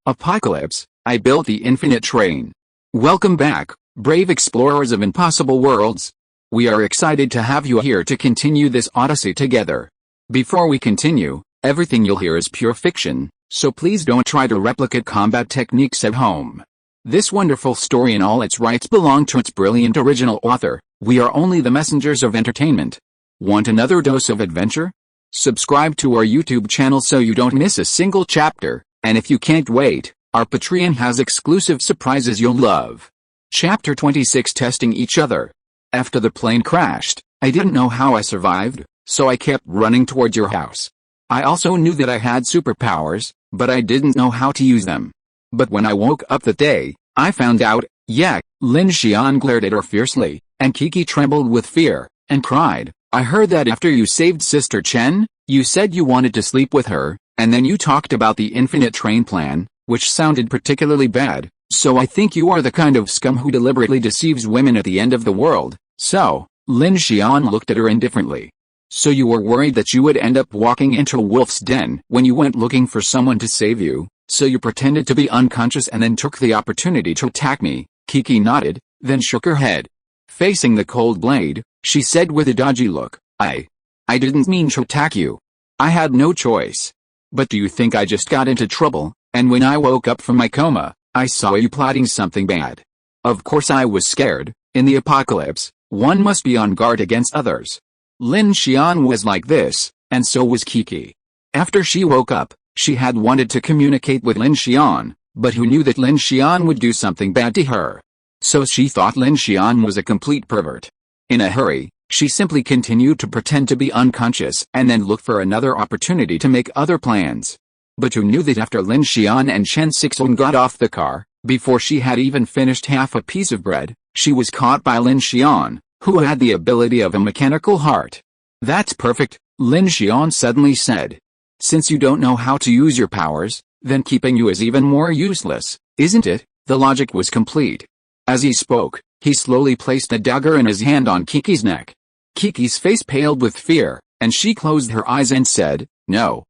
Apocalypse, I built the infinite train. Welcome back, brave explorers of impossible worlds. We are excited to have you here to continue this odyssey together. Before we continue, everything you'll hear is pure fiction, so please don't try to replicate combat techniques at home. This wonderful story and all its rights belong to its brilliant original author. We are only the messengers of entertainment. Want another dose of adventure? Subscribe to our YouTube channel so you don't miss a single chapter, and if you can't wait, our Patreon has exclusive surprises you'll love. Chapter 26 Testing Each Other. After the plane crashed, I didn't know how I survived, so I kept running toward your house. I also knew that I had superpowers, but I didn't know how to use them. But when I woke up that day, I found out. Yeah, Lin Xian glared at her fiercely, and Kiki trembled with fear, and cried, I heard that after you saved Sister Chen, you said you wanted to sleep with her, and then you talked about the infinite train plan, which sounded particularly bad, so I think you are the kind of scum who deliberately deceives women at the end of the world. So, Lin Xian looked at her indifferently. So you were worried that you would end up walking into a wolf's den when you went looking for someone to save you, so you pretended to be unconscious and then took the opportunity to attack me. Kiki nodded, then shook her head. Facing the cold blade, she said with a dodgy look, I didn't mean to attack you. I had no choice. But do you think I just got into trouble, and when I woke up from my coma, I saw you plotting something bad? Of course I was scared. In the apocalypse, one must be on guard against others. Lin Xian was like this, and so was Kiki. After she woke up, she had wanted to communicate with Lin Xian, but who knew that Lin Xian would do something bad to her? So she thought Lin Xian was a complete pervert. In a hurry, she simply continued to pretend to be unconscious and then look for another opportunity to make other plans. But who knew that after Lin Xian and Chen Sixuan got off the car, before she had even finished half a piece of bread, she was caught by Lin Xian, who had the ability of a mechanical heart. That's perfect, Lin Xian suddenly said. Since you don't know how to use your powers, then keeping you is even more useless, isn't it? The logic was complete. As he spoke, he slowly placed a dagger in his hand on Kiki's neck. Kiki's face paled with fear, and she closed her eyes and said, No,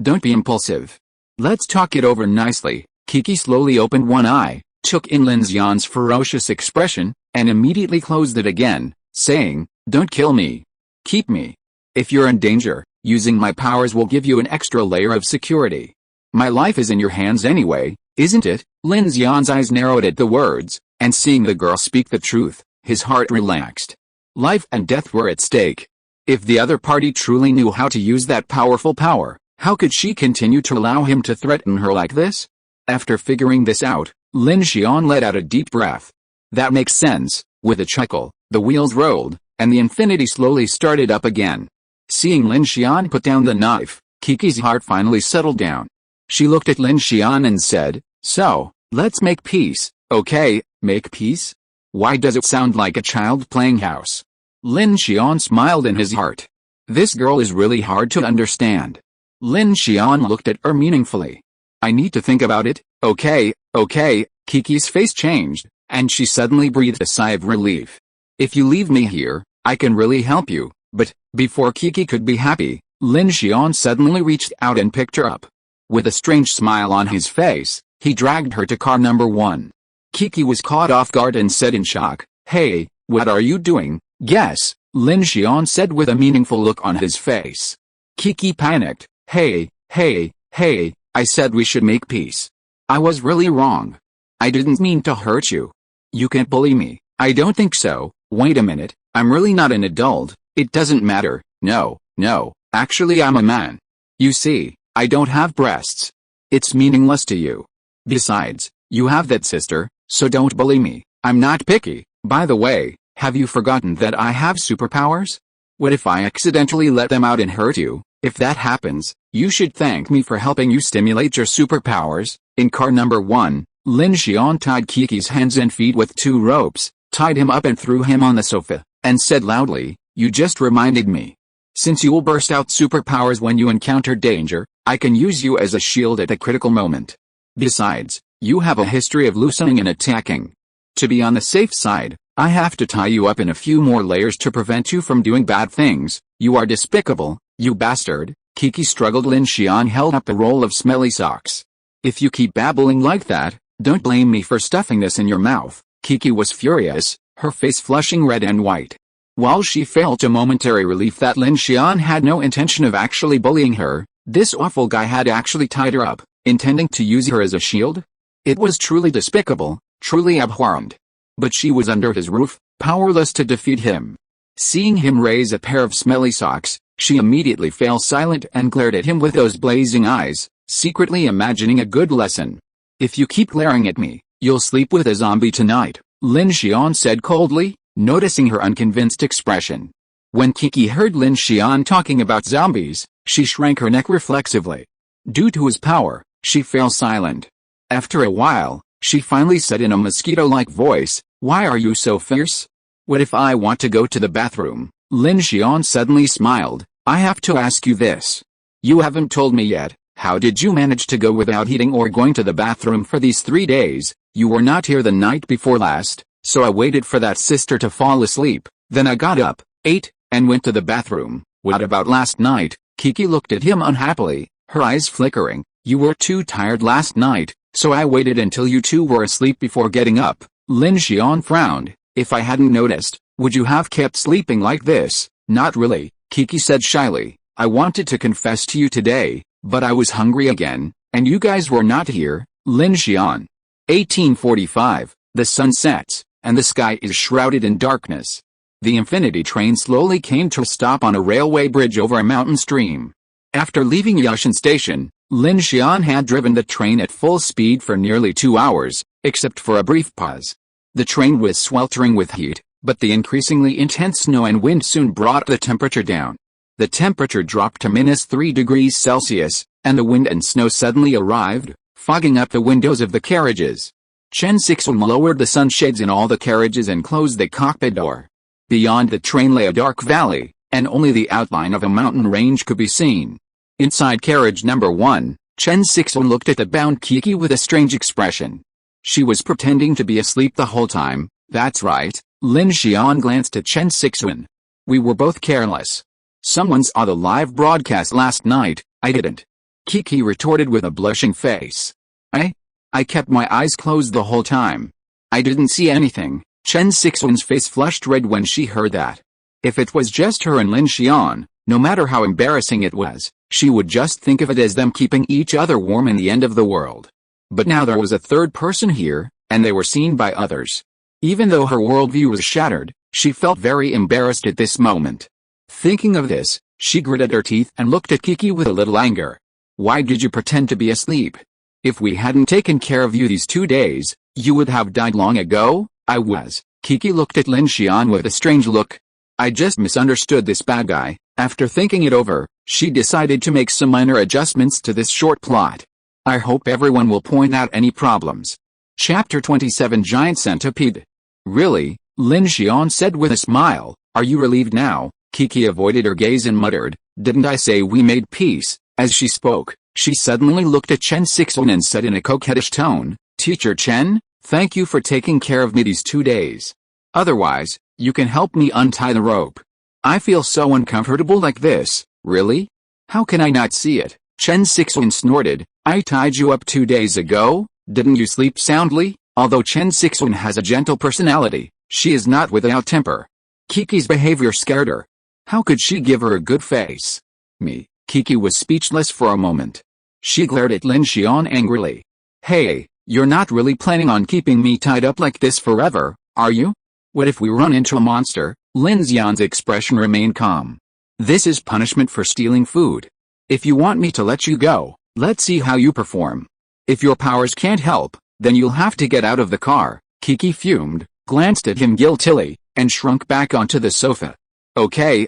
don't be impulsive. Let's talk it over nicely. Kiki slowly opened one eye, took in Lin Xian's ferocious expression, and immediately closed it again, saying, Don't kill me. Keep me. If you're in danger, using my powers will give you an extra layer of security. My life is in your hands anyway, isn't it? Lin Xian's eyes narrowed at the words, and seeing the girl speak the truth, his heart relaxed. Life and death were at stake. If the other party truly knew how to use that powerful power, how could she continue to allow him to threaten her like this? After figuring this out, Lin Xian let out a deep breath. That makes sense. With a chuckle, the wheels rolled, and the infinity slowly started up again. Seeing Lin Xian put down the knife, Kiki's heart finally settled down. She looked at Lin Xian and said, So, let's make peace, okay? Make peace? Why does it sound like a child playing house? Lin Xian smiled in his heart. This girl is really hard to understand. Lin Xian looked at her meaningfully. I need to think about it. Okay. Kiki's face changed, and she suddenly breathed a sigh of relief. If you leave me here, I can really help you. But, before Kiki could be happy, Lin Xian suddenly reached out and picked her up. With a strange smile on his face, he dragged her to car number 1. Kiki was caught off guard and said in shock, Hey, what are you doing? Guess, Lin Xian said with a meaningful look on his face. Kiki panicked. Hey, I said we should make peace. I was really wrong. I didn't mean to hurt you. You can't bully me. I don't think so. Wait a minute, I'm really not an adult. It doesn't matter. No, actually I'm a man. You see, I don't have breasts. It's meaningless to you. Besides, you have that sister, so don't bully me. I'm not picky. By the way, have you forgotten that I have superpowers? What if I accidentally let them out and hurt you? If that happens, you should thank me for helping you stimulate your superpowers. In car number 1, Lin Xian tied Kiki's hands and feet with 2 ropes, tied him up and threw him on the sofa, and said loudly, You just reminded me. Since you will burst out superpowers when you encounter danger, I can use you as a shield at a critical moment. Besides, you have a history of loosening and attacking. To be on the safe side, I have to tie you up in a few more layers to prevent you from doing bad things. You are despicable, you bastard. Kiki struggled. Lin Xian held up the roll of smelly socks. If you keep babbling like that, don't blame me for stuffing this in your mouth." Kiki was furious, her face flushing red and white. While she felt a momentary relief that Lin Xian had no intention of actually bullying her, this awful guy had actually tied her up, intending to use her as a shield. It was truly despicable, truly abhorrent. But she was under his roof, powerless to defeat him. Seeing him raise a pair of smelly socks, she immediately fell silent and glared at him with those blazing eyes, secretly imagining a good lesson. "If you keep glaring at me, you'll sleep with a zombie tonight," Lin Xian said coldly, noticing her unconvinced expression. When Kiki heard Lin Xian talking about zombies, she shrank her neck reflexively. Due to his power, she fell silent. After a while, she finally said in a mosquito-like voice, "Why are you so fierce?" "What if I want to go to the bathroom?" Lin Xian suddenly smiled. "I have to ask you this. You haven't told me yet, how did you manage to go without eating or going to the bathroom for these 3 days? You were not here the night before last, so I waited for that sister to fall asleep, then I got up, ate, and went to the bathroom. What about last night?" Kiki looked at him unhappily, her eyes flickering. "You were too tired last night, so I waited until you two were asleep before getting up." Lin Xian frowned. "If I hadn't noticed, would you have kept sleeping like this?" "Not really," Kiki said shyly. "I wanted to confess to you today, but I was hungry again, and you guys were not here." Lin Xian. 1845, the sun sets, and the sky is shrouded in darkness. The Infinity train slowly came to a stop on a railway bridge over a mountain stream. After leaving Yushan Station, Lin Xian had driven the train at full speed for nearly 2 hours, except for a brief pause. The train was sweltering with heat, but the increasingly intense snow and wind soon brought the temperature down. The temperature dropped to -3 degrees Celsius, and the wind and snow suddenly arrived, fogging up the windows of the carriages. Chen Sixuan lowered the sunshades in all the carriages and closed the cockpit door. Beyond the train lay a dark valley, and only the outline of a mountain range could be seen. Inside carriage number 1, Chen Sixuan looked at the bound Kiki with a strange expression. She was pretending to be asleep the whole time. "That's right." Lin Xian glanced at Chen Sixuan. "We were both careless. Someone saw the live broadcast last night, I didn't." Kiki retorted with a blushing face. I kept my eyes closed the whole time. I didn't see anything." Chen Sixuan's face flushed red when she heard that. If it was just her and Lin Xian, no matter how embarrassing it was, she would just think of it as them keeping each other warm in the end of the world. But now there was a third person here, and they were seen by others. Even though her worldview was shattered, she felt very embarrassed at this moment. Thinking of this, she gritted her teeth and looked at Kiki with a little anger. "Why did you pretend to be asleep? If we hadn't taken care of you these 2 days, you would have died long ago." "I was." Kiki looked at Lin Xian with a strange look. "I just misunderstood this bad guy." After thinking it over, she decided to make some minor adjustments to this short plot. I hope everyone will point out any problems. Chapter 27 Giant Centipede. "Really?" Lin Xian said with a smile. "Are you relieved now?" Kiki avoided her gaze and muttered, "Didn't I say we made peace?" As she spoke, she suddenly looked at Chen Sixuan and said in a coquettish tone, "Teacher Chen, thank you for taking care of me these 2 days. Otherwise, you can help me untie the rope. I feel so uncomfortable like this." "Really? How can I not see it?" Chen Sixuan snorted. "I tied you up 2 days ago, didn't you sleep soundly?" Although Chen Sixuan has a gentle personality, she is not without temper. Kiki's behavior scared her. How could she give her a good face? Me. Kiki was speechless for a moment. She glared at Lin Xian angrily. "Hey, you're not really planning on keeping me tied up like this forever, are you? What if we run into a monster?" Lin Xian's expression remained calm. "This is punishment for stealing food. If you want me to let you go, let's see how you perform. If your powers can't help, then you'll have to get out of the car." Kiki fumed, glanced at him guiltily, and shrunk back onto the sofa. Okay,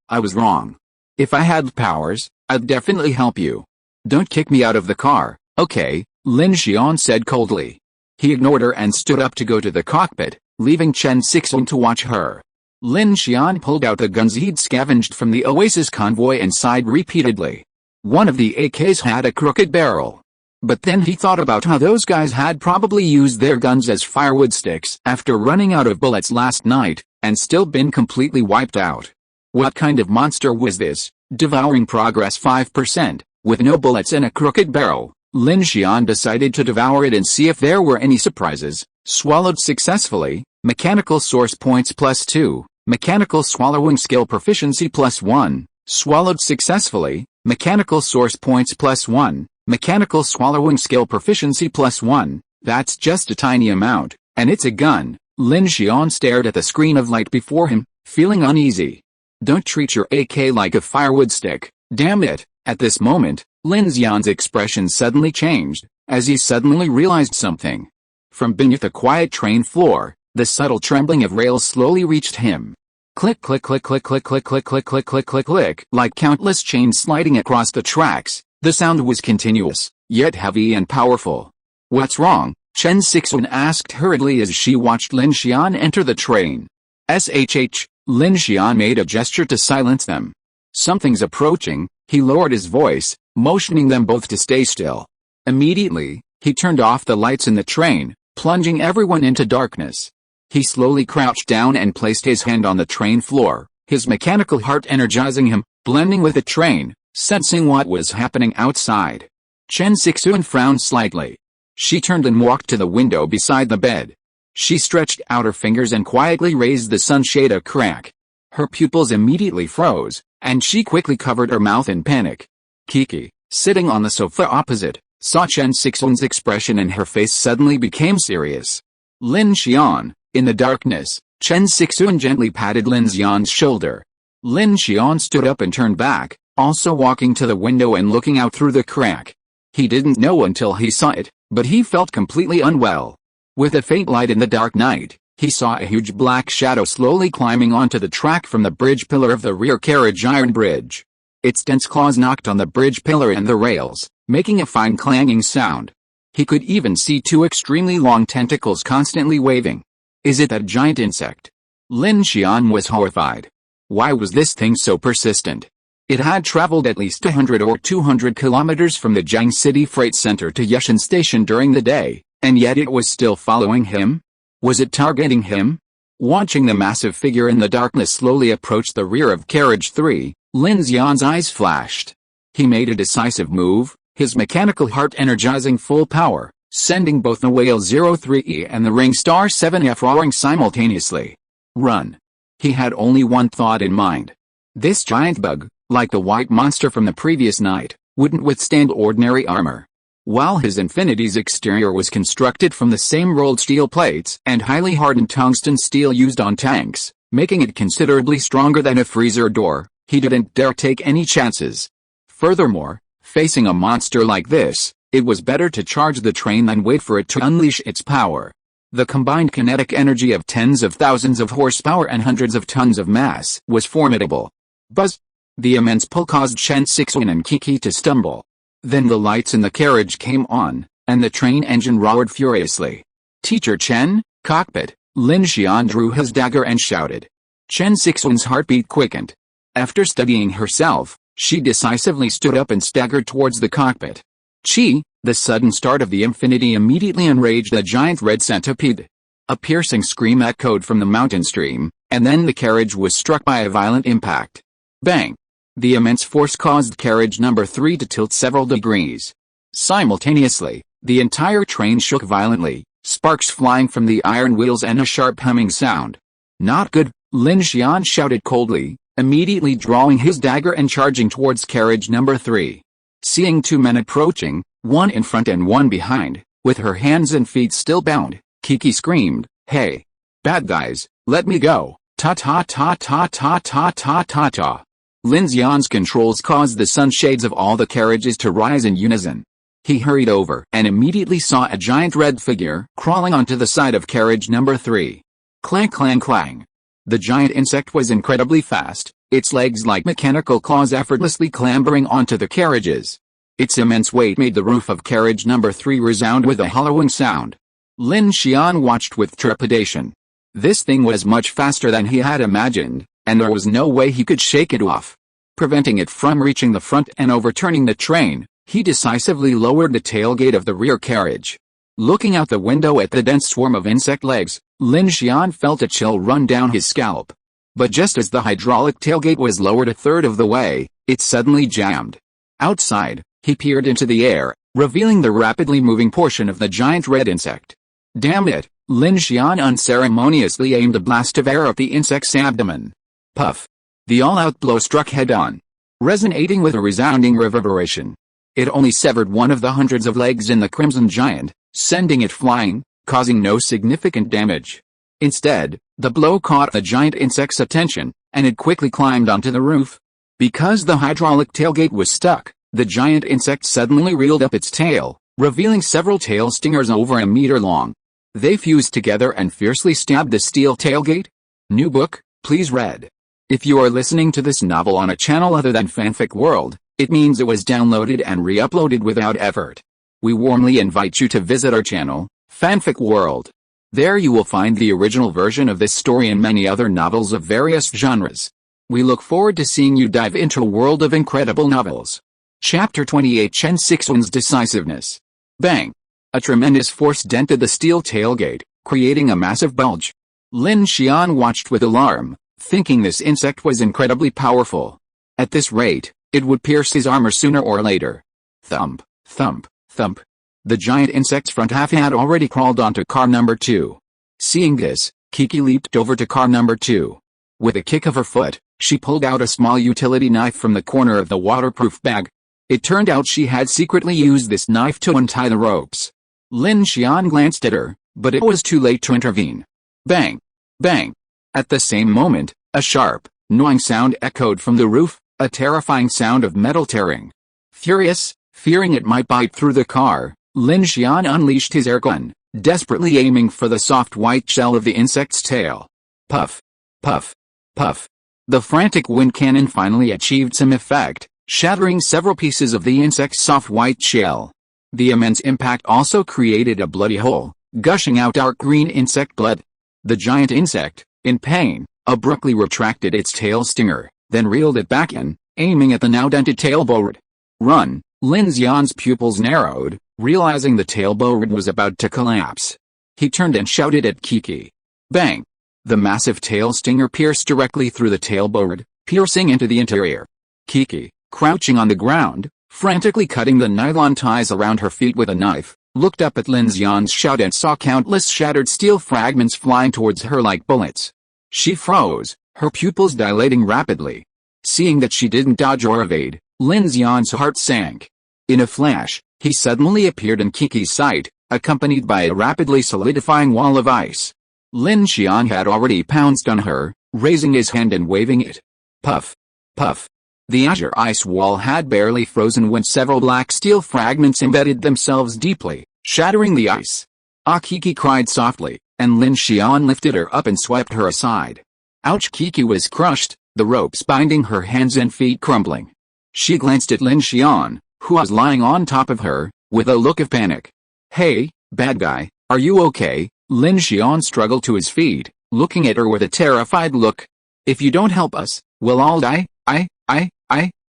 I was wrong. If I had powers, I'd definitely help you. Don't kick me out of the car, okay?" Lin Xian said coldly. He ignored her and stood up to go to the cockpit, leaving Chen Sixuan to watch her. Lin Xian pulled out the guns he'd scavenged from the Oasis convoy and sighed repeatedly. One of the AKs had a crooked barrel. But then he thought about how those guys had probably used their guns as firewood sticks after running out of bullets last night, and still been completely wiped out. What kind of monster was this, devouring progress 5%, with no bullets and a crooked barrel? Lin Xian decided to devour it and see if there were any surprises. Swallowed successfully, mechanical source points +2, mechanical swallowing skill proficiency +1, swallowed successfully, mechanical source points +1, mechanical swallowing skill proficiency +1, that's just a tiny amount, and it's a gun. Lin Xian stared at the screen of light before him, feeling uneasy. Don't treat your AK like a firewood stick, damn it. At this moment, Lin Xian's expression suddenly changed, as he suddenly realized something. From beneath the quiet train floor, the subtle trembling of rails slowly reached him. Click click click click click click click click click click click click. Like countless chains sliding across the tracks, the sound was continuous, yet heavy and powerful. What's wrong? Chen Sixuan asked hurriedly as she watched Lin Xian enter the train. SHH, Lin Xian made a gesture to silence them. Something's approaching, he lowered his voice, motioning them both to stay still. Immediately, he turned off the lights in the train, plunging everyone into darkness. He slowly crouched down and placed his hand on the train floor, his mechanical heart energizing him, blending with the train, sensing what was happening outside. Chen Sixuan frowned slightly. She turned and walked to the window beside the bed. She stretched out her fingers and quietly raised the sunshade a crack. Her pupils immediately froze, and she quickly covered her mouth in panic. Kiki, sitting on the sofa opposite, saw Chen Sixuan's expression and her face suddenly became serious. Lin Xian, in the darkness, Chen Sixuan gently patted Lin Xian's shoulder. Lin Xian stood up and turned back, also walking to the window and looking out through the crack. He didn't know until he saw it, but he felt completely unwell. With a faint light in the dark night, he saw a huge black shadow slowly climbing onto the track from the bridge pillar of the rear carriage iron bridge. Its dense claws knocked on the bridge pillar and the rails, making a fine clanging sound. He could even see two extremely long tentacles constantly waving. Is it that giant insect? Lin Xian was horrified. Why was this thing so persistent? It had traveled at least 100 or 200 kilometers from the Jiang City Freight Center to Yushan Station during the day, and yet it was still following him? Was it targeting him? Watching the massive figure in the darkness slowly approach the rear of carriage 3, Lin Xian's eyes flashed. He made a decisive move, his mechanical heart energizing full power, sending both the Whale 03E and the Ring Star 7F roaring simultaneously. Run. He had only one thought in mind. This giant bug, like the white monster from the previous night, wouldn't withstand ordinary armor. While his Infinity's exterior was constructed from the same rolled steel plates and highly hardened tungsten steel used on tanks, making it considerably stronger than a freezer door, he didn't dare take any chances. Furthermore, facing a monster like this, it was better to charge the train than wait for it to unleash its power. The combined kinetic energy of tens of thousands of horsepower and hundreds of tons of mass was formidable. Buzz! The immense pull caused Chen Sixuan and Kiki to stumble. Then the lights in the carriage came on, and the train engine roared furiously. Teacher Chen, cockpit! Lin Xian drew his dagger and shouted. Chen Sixuan's heartbeat quickened. After steadying herself, she decisively stood up and staggered towards the cockpit. Chi, the sudden start of the Infinity immediately enraged the giant red centipede. A piercing scream echoed from the mountain stream, and then the carriage was struck by a violent impact. Bang! The immense force caused carriage number 3 to tilt several degrees. Simultaneously, the entire train shook violently, sparks flying from the iron wheels and a sharp humming sound. Not good, Lin Xian shouted coldly, immediately drawing his dagger and charging towards carriage number 3. Seeing two men approaching, one in front and one behind, with her hands and feet still bound, Kiki screamed, "Hey! Bad guys, let me go! Ta ta ta ta ta ta ta ta ta!" Lin Xian's controls caused the sunshades of all the carriages to rise in unison. He hurried over and immediately saw a giant red figure crawling onto the side of carriage number 3. Clang clang clang. The giant insect was incredibly fast, its legs like mechanical claws effortlessly clambering onto the carriages. Its immense weight made the roof of carriage number 3 resound with a hollowing sound. Lin Xian watched with trepidation. This thing was much faster than he had imagined, and there was no way he could shake it off. Preventing it from reaching the front and overturning the train, he decisively lowered the tailgate of the rear carriage. Looking out the window at the dense swarm of insect legs, Lin Xian felt a chill run down his scalp. But just as the hydraulic tailgate was lowered a third of the way, it suddenly jammed. Outside, he peered into the air, revealing the rapidly moving portion of the giant red insect. Damn it! Lin Xian unceremoniously aimed a blast of air at the insect's abdomen. Puff! The all-out blow struck head-on, resonating with a resounding reverberation. It only severed one of the hundreds of legs in the crimson giant, sending it flying, causing no significant damage. Instead, the blow caught the giant insect's attention, and it quickly climbed onto the roof. Because the hydraulic tailgate was stuck, the giant insect suddenly reeled up its tail, revealing several tail stingers over a meter long. They fused together and fiercely stabbed the steel tailgate. New book, please read. If you are listening to this novel on a channel other than Fanfic World, it means it was downloaded and re-uploaded without effort. We warmly invite you to visit our channel, Fanfic World. There you will find the original version of this story and many other novels of various genres. We look forward to seeing you dive into a world of incredible novels. Chapter 28: Chen Sixuan's Decisiveness. Bang! A tremendous force dented the steel tailgate, creating a massive bulge. Lin Xian watched with alarm, thinking this insect was incredibly powerful. At this rate, it would pierce his armor sooner or later. Thump, thump, thump. The giant insect's front half had already crawled onto car number 2. Seeing this, Kiki leaped over to car number 2. With a kick of her foot, she pulled out a small utility knife from the corner of the waterproof bag. It turned out she had secretly used this knife to untie the ropes. Lin Xian glanced at her, but it was too late to intervene. Bang! Bang! At the same moment, a sharp, gnawing sound echoed from the roof, a terrifying sound of metal tearing. Furious, fearing it might bite through the car, Lin Xian unleashed his air gun, desperately aiming for the soft white shell of the insect's tail. Puff! Puff! Puff! The frantic wind cannon finally achieved some effect, shattering several pieces of the insect's soft white shell. The immense impact also created a bloody hole, gushing out dark green insect blood. The giant insect, in pain, abruptly retracted its tail stinger, then reeled it back in, aiming at the now dented tailboard. Run! Lin Xian's pupils narrowed, realizing the tailboard was about to collapse. He turned and shouted at Kiki. Bang! The massive tail stinger pierced directly through the tailboard, piercing into the interior. Kiki, crouching on the ground, frantically cutting the nylon ties around her feet with a knife, looked up at Lin Xian's shout and saw countless shattered steel fragments flying towards her like bullets. She froze, her pupils dilating rapidly. Seeing that she didn't dodge or evade, Lin Xian's heart sank. In a flash, he suddenly appeared in Kiki's sight, accompanied by a rapidly solidifying wall of ice. Lin Xian had already pounced on her, raising his hand and waving it. Puff! Puff! The azure ice wall had barely frozen when several black steel fragments embedded themselves deeply, shattering the ice. Ah! Kiki cried softly, and Lin Xian lifted her up and swept her aside. Ouch! Kiki was crushed, the ropes binding her hands and feet crumbling. She glanced at Lin Xian, who was lying on top of her, with a look of panic. Hey, bad guy, are you okay? Lin Xian struggled to his feet, looking at her with a terrified look. If you don't help us, we'll all die.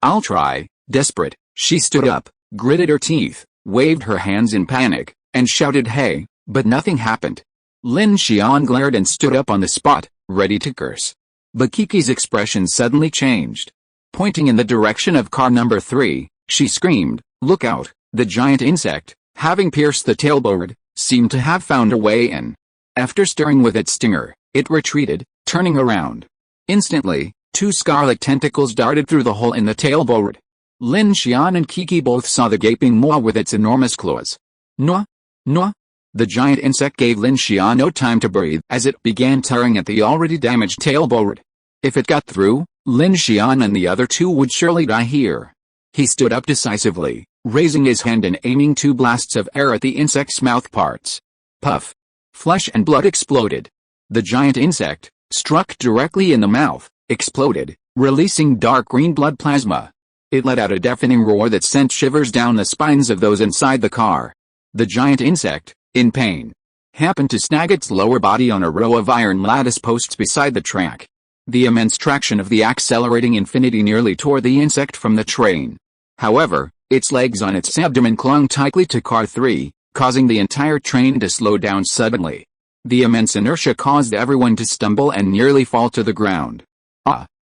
I'll try. Desperate, she stood up, gritted her teeth, waved her hands in panic, and shouted hey, but nothing happened. Lin Xian glared and stood up on the spot, ready to curse. But Kiki's expression suddenly changed. Pointing in the direction of car number 3, she screamed, "Look out!" The giant insect, having pierced the tailboard, seemed to have found a way in. After stirring with its stinger, it retreated, turning around. Instantly, 2 scarlet tentacles darted through the hole in the tailboard. Lin Xian and Kiki both saw the gaping maw with its enormous claws. Nwah! Nwah! The giant insect gave Lin Xian no time to breathe as it began tearing at the already damaged tailboard. If it got through, Lin Xian and the other 2 would surely die here. He stood up decisively, raising his hand and aiming 2 blasts of air at the insect's mouth parts. Puff! Flesh and blood exploded. The giant insect, struck directly in the mouth, exploded, releasing dark green blood plasma. It let out a deafening roar that sent shivers down the spines of those inside the car. The giant insect, in pain, happened to snag its lower body on a row of iron lattice posts beside the track. The immense traction of the accelerating infinity nearly tore the insect from the train. However, its legs on its abdomen clung tightly to car 3, causing the entire train to slow down suddenly. The immense inertia caused everyone to stumble and nearly fall to the ground.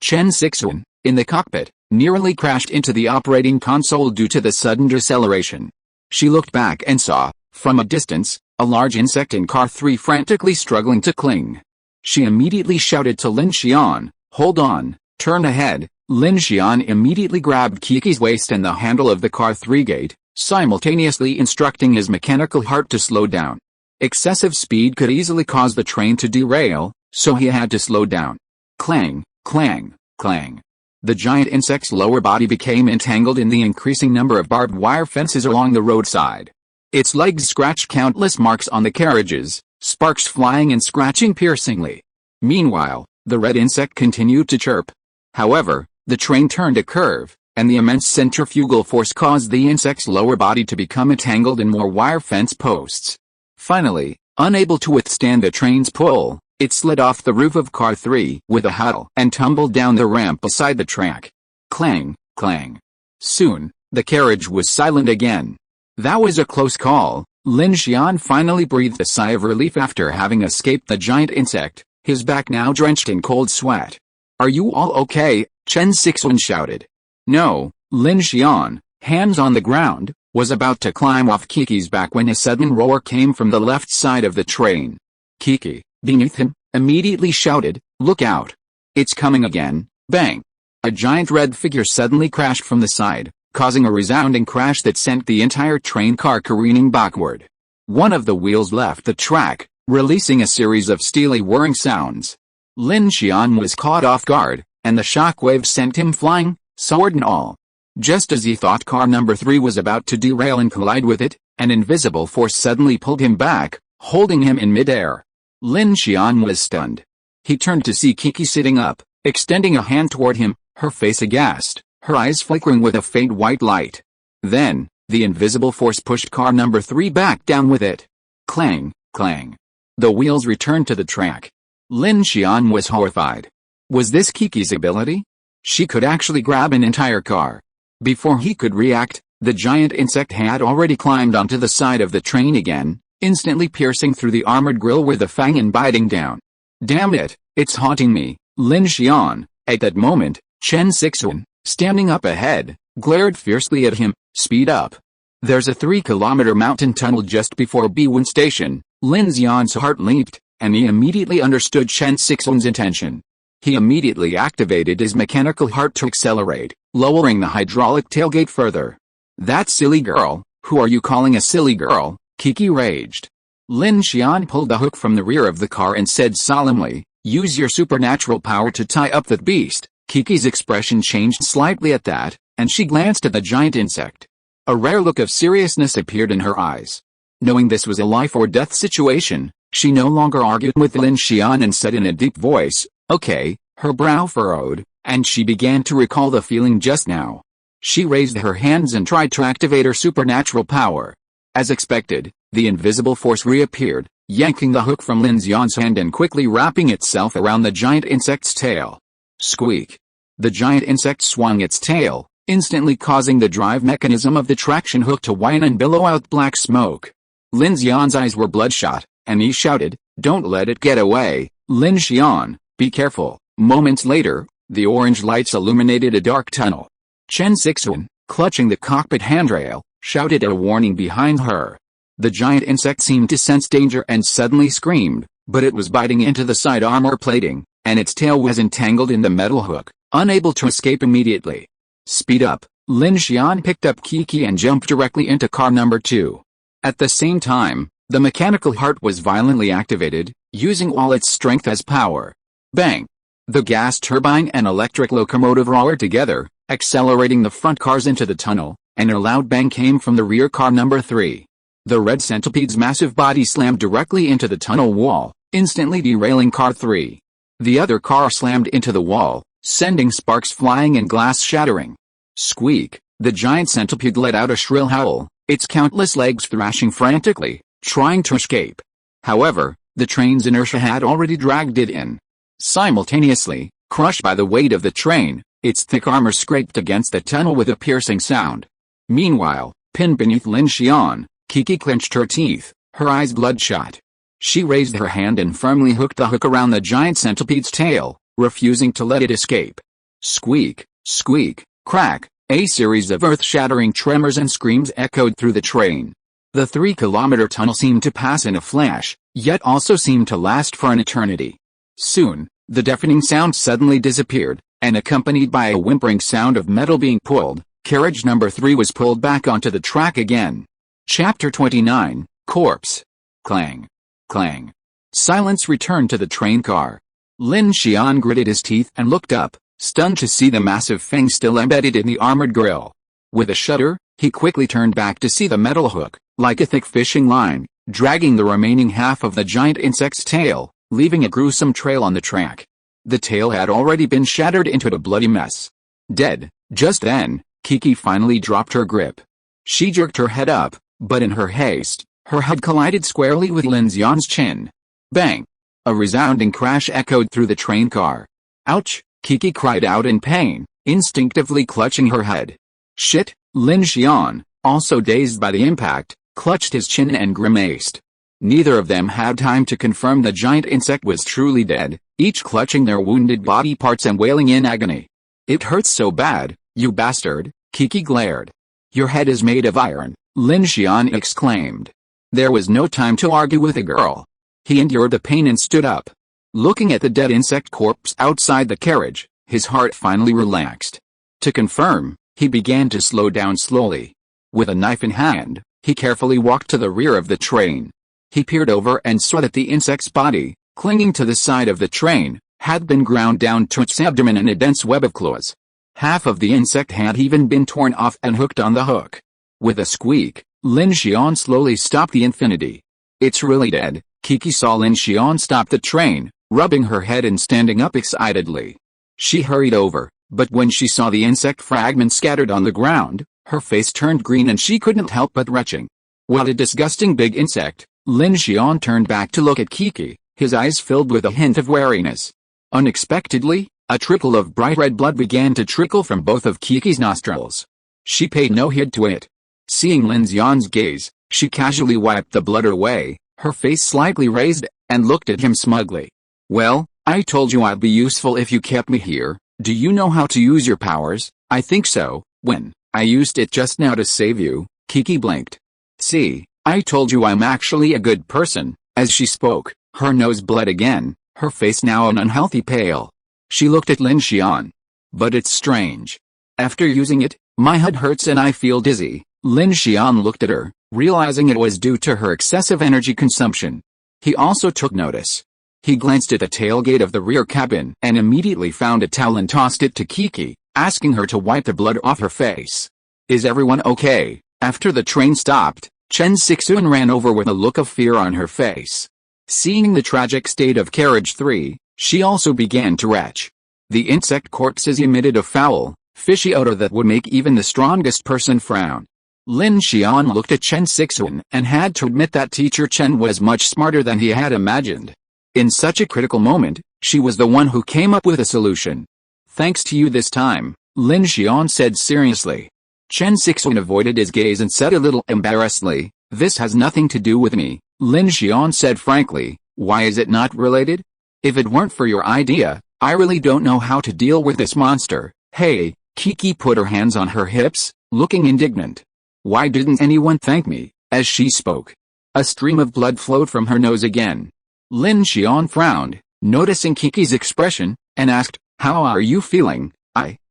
Chen Sixuan, in the cockpit, nearly crashed into the operating console due to the sudden deceleration. She looked back and saw, from a distance, a large insect in car 3 frantically struggling to cling. She immediately shouted to Lin Xian, "Hold on, turn ahead." Lin Xian immediately grabbed Kiki's waist and the handle of the car 3 gate, simultaneously instructing his mechanical heart to slow down. Excessive speed could easily cause the train to derail, so he had to slow down. Clang, clang, clang. The giant insect's lower body became entangled in the increasing number of barbed wire fences along the roadside. Its legs scratched countless marks on the carriages, sparks flying and scratching piercingly. Meanwhile, the red insect continued to chirp. However, the train turned a curve, and the immense centrifugal force caused the insect's lower body to become entangled in more wire fence posts. Finally, unable to withstand the train's pull, it slid off the roof of car 3 with a huddle and tumbled down the ramp beside the track. Clang, clang. Soon, the carriage was silent again. That was a close call. Lin Xian finally breathed a sigh of relief after having escaped the giant insect, his back now drenched in cold sweat. "Are you all okay?" Chen Sixuan shouted. No, Lin Xian, hands on the ground, was about to climb off Kiki's back when a sudden roar came from the left side of the train. Kiki, beneath him, immediately shouted, "Look out! It's coming again!" Bang! A giant red figure suddenly crashed from the side, causing a resounding crash that sent the entire train car careening backward. One of the wheels left the track, releasing a series of steely whirring sounds. Lin Xian was caught off guard, and the shockwave sent him flying, sword and all. Just as he thought car number 3 was about to derail and collide with it, an invisible force suddenly pulled him back, holding him in midair. Lin Xian was stunned. He turned to see Kiki sitting up, extending a hand toward him, her face aghast, her eyes flickering with a faint white light. Then, the invisible force pushed car number 3 back down with it. Clang, clang. The wheels returned to the track. Lin Xian was horrified. Was this Kiki's ability? She could actually grab an entire car. Before he could react, the giant insect had already climbed onto the side of the train again, instantly piercing through the armored grille with a fang and biting down. "Damn it, it's haunting me, Lin Xian." At that moment, Chen Sixuan, standing up ahead, glared fiercely at him. "Speed up. There's a 3-kilometer mountain tunnel just before B1 station." Lin Xian's heart leaped, and he immediately understood Chen Sixuan's intention. He immediately activated his mechanical heart to accelerate, lowering the hydraulic tailgate further. "That silly girl, who are you calling a silly girl?" Kiki raged. Lin Xian pulled the hook from the rear of the car and said solemnly, "Use your supernatural power to tie up that beast." Kiki's expression changed slightly at that, and she glanced at the giant insect. A rare look of seriousness appeared in her eyes. Knowing this was a life-or-death situation, she no longer argued with Lin Xian and said in a deep voice, "Okay." Her brow furrowed, and she began to recall the feeling just now. She raised her hands and tried to activate her supernatural power. As expected, the invisible force reappeared, yanking the hook from Lin Xian's hand and quickly wrapping itself around the giant insect's tail. Squeak! The giant insect swung its tail, instantly causing the drive mechanism of the traction hook to whine and billow out black smoke. Lin Xian's eyes were bloodshot, and he shouted, "Don't let it get away, Lin Xian, be careful." Moments later, the orange lights illuminated a dark tunnel. Chen Sixuan, clutching the cockpit handrail, shouted a warning behind her. The giant insect seemed to sense danger and suddenly screamed, but it was biting into the side armor plating, and its tail was entangled in the metal hook, unable to escape immediately. "Speed up." Lin Xian picked up Kiki and jumped directly into car number 2. At the same time, the mechanical heart was violently activated, using all its strength as power. Bang! The gas turbine and electric locomotive roared together, accelerating the front cars into the tunnel, and a loud bang came from the rear car number 3. The red centipede's massive body slammed directly into the tunnel wall, instantly derailing car 3. The other car slammed into the wall, sending sparks flying and glass shattering. Squeak! The giant centipede let out a shrill howl, its countless legs thrashing frantically, trying to escape. However, the train's inertia had already dragged it in. Simultaneously, crushed by the weight of the train, its thick armor scraped against the tunnel with a piercing sound. Meanwhile, pinned beneath Lin Xian, Kiki clenched her teeth, her eyes bloodshot. She raised her hand and firmly hooked the hook around the giant centipede's tail, refusing to let it escape. Squeak, squeak, crack! A series of earth-shattering tremors and screams echoed through the train. The 3-kilometer tunnel seemed to pass in a flash, yet also seemed to last for an eternity. Soon, the deafening sound suddenly disappeared, and accompanied by a whimpering sound of metal being pulled, carriage number 3 was pulled back onto the track again. Chapter 29, Corpse. Clang. Clang. Silence returned to the train car. Lin Xian gritted his teeth and looked up, stunned to see the massive fang still embedded in the armored grille. With a shudder, he quickly turned back to see the metal hook, like a thick fishing line, dragging the remaining half of the giant insect's tail, leaving a gruesome trail on the track. The tail had already been shattered into a bloody mess. Dead. Just then, Kiki finally dropped her grip. She jerked her head up, but in her haste, her head collided squarely with Lin Xian's chin. Bang! A resounding crash echoed through the train car. Ouch! Kiki cried out in pain, instinctively clutching her head. Shit! Lin Xian, also dazed by the impact, clutched his chin and grimaced. Neither of them had time to confirm the giant insect was truly dead, each clutching their wounded body parts and wailing in agony. It hurts so bad, you bastard, Kiki glared. Your head is made of iron, Lin Xian exclaimed. There was no time to argue with the girl. He endured the pain and stood up. Looking at the dead insect corpse outside the carriage, his heart finally relaxed. To confirm, he began to slow down slowly. With a knife in hand, he carefully walked to the rear of the train. He peered over and saw that the insect's body, clinging to the side of the train, had been ground down to its abdomen in a dense web of claws. Half of the insect had even been torn off and hooked on the hook. With a squeak, Lin Xian slowly stopped the infinity. It's really dead. Kiki saw Lin Xian stop the train, rubbing her head and standing up excitedly. She hurried over, but when she saw the insect fragments scattered on the ground, her face turned green and she couldn't help but retching. What a disgusting big insect! Lin Xian turned back to look at Kiki, his eyes filled with a hint of wariness. Unexpectedly, a trickle of bright red blood began to trickle from both of Kiki's nostrils. She paid no heed to it. Seeing Lin Xian's gaze, she casually wiped the blood away, her face slightly raised, and looked at him smugly. Well, I told you I'd be useful if you kept me here. Do you know how to use your powers? I think so. When I used it just now to save you, Kiki blinked. See, I told you I'm actually a good person. As she spoke, her nose bled again, her face now an unhealthy pale. She looked at Lin Xian. But it's strange. After using it, my head hurts and I feel dizzy. Lin Xian looked at her, realizing it was due to her excessive energy consumption. He also took notice. He glanced at the tailgate of the rear cabin and immediately found a towel and tossed it to Kiki, asking her to wipe the blood off her face. Is everyone okay? After the train stopped, Chen Sixuan ran over with a look of fear on her face. Seeing the tragic state of carriage 3, she also began to retch. The insect corpses emitted a foul, fishy odor that would make even the strongest person frown. Lin Xian looked at Chen Sixuan and had to admit that teacher Chen was much smarter than he had imagined. In such a critical moment, she was the one who came up with a solution. Thanks to you this time, Lin Xian said seriously. Chen Sixuan avoided his gaze and said a little embarrassedly, this has nothing to do with me. Lin Xian said frankly, why is it not related? If it weren't for your idea, I really don't know how to deal with this monster. Hey, Kiki put her hands on her hips, looking indignant. Why didn't anyone thank me? As she spoke, a stream of blood flowed from her nose again. Lin Xian frowned, noticing Kiki's expression, and asked, how are you feeling?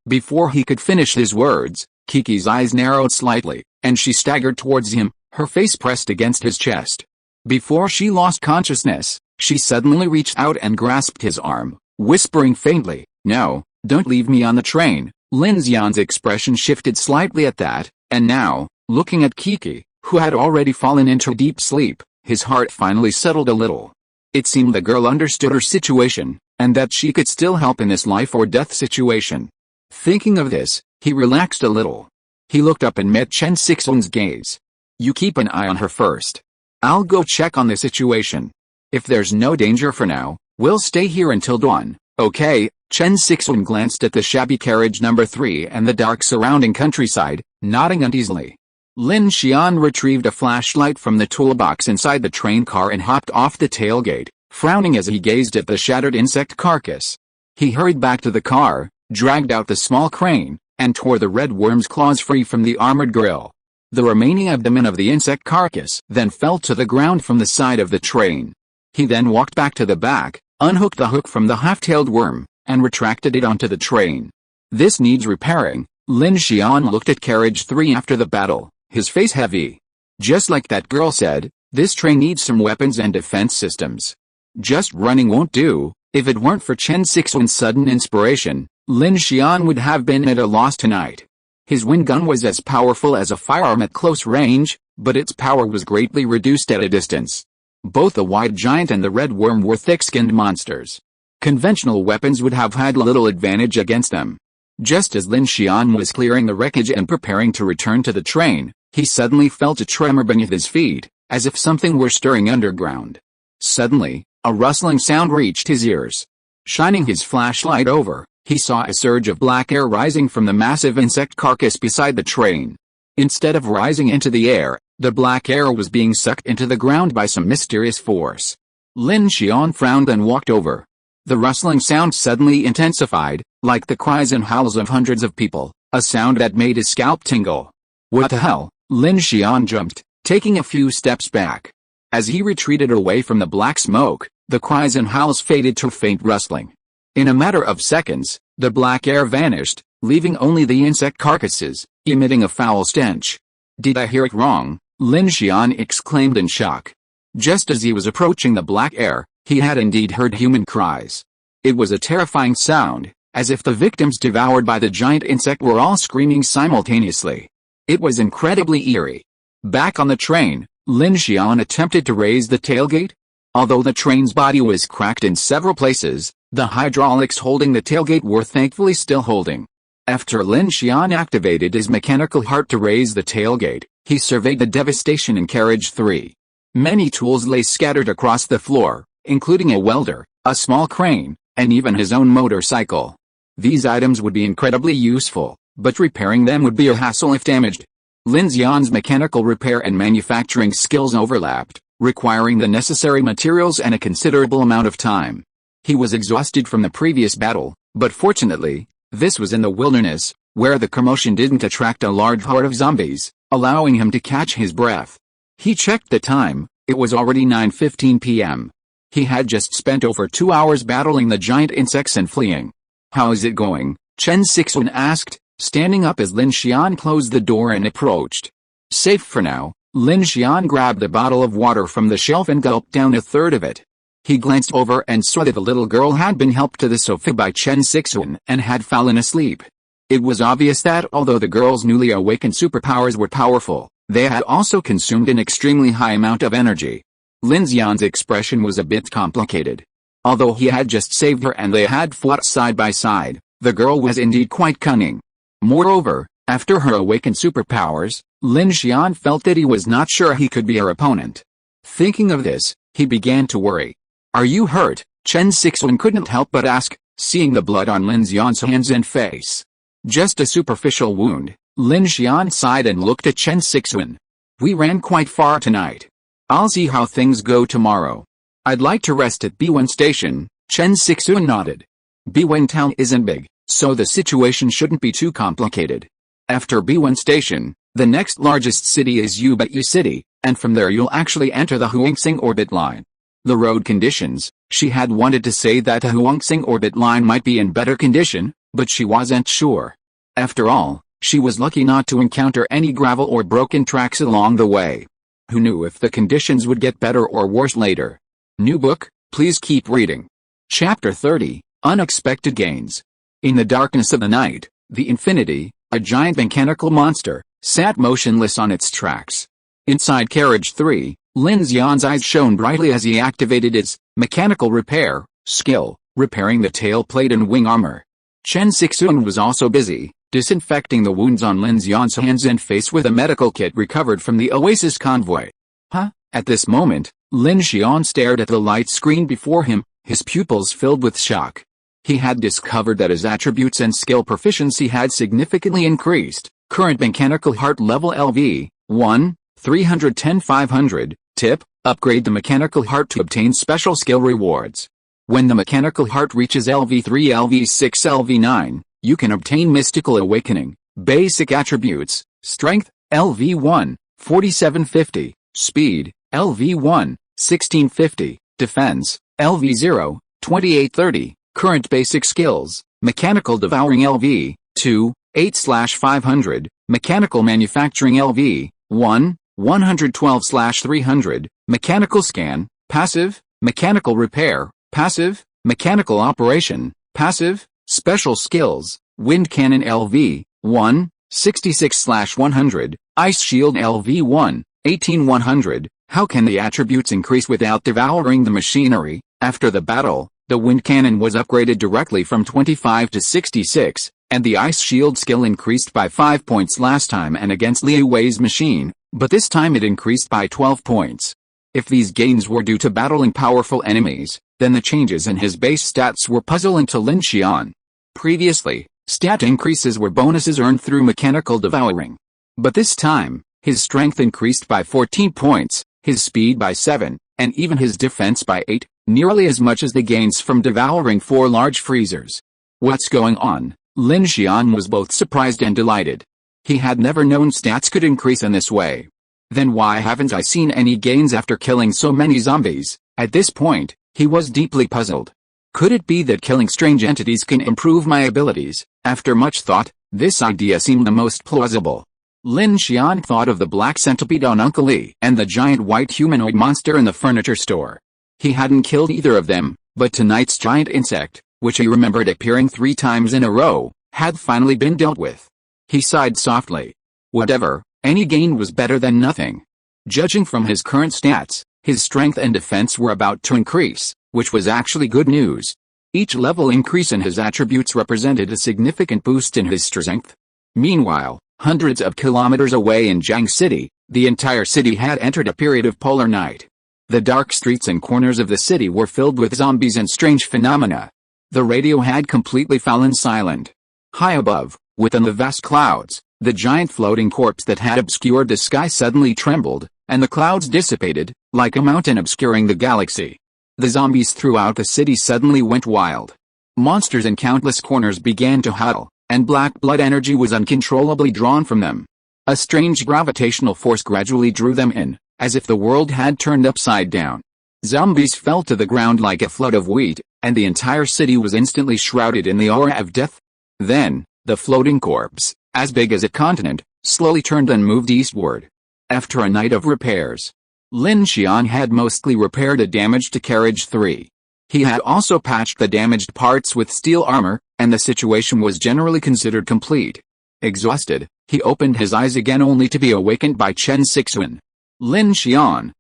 Before he could finish his words, Kiki's eyes narrowed slightly, and she staggered towards him, her face pressed against his chest. Before she lost consciousness, she suddenly reached out and grasped his arm, whispering faintly, no, don't leave me on the train. Lin Xian's expression shifted slightly at that, and now, looking at Kiki, who had already fallen into deep sleep, his heart finally settled a little. It seemed the girl understood her situation, and that she could still help in this life or death situation. Thinking of this, he relaxed a little. He looked up and met Chen Sixuan's gaze. You keep an eye on her first. I'll go check on the situation. If there's no danger for now, we'll stay here until dawn, okay? Chen Sixuan glanced at the shabby carriage number 3 and the dark surrounding countryside, nodding uneasily. Lin Xian retrieved a flashlight from the toolbox inside the train car and hopped off the tailgate, frowning as he gazed at the shattered insect carcass. He hurried back to the car, dragged out the small crane, and tore the red worm's claws free from the armored grill. The remaining abdomen of the insect carcass then fell to the ground from the side of the train. He then walked back to the back, unhooked the hook from the half-tailed worm, and retracted it onto the train. "This needs repairing." Lin Xian looked at carriage 3 after the battle, his face heavy. "Just like that girl said, this train needs some weapons and defense systems. Just running won't do." If it weren't for Chen Sixuan's sudden inspiration, Lin Xian would have been at a loss tonight. His wind gun was as powerful as a firearm at close range, but its power was greatly reduced at a distance. Both the white giant and the red worm were thick-skinned monsters. Conventional weapons would have had little advantage against them. Just as Lin Xian was clearing the wreckage and preparing to return to the train, he suddenly felt a tremor beneath his feet, as if something were stirring underground. Suddenly, a rustling sound reached his ears. Shining his flashlight over, he saw a surge of black air rising from the massive insect carcass beside the train. Instead of rising into the air, the black air was being sucked into the ground by some mysterious force. Lin Xian frowned and walked over. The rustling sound suddenly intensified, like the cries and howls of hundreds of people, a sound that made his scalp tingle. "What the hell?" Lin Xian jumped, taking a few steps back. As he retreated away from the black smoke, the cries and howls faded to faint rustling. In a matter of seconds, the black air vanished, leaving only the insect carcasses, emitting a foul stench. "Did I hear it wrong?" Lin Xian exclaimed in shock. Just as he was approaching the black air, he had indeed heard human cries. It was a terrifying sound, as if the victims devoured by the giant insect were all screaming simultaneously. It was incredibly eerie. Back on the train, Lin Xian attempted to raise the tailgate. Although the train's body was cracked in several places, the hydraulics holding the tailgate were thankfully still holding. After Lin Xian activated his mechanical heart to raise the tailgate, he surveyed the devastation in carriage 3. Many tools lay scattered across the floor, including a welder, a small crane, and even his own motorcycle. These items would be incredibly useful, but repairing them would be a hassle if damaged. Lin Xian's mechanical repair and manufacturing skills overlapped, requiring the necessary materials and a considerable amount of time. He was exhausted from the previous battle, but fortunately, this was in the wilderness, where the commotion didn't attract a large horde of zombies, allowing him to catch his breath. He checked the time, it was already 9:15 p.m. He had just spent over 2 hours battling the giant insects and fleeing. "How is it going?" Chen Sixuan asked, standing up as Lin Xian closed the door and approached. "Safe for now." Lin Xian grabbed a bottle of water from the shelf and gulped down a third of it. He glanced over and saw that the little girl had been helped to the sofa by Chen Sixuan and had fallen asleep. It was obvious that although the girl's newly awakened superpowers were powerful, they had also consumed an extremely high amount of energy. Lin Xian's expression was a bit complicated. Although he had just saved her and they had fought side by side, the girl was indeed quite cunning. Moreover, after her awakened superpowers, Lin Xian felt that he was not sure he could be her opponent. Thinking of this, he began to worry. "Are you hurt?" Chen Sixuan couldn't help but ask, seeing the blood on Lin Xian's hands and face. "Just a superficial wound." Lin Xian sighed and looked at Chen Sixuan. "We ran quite far tonight. I'll see how things go tomorrow. I'd like to rest at B1 station." Chen Sixuan nodded. B1 town isn't big, so the situation shouldn't be too complicated. After B1 station, the next largest city is Yubai City, and from there you'll actually enter the Huangsing Orbit line. The road conditions, she had wanted to say that the Huangsing Orbit line might be in better condition, but she wasn't sure. After all, she was lucky not to encounter any gravel or broken tracks along the way. Who knew if the conditions would get better or worse later? New book, please keep reading. Chapter 30, Unexpected Gains. In the darkness of the night, the Infinity, a giant mechanical monster, sat motionless on its tracks. Inside carriage 3, Lin Xian's eyes shone brightly as he activated its mechanical repair skill, repairing the tail plate and wing armor. Chen Sixuan was also busy, disinfecting the wounds on Lin Xian's hands and face with a medical kit recovered from the Oasis convoy. Huh? At this moment, Lin Xian stared at the light screen before him, his pupils filled with shock. He had discovered that his attributes and skill proficiency had significantly increased. Current mechanical heart level LV, 1, 310-500, tip, upgrade the mechanical heart to obtain special skill rewards. When the mechanical heart reaches LV3, LV6, LV9, you can obtain mystical awakening, Basic attributes: Strength, LV1, 4750, Speed, LV1, 1650, Defense, LV0, 2830, Current basic skills: Mechanical devouring LV2, 8/500, Mechanical manufacturing LV1, 112/300, Mechanical scan, passive, Mechanical repair, passive, Mechanical operation, passive, Special skills: Wind cannon LV1, 66/100, Ice shield LV1, 18100. How can the attributes increase without devouring the machinery? After the battle, the wind cannon was upgraded directly from 25 to 66, and the ice shield skill increased by 5 points last time and against Liu Wei's machine, but this time it increased by 12 points. If these gains were due to battling powerful enemies, then the changes in his base stats were puzzling to Lin Xian. Previously, stat increases were bonuses earned through mechanical devouring. But this time, his strength increased by 14 points, his speed by 7, and even his defense by 8, nearly as much as the gains from devouring 4 large freezers. What's going on? Lin Xian was both surprised and delighted. He had never known stats could increase in this way. Then why haven't I seen any gains after killing so many zombies? At this point, he was deeply puzzled. Could it be that killing strange entities can improve my abilities? After much thought, this idea seemed the most plausible. Lin Xian thought of the black centipede on Uncle Lee and the giant white humanoid monster in the furniture store. He hadn't killed either of them, but tonight's giant insect, which he remembered appearing 3 times in a row, had finally been dealt with. He sighed softly. Whatever, any gain was better than nothing. Judging from his current stats, his strength and defense were about to increase, which was actually good news. Each level increase in his attributes represented a significant boost in his strength. Meanwhile, hundreds of kilometers away in Jiang City, the entire city had entered a period of polar night. The dark streets and corners of the city were filled with zombies and strange phenomena. The radio had completely fallen silent. High above, within the vast clouds, the giant floating corpse that had obscured the sky suddenly trembled, and the clouds dissipated, like a mountain obscuring the galaxy. The zombies throughout the city suddenly went wild. Monsters in countless corners began to huddle, and black blood energy was uncontrollably drawn from them. A strange gravitational force gradually drew them in, as if the world had turned upside down. Zombies fell to the ground like a flood of wheat, and the entire city was instantly shrouded in the aura of death. Then, the floating corpse, as big as a continent, slowly turned and moved eastward. After a night of repairs, Lin Xian had mostly repaired a damaged carriage 3. He had also patched the damaged parts with steel armor, and the situation was generally considered complete. Exhausted, he opened his eyes again only to be awakened by Chen Sixuan. Lin Xian,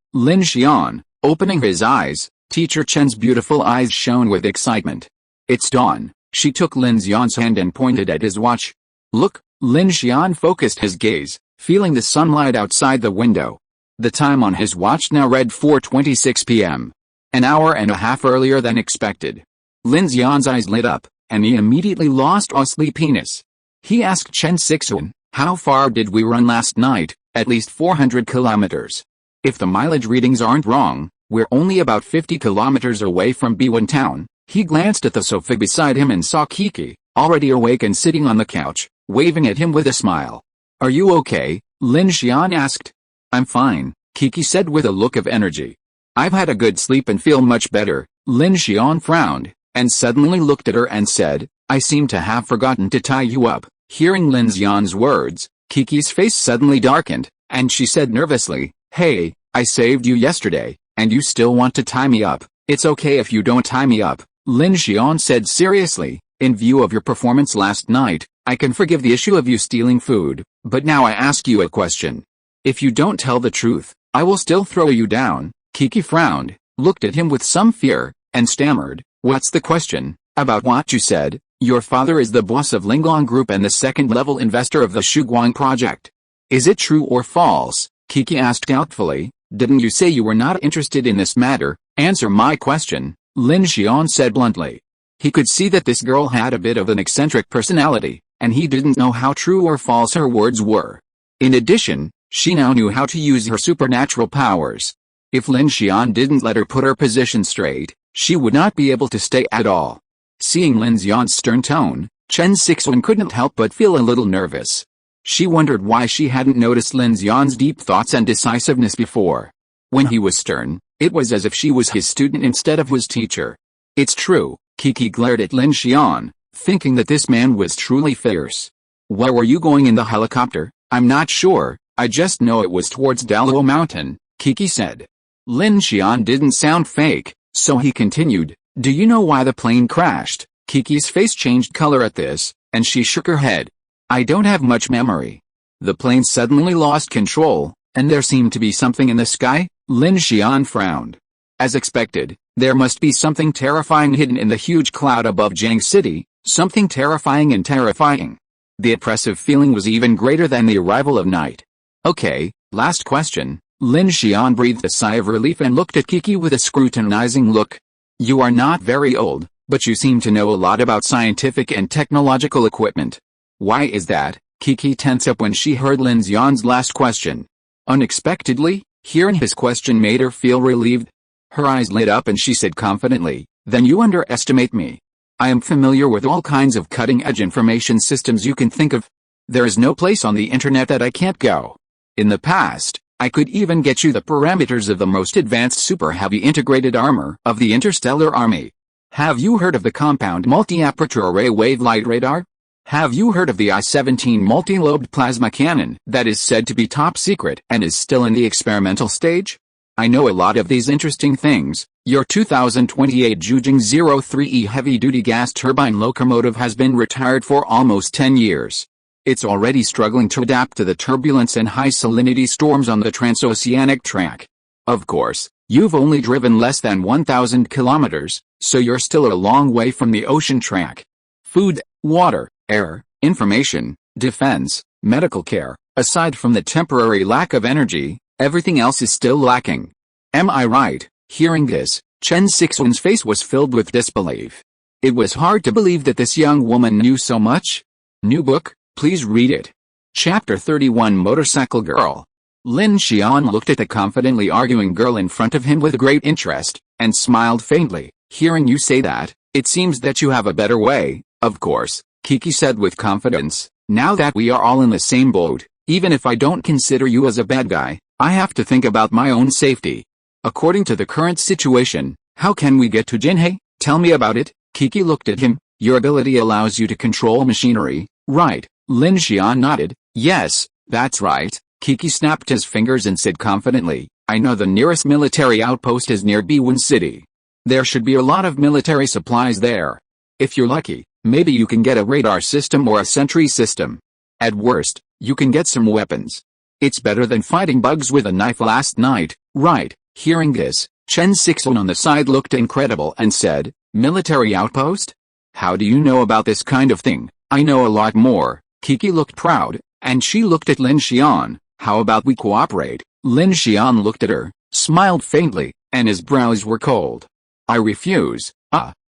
opening his eyes, Teacher Chen's beautiful eyes shone with excitement. It's dawn. She took Lin Xian's hand and pointed at his watch. Look, Lin Xian focused his gaze, feeling the sunlight outside the window. The time on his watch now read 4:26 p.m. An hour and a half earlier than expected. Lin Xian's eyes lit up, and he immediately lost all sleepiness. He asked Chen Sixuan, how far did we run last night? At least 400 kilometers. If the mileage readings aren't wrong, we're only about 50 kilometers away from Biwan town. He glanced at the sofa beside him and saw Kiki, already awake and sitting on the couch, waving at him with a smile. Are you okay? Lin Xian asked. I'm fine, Kiki said with a look of energy. I've had a good sleep and feel much better. Lin Xian frowned, and suddenly looked at her and said, I seem to have forgotten to tie you up. Hearing Lin Xian's words, Kiki's face suddenly darkened, and she said nervously, Hey, I saved you yesterday, and you still want to tie me up. It's okay if you don't tie me up, Lin Xian said seriously. In view of your performance last night, I can forgive the issue of you stealing food, but now I ask you a question. If you don't tell the truth, I will still throw you down. Kiki frowned, looked at him with some fear, and stammered, What's the question? About what you said. Your father is the boss of Linglong Group and the second-level investor of the Shuguang project. Is it true or false? Kiki asked doubtfully. Didn't you say you were not interested in this matter? Answer my question, Lin Xian said bluntly. He could see that this girl had a bit of an eccentric personality, and he didn't know how true or false her words were. In addition, she now knew how to use her supernatural powers. If Lin Xian didn't let her put her position straight, she would not be able to stay at all. Seeing Lin Xian's stern tone, Chen Sixuan couldn't help but feel a little nervous. She wondered why she hadn't noticed Lin Xian's deep thoughts and decisiveness before. When he was stern, it was as if she was his student instead of his teacher. It's true, Kiki glared at Lin Xian, thinking that this man was truly fierce. Where were you going in the helicopter? I'm not sure, I just know it was towards Dalao Mountain, Kiki said. Lin Xian didn't sound fake, so he continued, do you know why the plane crashed? Kiki's face changed color at this, and she shook her head. I don't have much memory. The plane suddenly lost control, and there seemed to be something in the sky. Lin Xian frowned. As expected, there must be something terrifying hidden in the huge cloud above Jiang City, something terrifying and terrifying. The oppressive feeling was even greater than the arrival of night. Okay, last question. Lin Xian breathed a sigh of relief and looked at Kiki with a scrutinizing look. You are not very old, but you seem to know a lot about scientific and technological equipment. Why is that? Kiki tensed up when she heard Lin Xian's last question. Unexpectedly, hearing his question made her feel relieved. Her eyes lit up and she said confidently, then you underestimate me. I am familiar with all kinds of cutting-edge information systems you can think of. There is no place on the internet that I can't go. In the past, I could even get you the parameters of the most advanced super-heavy integrated armor of the Interstellar Army. Have you heard of the compound multi-aperture array wave-light radar? Have you heard of the I-17 multi-lobed plasma cannon that is said to be top secret and is still in the experimental stage? I know a lot of these interesting things. Your 2028 Zhujing 03E heavy-duty gas turbine locomotive has been retired for almost 10 years. It's already struggling to adapt to the turbulence and high salinity storms on the transoceanic track. Of course, you've only driven less than 1,000 kilometers, so you're still a long way from the ocean track. Food, water, air, information, defense, medical care, aside from the temporary lack of energy, everything else is still lacking. Am I right? Hearing this, Chen Sixuan's face was filled with disbelief. It was hard to believe that this young woman knew so much. New book, please read it. Chapter 31 Motorcycle Girl. Lin Xian looked at the confidently arguing girl in front of him with great interest, and smiled faintly. Hearing you say that, it seems that you have a better way. Of course, Kiki said with confidence, now that we are all in the same boat, even if I don't consider you as a bad guy, I have to think about my own safety. According to the current situation, how can we get to Jinhe? Tell me about it. Kiki looked at him. Your ability allows you to control machinery, right? Lin Xian nodded. Yes, that's right. Kiki snapped his fingers and said confidently, I know the nearest military outpost is near Biwen City. There should be a lot of military supplies there. If you're lucky, maybe you can get a radar system or a sentry system. At worst, you can get some weapons. It's better than fighting bugs with a knife last night, right? Hearing this, Chen Sixuan on the side looked incredible and said, military outpost? How do you know about this kind of thing? I know a lot more. Kiki looked proud, and she looked at Lin Xian. How about we cooperate? Lin Xian looked at her, smiled faintly, and his brows were cold. I refuse.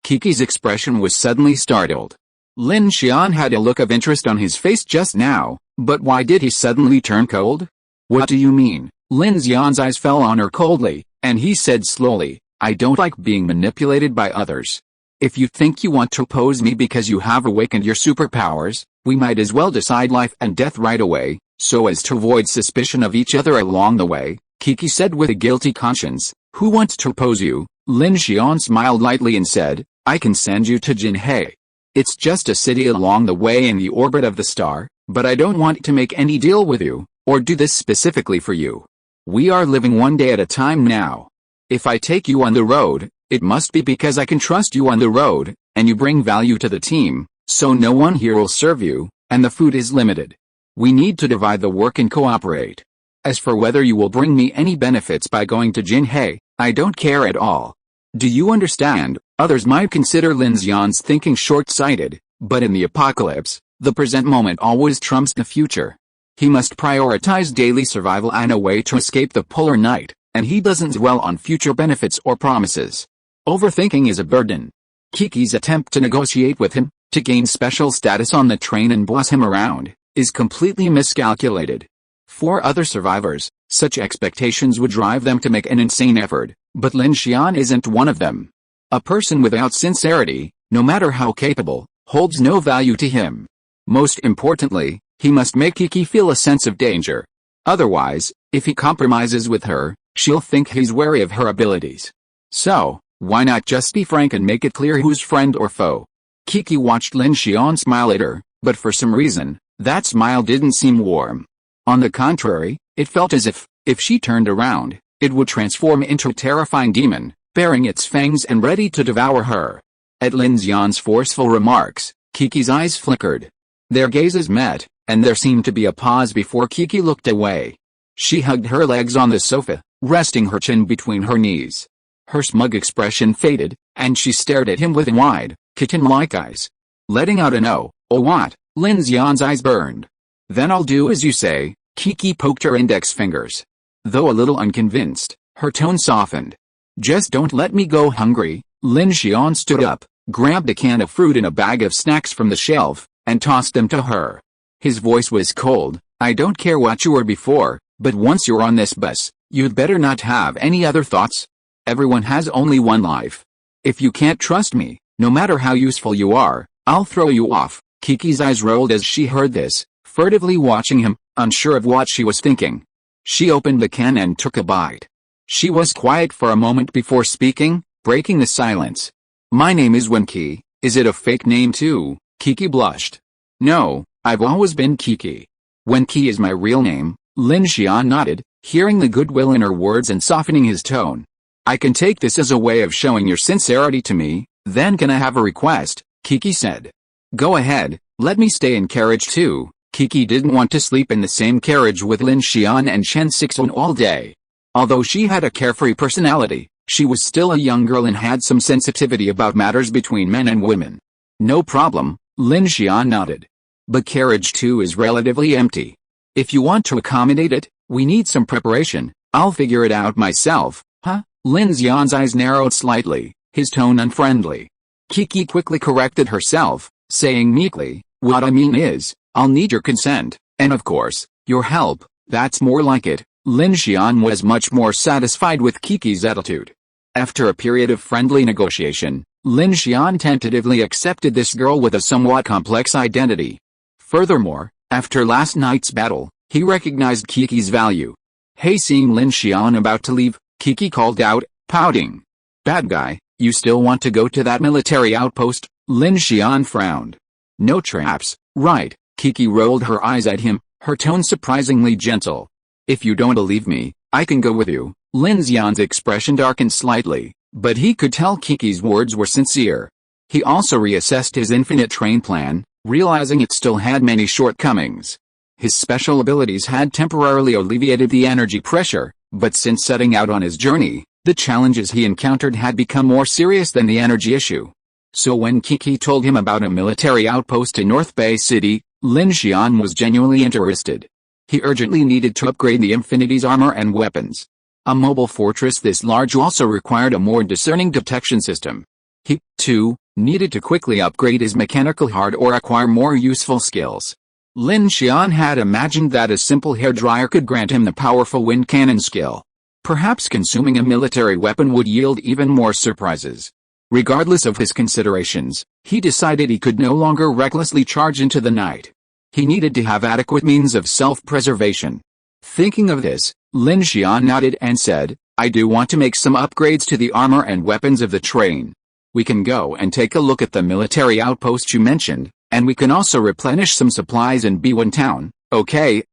Kiki's expression was suddenly startled. Lin Xian had a look of interest on his face just now, but why did he suddenly turn cold? What do you mean? Lin Xian's eyes fell on her coldly, and he said slowly, I don't like being manipulated by others. If you think you want to oppose me because you have awakened your superpowers, we might as well decide life and death right away, so as to avoid suspicion of each other along the way, Kiki said with a guilty conscience. Who wants to oppose you? Lin Xian smiled lightly and said, I can send you to Jinhe. It's just a city along the way in the orbit of the star, but I don't want to make any deal with you, or do this specifically for you. We are living one day at a time now. If I take you on the road, it must be because I can trust you on the road, and you bring value to the team, so no one here will serve you, and the food is limited. We need to divide the work and cooperate. As for whether you will bring me any benefits by going to Jinhe, I don't care at all. Do you understand? Others might consider Lin Xian's thinking short-sighted, but in the apocalypse, the present moment always trumps the future. He must prioritize daily survival and a way to escape the polar night, and he doesn't dwell on future benefits or promises. Overthinking is a burden. Kiki's attempt to negotiate with him, to gain special status on the train and boss him around, is completely miscalculated. For other survivors, such expectations would drive them to make an insane effort, but Lin Xian isn't one of them. A person without sincerity, no matter how capable, holds no value to him. Most importantly, he must make Kiki feel a sense of danger. Otherwise, if he compromises with her, she'll think he's wary of her abilities. So, why not just be frank and make it clear who's friend or foe? Kiki watched Lin Xian smile at her, but for some reason, that smile didn't seem warm. On the contrary, it felt as if she turned around, it would transform into a terrifying demon, baring its fangs and ready to devour her. At Lin Xian's forceful remarks, Kiki's eyes flickered. Their gazes met, and there seemed to be a pause before Kiki looked away. She hugged her legs on the sofa, resting her chin between her knees. Her smug expression faded, and she stared at him with wide, kitten-like eyes. Letting out an oh what? Lin Xian's eyes burned. Then I'll do as you say, Kiki poked her index fingers. Though a little unconvinced, her tone softened. Just don't let me go hungry. Lin Xian stood up, grabbed a can of fruit and a bag of snacks from the shelf, and tossed them to her. His voice was cold. I don't care what you were before, but once you're on this bus, you'd better not have any other thoughts. Everyone has only one life. If you can't trust me, no matter how useful you are, I'll throw you off. Kiki's eyes rolled as she heard this, furtively watching him, unsure of what she was thinking. She opened the can and took a bite. She was quiet for a moment before speaking, breaking the silence. My name is Wenqi. Is it a fake name too? Kiki blushed. No, I've always been Kiki. Wenqi is my real name. Lin Xian nodded, hearing the goodwill in her words and softening his tone. I can take this as a way of showing your sincerity to me. Then can I have a request? Kiki said. Go ahead, let me stay in carriage too. Kiki didn't want to sleep in the same carriage with Lin Xian and Chen Sixuan all day. Although she had a carefree personality, she was still a young girl and had some sensitivity about matters between men and women. No problem, Lin Xian nodded. But carriage 2 is relatively empty. If you want to accommodate it, we need some preparation. I'll figure it out myself. Huh? Lin Xian's eyes narrowed slightly, his tone unfriendly. Kiki quickly corrected herself, saying meekly, what I mean is, I'll need your consent, and of course, your help. That's more like it. Lin Xian was much more satisfied with Kiki's attitude. After a period of friendly negotiation, Lin Xian tentatively accepted this girl with a somewhat complex identity. Furthermore, after last night's battle, he recognized Kiki's value. Hey, seeing Lin Xian about to leave, Kiki called out, pouting. Bad guy, you still want to go to that military outpost? Lin Xian frowned. No traps, right? Kiki rolled her eyes at him, her tone surprisingly gentle. If you don't believe me, I can go with you. Lin Xian's expression darkened slightly, but he could tell Kiki's words were sincere. He also reassessed his infinite train plan, realizing it still had many shortcomings. His special abilities had temporarily alleviated the energy pressure, but since setting out on his journey, the challenges he encountered had become more serious than the energy issue. So when Kiki told him about a military outpost in North Bay City, Lin Xian was genuinely interested. He urgently needed to upgrade the Infinity's armor and weapons. A mobile fortress this large also required a more discerning detection system. He, too, needed to quickly upgrade his mechanical hard or acquire more useful skills. Lin Xian had imagined that a simple hairdryer could grant him the powerful wind cannon skill. Perhaps consuming a military weapon would yield even more surprises. Regardless of his considerations, he decided he could no longer recklessly charge into the night. He needed to have adequate means of self-preservation. Thinking of this, Lin Xian nodded and said, I do want to make some upgrades to the armor and weapons of the train. We can go and take a look at the military outpost you mentioned, and we can also replenish some supplies in B1 town. Okay,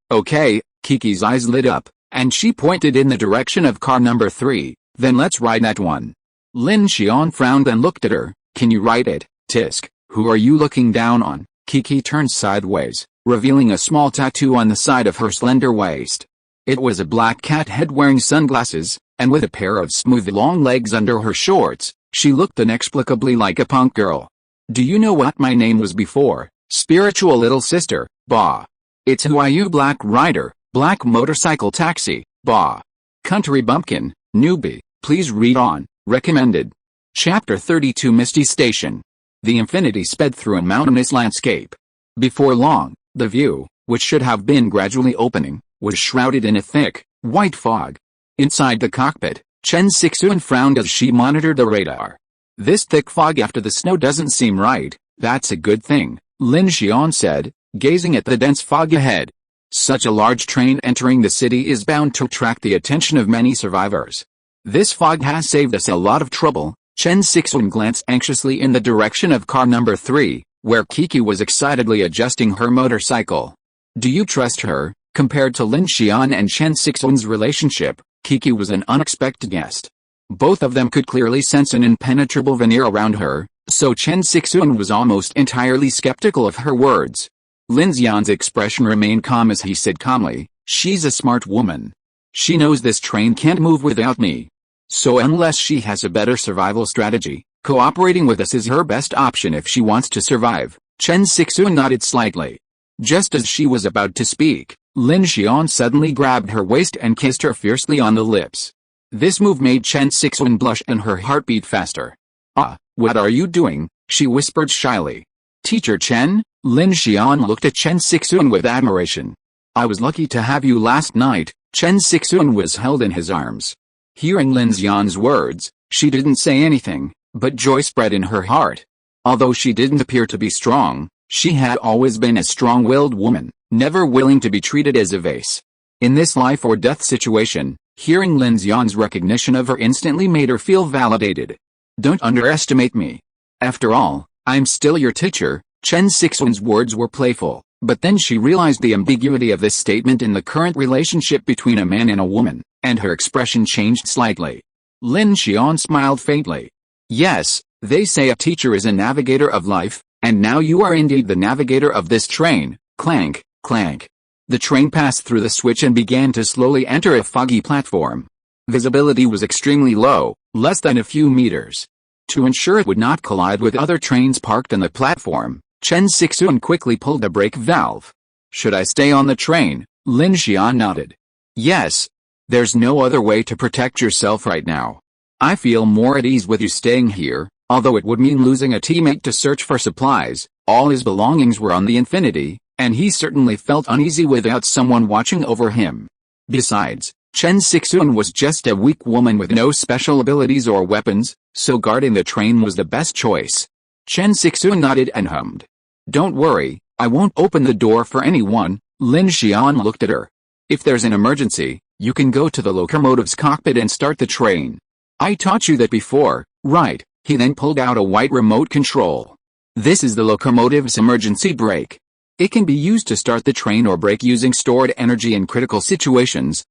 Kiki's eyes lit up, and she pointed in the direction of car number 3, then let's ride that one. Lin Xian frowned and looked at her. Can you ride it? Tisk, who are you looking down on? Kiki turned sideways, revealing a small tattoo on the side of her slender waist. It was a black cat head wearing sunglasses, and with a pair of smooth long legs under her shorts, she looked inexplicably like a punk girl. Do you know what my name was before? Spiritual little sister, bah. It's who are you, Black Rider, Black Motorcycle Taxi, bah. Country Bumpkin, newbie, please read on, recommended. Chapter 32 Misty Station. The Infinity sped through a mountainous landscape. Before long, the view, which should have been gradually opening, was shrouded in a thick, white fog. Inside the cockpit, Chen Sixuan frowned as she monitored the radar. This thick fog after the snow doesn't seem right. That's a good thing, Lin Xian said, gazing at the dense fog ahead. Such a large train entering the city is bound to attract the attention of many survivors. This fog has saved us a lot of trouble. Chen Sixuan glanced anxiously in the direction of car number 3, where Kiki was excitedly adjusting her motorcycle. Do you trust her? Compared to Lin Xian and Chen Sixuan's relationship, Kiki was an unexpected guest. Both of them could clearly sense an impenetrable veneer around her, so Chen Sixuan was almost entirely skeptical of her words. Lin Xian's expression remained calm as he said calmly, "She's a smart woman. She knows this train can't move without me. So unless she has a better survival strategy, cooperating with us is her best option if she wants to survive." Chen Sixuan nodded slightly. Just as she was about to speak, Lin Xian suddenly grabbed her waist and kissed her fiercely on the lips. This move made Chen Sixuan blush and her heart beat faster. "Ah, what are you doing?" she whispered shyly. "Teacher Chen?" Lin Xian looked at Chen Sixuan with admiration. "I was lucky to have you last night." Chen Sixuan was held in his arms. Hearing Lin Xian's words, she didn't say anything, but joy spread in her heart. Although she didn't appear to be strong, she had always been a strong-willed woman, never willing to be treated as a vase. In this life-or-death situation, hearing Lin Xian's recognition of her instantly made her feel validated. "Don't underestimate me. After all, I'm still your teacher." Chen Sixuan's words were playful, but then she realized the ambiguity of this statement in the current relationship between a man and a woman, and her expression changed slightly. Lin Xian smiled faintly. "Yes, they say a teacher is a navigator of life, and now you are indeed the navigator of this train." Clank, clank. The train passed through the switch and began to slowly enter a foggy platform. Visibility was extremely low, less than a few meters. To ensure it would not collide with other trains parked on the platform, Chen Sixuan quickly pulled the brake valve. "Should I stay on the train?" Lin Xian nodded. "Yes. There's no other way to protect yourself right now. I feel more at ease with you staying here, although it would mean losing a teammate to search for supplies." All his belongings were on the Infinity, and he certainly felt uneasy without someone watching over him. Besides, Chen Sixuan was just a weak woman with no special abilities or weapons, so guarding the train was the best choice. Chen Sixuan nodded and hummed. "Don't worry, I won't open the door for anyone." Lin Xian looked at her. "If there's an emergency, you can go to the locomotive's cockpit and start the train. I taught you that before, right?" He then pulled out a white remote control. "This is the locomotive's emergency brake. It can be used to start the train or brake using stored energy in critical situations."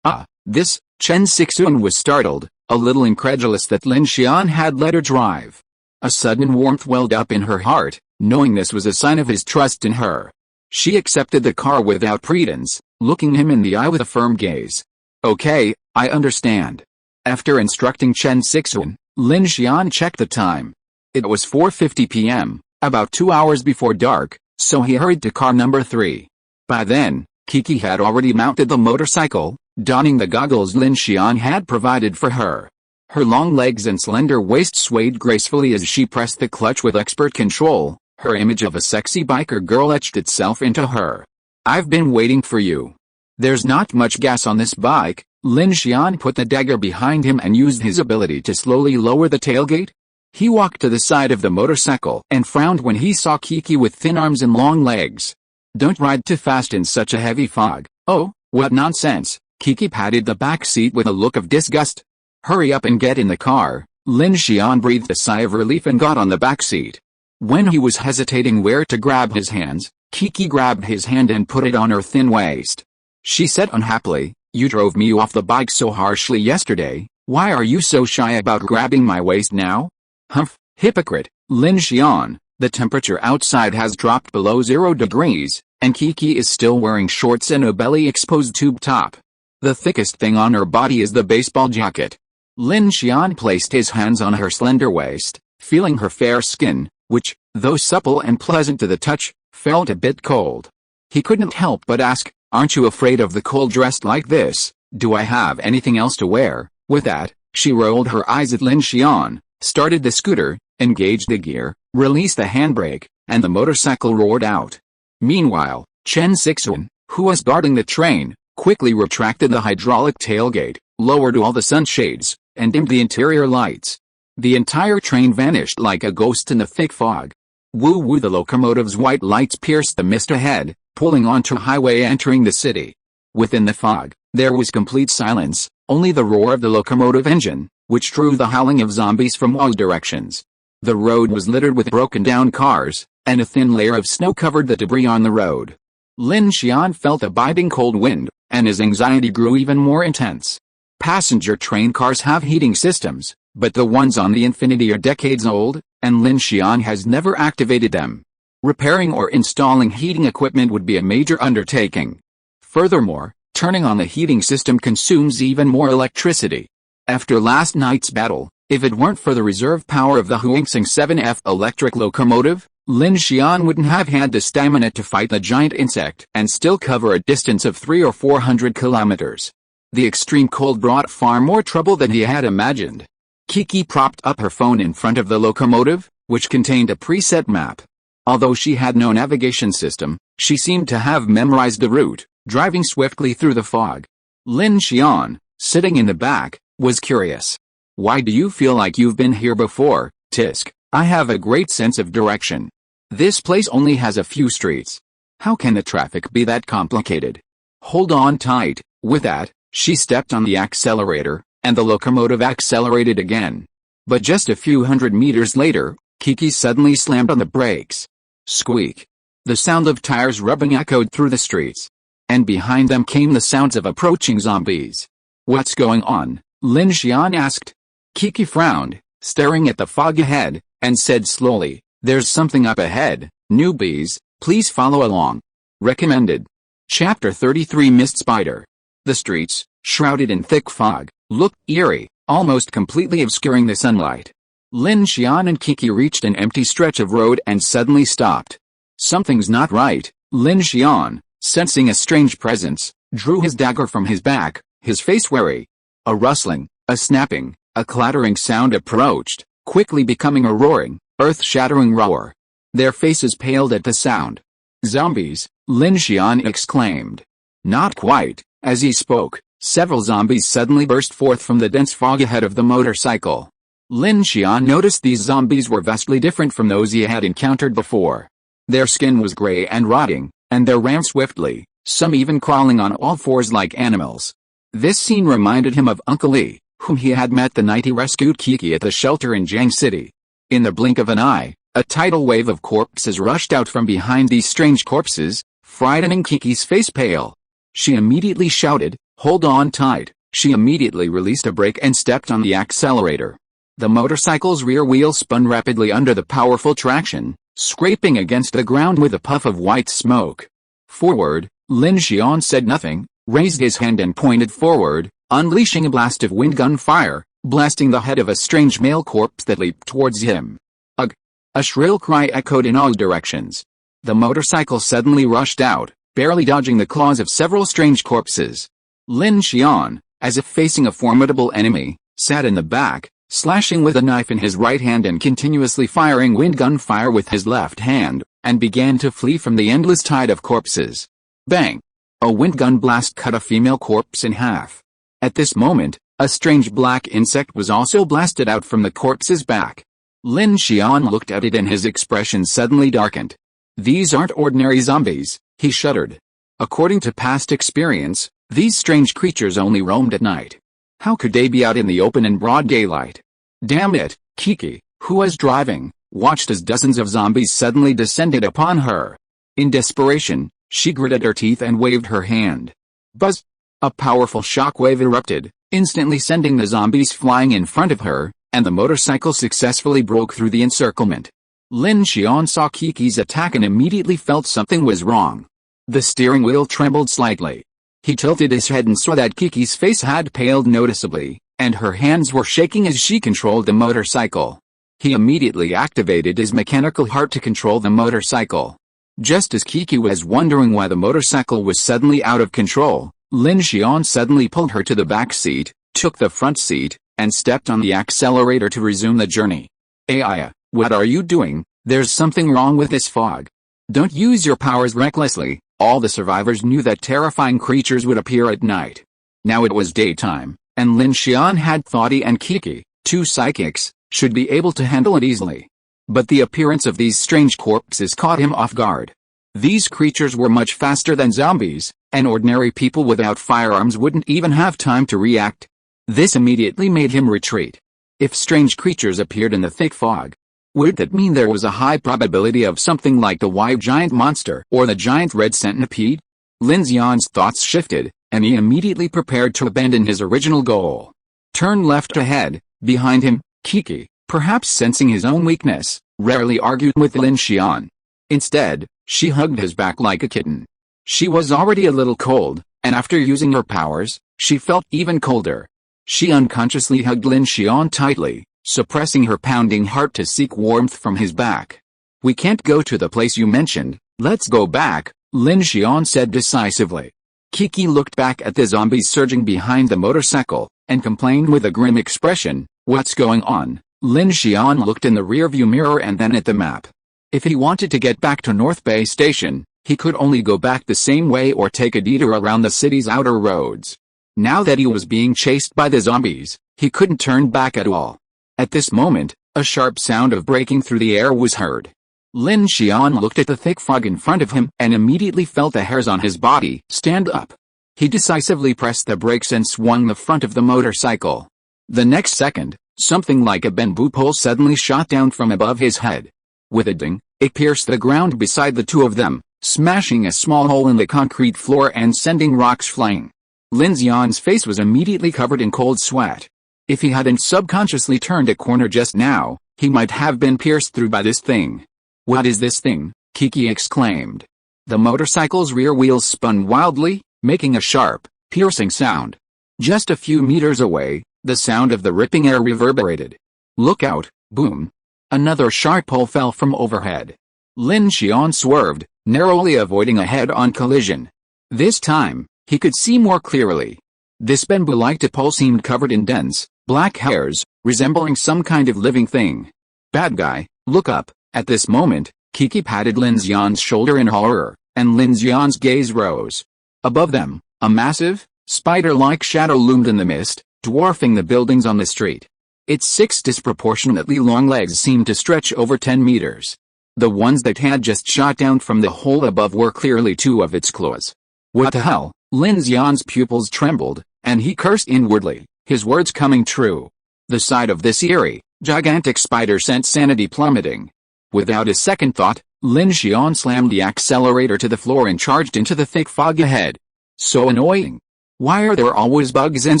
This, Chen Sixuan was startled, a little incredulous that Lin Xian had let her drive. A sudden warmth welled up in her heart, knowing this was a sign of his trust in her. She accepted the car without pretense, looking him in the eye with a firm gaze. "Okay, I understand." After instructing Chen Sixuan, Lin Xian checked the time. It was 4:50 p.m., about 2 hours before dark, so he hurried to car number 3. By then, Kiki had already mounted the motorcycle, donning the goggles Lin Xian had provided for her. Her long legs and slender waist swayed gracefully as she pressed the clutch with expert control. Her image of a sexy biker girl etched itself into her. "I've been waiting for you. There's not much gas on this bike." Lin Xian put the dagger behind him and used his ability to slowly lower the tailgate. He walked to the side of the motorcycle and frowned when he saw Kiki with thin arms and long legs. "Don't ride too fast in such a heavy fog." "Oh, what nonsense." Kiki patted the back seat with a look of disgust. "Hurry up and get in the car." Lin Xian breathed a sigh of relief and got on the back seat. When he was hesitating where to grab his hands, Kiki grabbed his hand and put it on her thin waist. She said unhappily, "You drove me off the bike so harshly yesterday, why are you so shy about grabbing my waist now?" "Humph, hypocrite." "Lin Xian, the temperature outside has dropped below 0 degrees, and Kiki is still wearing shorts and a belly-exposed tube top. The thickest thing on her body is the baseball jacket." Lin Xian placed his hands on her slender waist, feeling her fair skin, which, though supple and pleasant to the touch, felt a bit cold. He couldn't help but ask, "Aren't you afraid of the cold dressed like this? Do I have anything else to wear?" With that, she rolled her eyes at Lin Xian, started the scooter, engaged the gear, released the handbrake, and the motorcycle roared out. Meanwhile, Chen Sixuan, who was guarding the train, quickly retracted the hydraulic tailgate, lowered all the sunshades, and dimmed the interior lights. The entire train vanished like a ghost in the thick fog. Woo-woo, the locomotive's white lights pierced the mist ahead, pulling onto a highway entering the city. Within the fog, there was complete silence, only the roar of the locomotive engine, which drew the howling of zombies from all directions. The road was littered with broken-down cars, and a thin layer of snow covered the debris on the road. Lin Xian felt a biting cold wind, and his anxiety grew even more intense. Passenger train cars have heating systems, but the ones on the Infinity are decades old, and Lin Xian has never activated them. Repairing or installing heating equipment would be a major undertaking. Furthermore, turning on the heating system consumes even more electricity. After last night's battle, if it weren't for the reserve power of the Huingsing 7F electric locomotive, Lin Xian wouldn't have had the stamina to fight the giant insect and still cover a distance of 300 or 400 kilometers. The extreme cold brought far more trouble than he had imagined. Kiki propped up her phone in front of the locomotive, which contained a preset map. Although she had no navigation system, she seemed to have memorized the route, driving swiftly through the fog. Lin Xian, sitting in the back, was curious. "Why do you feel like you've been here before, Tisk?" "I have a great sense of direction. This place only has a few streets. How can the traffic be that complicated?" "Hold on tight." With that, she stepped on the accelerator, and the locomotive accelerated again. But just a few hundred meters later, Kiki suddenly slammed on the brakes. Squeak! The sound of tires rubbing echoed through the streets. And behind them came the sounds of approaching zombies. "What's going on?" Lin Xian asked. Kiki frowned, staring at the fog ahead, and said slowly, "There's something up ahead, newbies, please follow along." Recommended. Chapter 33 Mist Spider. The streets, shrouded in thick fog, looked eerie, almost completely obscuring the sunlight. Lin Xian and Kiki reached an empty stretch of road and suddenly stopped. "Something's not right." Lin Xian, sensing a strange presence, drew his dagger from his back, his face wary. A rustling, a snapping, a clattering sound approached, quickly becoming a roaring, earth-shattering roar. Their faces paled at the sound. "Zombies!" Lin Xian exclaimed. Not quite. As he spoke, several zombies suddenly burst forth from the dense fog ahead of the motorcycle. Lin Xian noticed these zombies were vastly different from those he had encountered before. Their skin was gray and rotting, and they ran swiftly, some even crawling on all fours like animals. This scene reminded him of Uncle Li, whom he had met the night he rescued Kiki at the shelter in Jiang City. In the blink of an eye, a tidal wave of corpses rushed out from behind these strange corpses, frightening Kiki's face pale. She immediately shouted, "Hold on tight." She immediately released a brake and stepped on the accelerator. The motorcycle's rear wheel spun rapidly under the powerful traction, scraping against the ground with a puff of white smoke. "Forward!" Lin Xian said nothing, raised his hand and pointed forward, unleashing a blast of wind gun fire, blasting the head of a strange male corpse that leaped towards him. Ugh! A shrill cry echoed in all directions. The motorcycle suddenly rushed out, barely dodging the claws of several strange corpses. Lin Xian, as if facing a formidable enemy, sat in the back, slashing with a knife in his right hand and continuously firing wind gun fire with his left hand, and began to flee from the endless tide of corpses. Bang! A wind gun blast cut a female corpse in half. At this moment, a strange black insect was also blasted out from the corpse's back. Lin Xian looked at it and his expression suddenly darkened. "These aren't ordinary zombies," he shuddered. According to past experience, these strange creatures only roamed at night. How could they be out in the open in broad daylight? Damn it! Kiki, who was driving, watched as dozens of zombies suddenly descended upon her. In desperation, she gritted her teeth and waved her hand. Buzz! A powerful shockwave erupted, instantly sending the zombies flying in front of her, and the motorcycle successfully broke through the encirclement. Lin Xian saw Kiki's attack and immediately felt something was wrong. The steering wheel trembled slightly. He tilted his head and saw that Kiki's face had paled noticeably, and her hands were shaking as she controlled the motorcycle. He immediately activated his mechanical heart to control the motorcycle. Just as Kiki was wondering why the motorcycle was suddenly out of control, Lin Xian suddenly pulled her to the back seat, took the front seat, and stepped on the accelerator to resume the journey. "Aya, what are you doing? There's something wrong with this fog. Don't use your powers recklessly." All the survivors knew that terrifying creatures would appear at night. Now it was daytime, and Lin Xian had thought he and Kiki, two psychics, should be able to handle it easily. But the appearance of these strange corpses caught him off guard. These creatures were much faster than zombies, and ordinary people without firearms wouldn't even have time to react. This immediately made him retreat. If strange creatures appeared in the thick fog, would that mean there was a high probability of something like the white giant monster or the giant red centipede? Lin Xian's thoughts shifted, and he immediately prepared to abandon his original goal. Turn left ahead. Behind him, Kiki, perhaps sensing his own weakness, rarely argued with Lin Xian. Instead, she hugged his back like a kitten. She was already a little cold, and after using her powers, she felt even colder. She unconsciously hugged Lin Xian tightly, suppressing her pounding heart to seek warmth from his back. "We can't go to the place you mentioned, let's go back," Lin Xian said decisively. Kiki looked back at the zombies surging behind the motorcycle, and complained with a grim expression, "What's going on?" Lin Xian looked in the rearview mirror and then at the map. If he wanted to get back to North Bay Station, he could only go back the same way or take a detour around the city's outer roads. Now that he was being chased by the zombies, he couldn't turn back at all. At this moment, a sharp sound of braking through the air was heard. Lin Xian looked at the thick fog in front of him and immediately felt the hairs on his body stand up. He decisively pressed the brakes and swung the front of the motorcycle. The next second, something like a bamboo pole suddenly shot down from above his head. With a ding, it pierced the ground beside the two of them, smashing a small hole in the concrete floor and sending rocks flying. Lin Xian's face was immediately covered in cold sweat. If he hadn't subconsciously turned a corner just now, he might have been pierced through by this thing. "What is this thing?" Kiki exclaimed. The motorcycle's rear wheels spun wildly, making a sharp, piercing sound. Just a few meters away, the sound of the ripping air reverberated. "Look out!" Boom! Another sharp pull fell from overhead. Lin Xian swerved, narrowly avoiding a head-on collision. This time, he could see more clearly. This bamboo-like pole seemed covered in dense, black hairs, resembling some kind of living thing. "Bad guy, look up!" At this moment, Kiki patted Lin Xian's shoulder in horror, and Lin Xian's gaze rose. Above them, a massive, spider-like shadow loomed in the mist, dwarfing the buildings on the street. Its 6 disproportionately long legs seemed to stretch over 10 meters. The ones that had just shot down from the hole above were clearly 2 of its claws. "What the hell?" Lin Xian's pupils trembled, and he cursed inwardly, his words coming true. The sight of this eerie, gigantic spider sent sanity plummeting. Without a second thought, Lin Xian slammed the accelerator to the floor and charged into the thick fog ahead. So annoying. Why are there always bugs and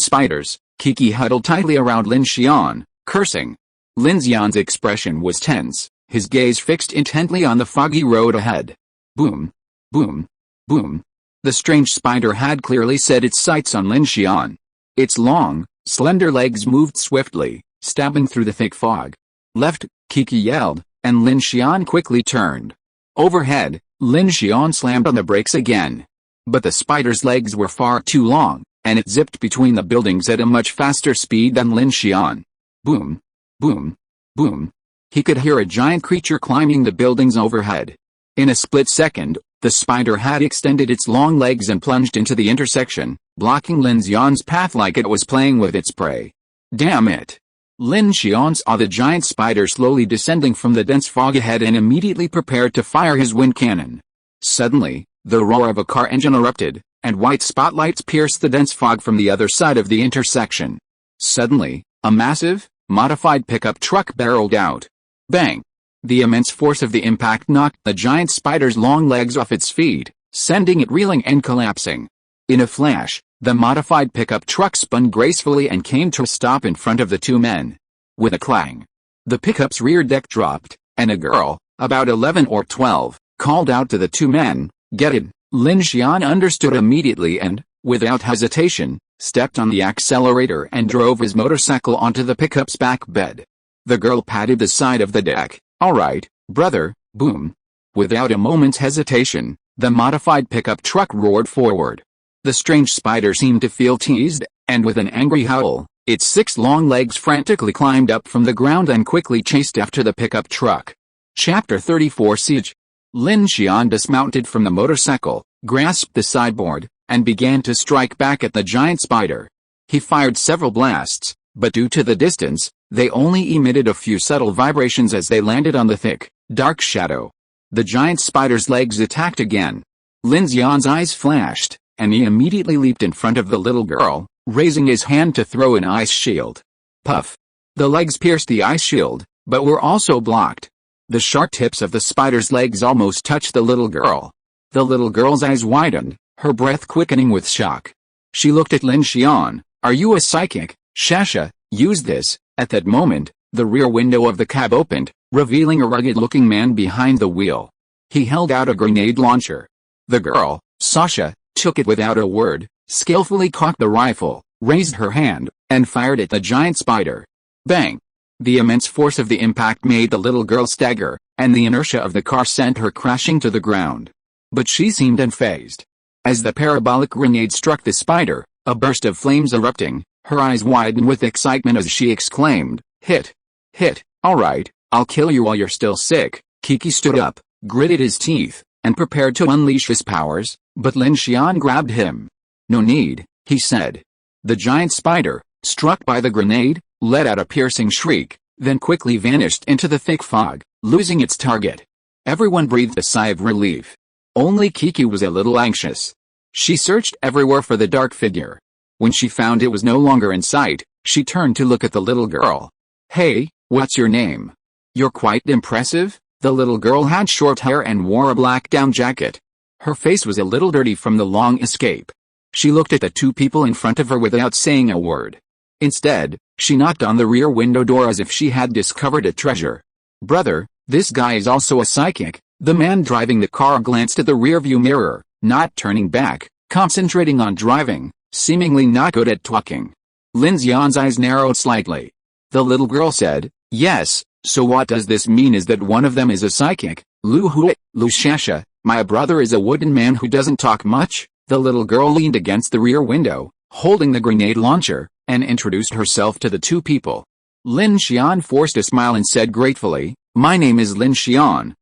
spiders? Kiki huddled tightly around Lin Xian, cursing. Lin Xian's expression was tense, his gaze fixed intently on the foggy road ahead. Boom. Boom. Boom. The strange spider had clearly set its sights on Lin Xian. Its long, slender legs moved swiftly, stabbing through the thick fog. "Left," Kiki yelled, and Lin Xian quickly turned. Overhead, Lin Xian slammed on the brakes again. But the spider's legs were far too long, and it zipped between the buildings at a much faster speed than Lin Xian. Boom. Boom. Boom. He could hear a giant creature climbing the buildings overhead. In a split second, the spider had extended its long legs and plunged into the intersection, blocking Lin Xian's path like it was playing with its prey. Damn it! Lin Xian saw the giant spider slowly descending from the dense fog ahead and immediately prepared to fire his wind cannon. Suddenly, the roar of a car engine erupted, and white spotlights pierced the dense fog from the other side of the intersection. Suddenly, a massive, modified pickup truck barreled out. Bang! The immense force of the impact knocked the giant spider's long legs off its feet, sending it reeling and collapsing. In a flash, the modified pickup truck spun gracefully and came to a stop in front of the two men. With a clang, the pickup's rear deck dropped, and a girl, about 11 or 12, called out to the two men, "Get in!" Lin Xian understood immediately and, without hesitation, stepped on the accelerator and drove his motorcycle onto the pickup's back bed. The girl patted the side of the deck. "All right, brother." Boom. Without a moment's hesitation, the modified pickup truck roared forward. The strange spider seemed to feel teased, and with an angry howl, its 6 long legs frantically climbed up from the ground and quickly chased after the pickup truck. Chapter 34 Siege. Lin Xian dismounted from the motorcycle, grasped the sideboard, and began to strike back at the giant spider. He fired several blasts, but due to the distance, They only emitted a few subtle vibrations as they landed on the thick, dark shadow. The giant spider's legs attacked again. Lin Xian's eyes flashed, and he immediately leaped in front of the little girl, raising his hand to throw an ice shield. Puff! The legs pierced the ice shield, but were also blocked. The sharp tips of the spider's legs almost touched the little girl. The little girl's eyes widened, her breath quickening with shock. She looked at Lin Xian. Are you a psychic, Shasha? Use this. At that moment, the rear window of the cab opened, revealing a rugged-looking man behind the wheel. He held out a grenade launcher. The girl, Sasha, took it without a word, skillfully cocked the rifle, raised her hand, and fired at the giant spider. Bang! The immense force of the impact made the little girl stagger, and the inertia of the car sent her crashing to the ground. But she seemed unfazed. As the parabolic grenade struck the spider, a burst of flames erupting, her eyes widened with excitement as she exclaimed, Hit! Hit! Alright, I'll kill you while you're still sick. Kiki stood up, gritted his teeth, and prepared to unleash his powers, but Lin Xian grabbed him. No need, he said. The giant spider, struck by the grenade, let out a piercing shriek, then quickly vanished into the thick fog, losing its target. Everyone breathed a sigh of relief. Only Kiki was a little anxious. She searched everywhere for the dark figure. When she found it was no longer in sight, she turned to look at the little girl. Hey, what's your name? You're quite impressive. The little girl had short hair and wore a black down jacket. Her face was a little dirty from the long escape. She looked at the two people in front of her without saying a word. Instead, she knocked on the rear window door as if she had discovered a treasure. Brother, this guy is also a psychic. The man driving the car glanced at the rearview mirror, not turning back, concentrating on driving, seemingly not good at talking. Lin Xian's eyes narrowed slightly. The little girl said, Yes, so what does this mean? Is that one of them is a psychic? Lu Shasha, my brother is a wooden man who doesn't talk much. The little girl leaned against the rear window, holding the grenade launcher, and introduced herself to the two people. Lin Xian forced a smile and said gratefully, My name is Lin Xian.